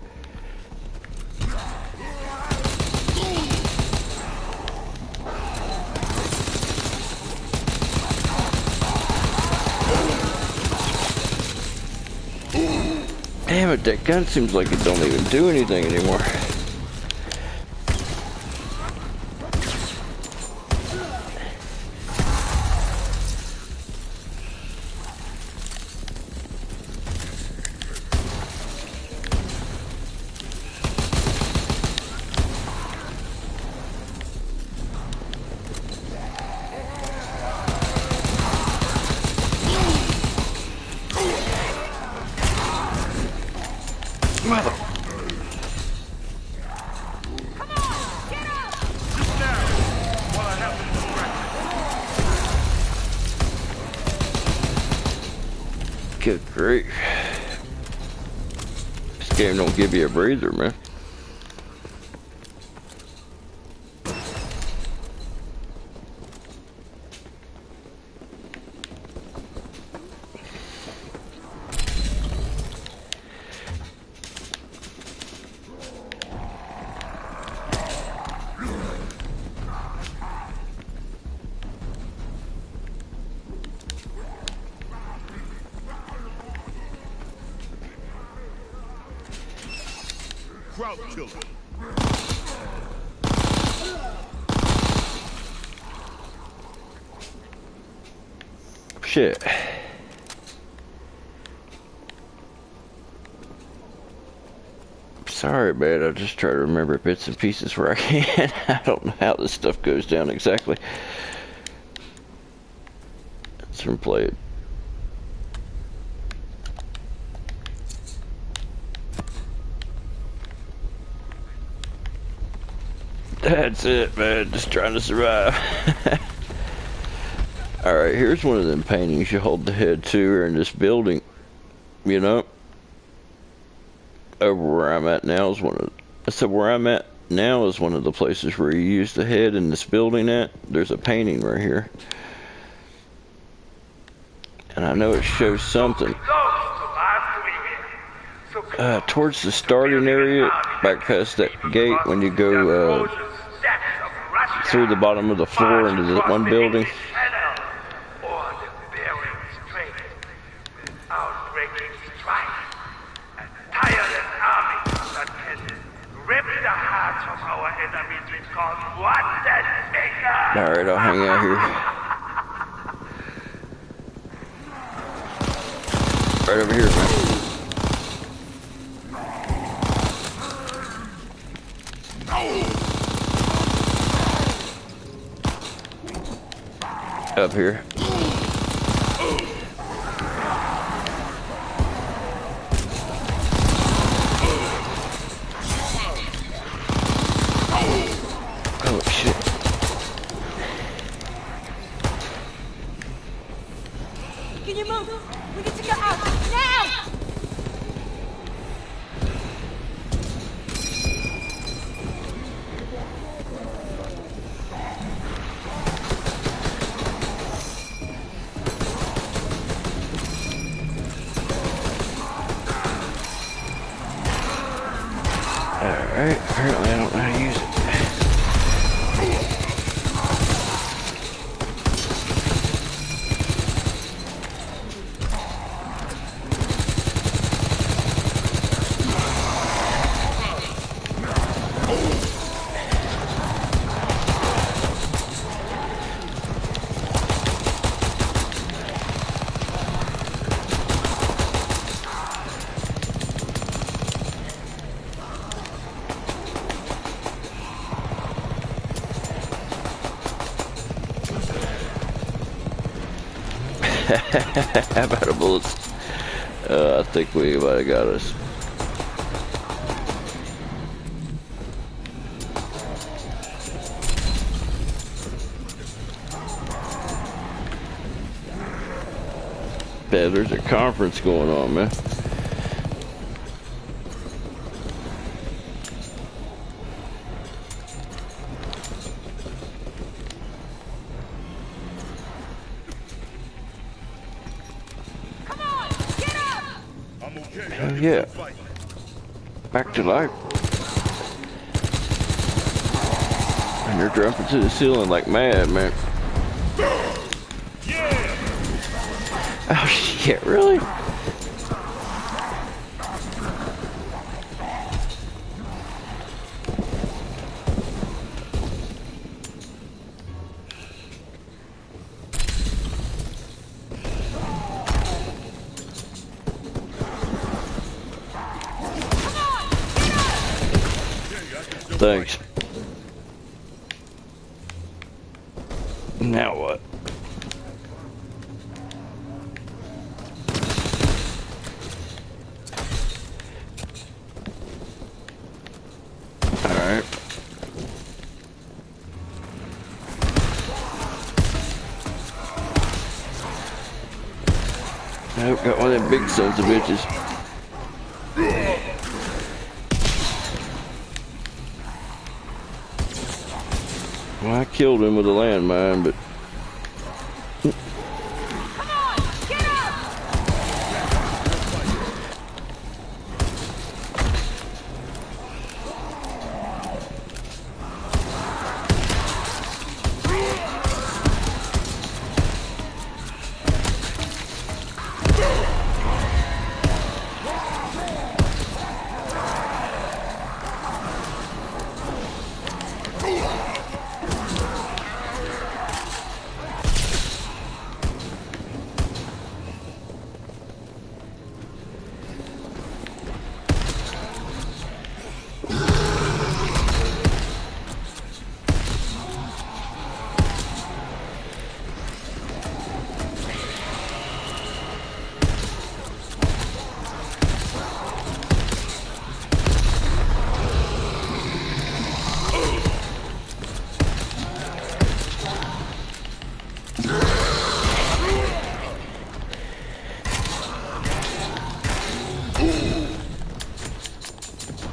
A: Damn it, that gun seems like it don't even do anything anymore. Mother.
C: Come on, get up! Just now, while I have them distracted.
A: Good grief. This game don't give you a breather, man.
C: Crowd killer.
A: Shit. Sorry, man. I just try to remember bits and pieces where I can. I don't know how this stuff goes down exactly. Let's replay it. That's it, man. Just trying to survive. Alright, here's one of them paintings you hold the head to here in this building. You know? Over where I'm at now is one of... I said where I'm at now is one of the places where you use the head in this building at. There's a painting right here. And I know it shows something. Towards the starting area, back past that gate when you go through the bottom of the floor into the one building. Alright, I'll hang out here. Right over here, man. Up here. Oh shit.
B: Can you move? We need to get out now!
A: Alright, apparently I don't know how to use it. How about the bullets? I think we might have got us. Yeah, there's a conference going on, man.
C: I'm
A: yeah. Back to life. And they're jumping to the ceiling like mad, man. Oh shit, really? Thanks. Now what? Alright. Nope, got one of them big sons of bitches. Well, I killed him with a landmine, but...
B: Come on, get up!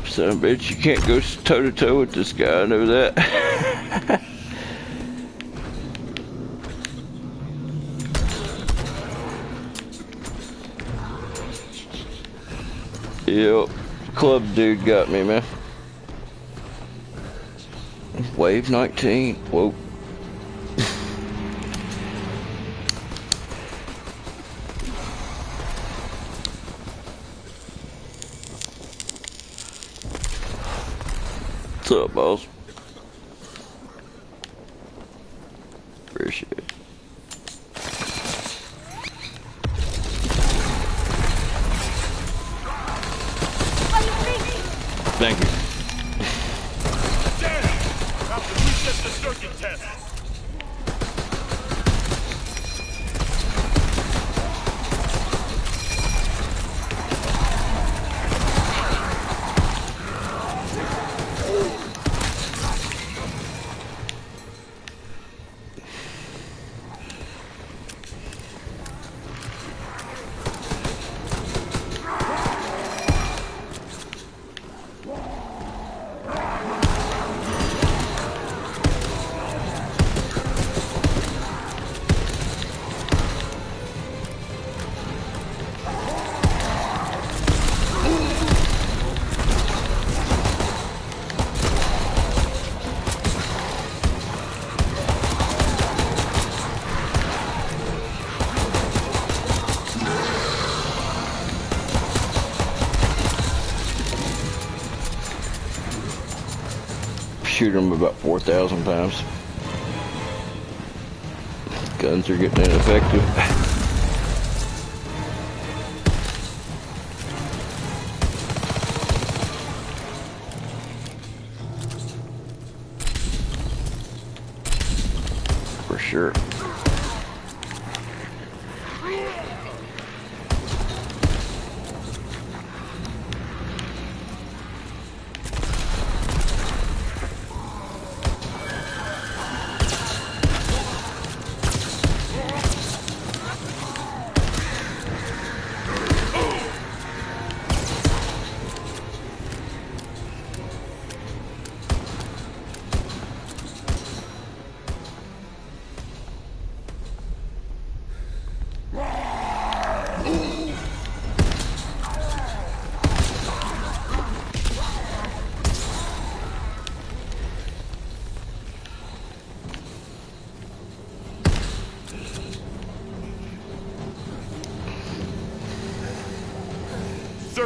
A: So I bet you can't go toe to toe with this guy, I know that. Yep, club dude got me, man. Wave 19, whoa. What's up, boss? Appreciate it. Thank you.
C: Damn! Have to reset the circuit test.
A: Shoot them about 4,000 times. Guns are getting ineffective. For sure.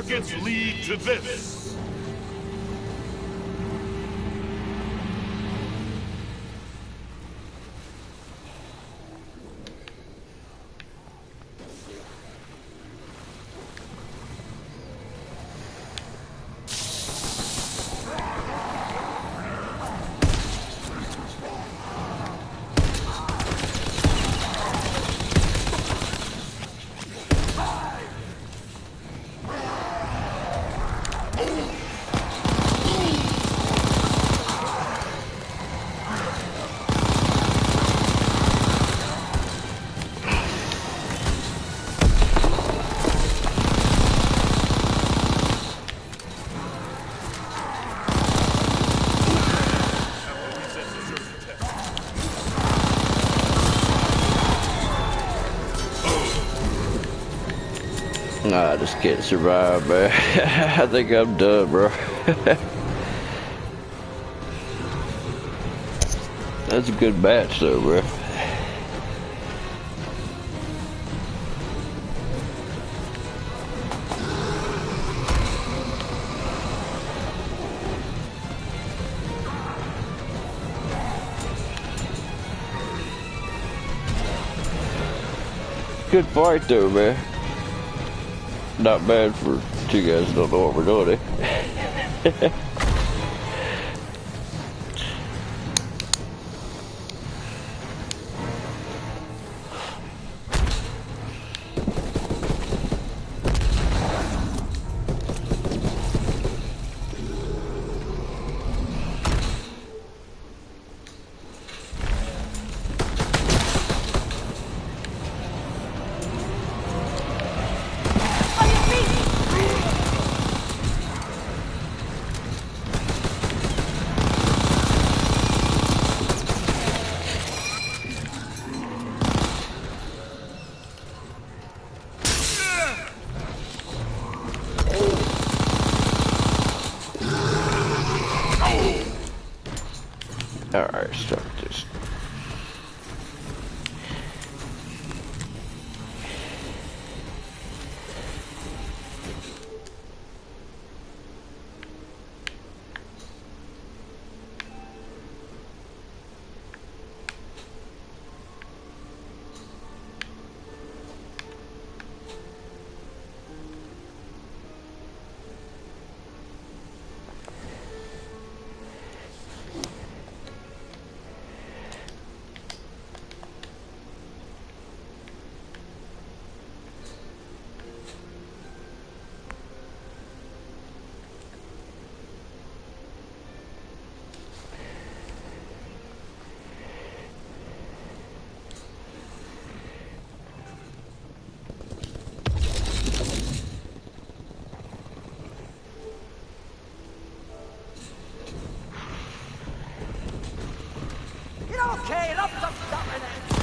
C: circuits lead to this.
A: Nah, I just can't survive, man. I think I'm done, bro. That's a good match, though, bro. Good fight, though, man. Not bad for two guys who don't know what we're doing, eh? Alright, start this.
E: Okay, enough, stop it.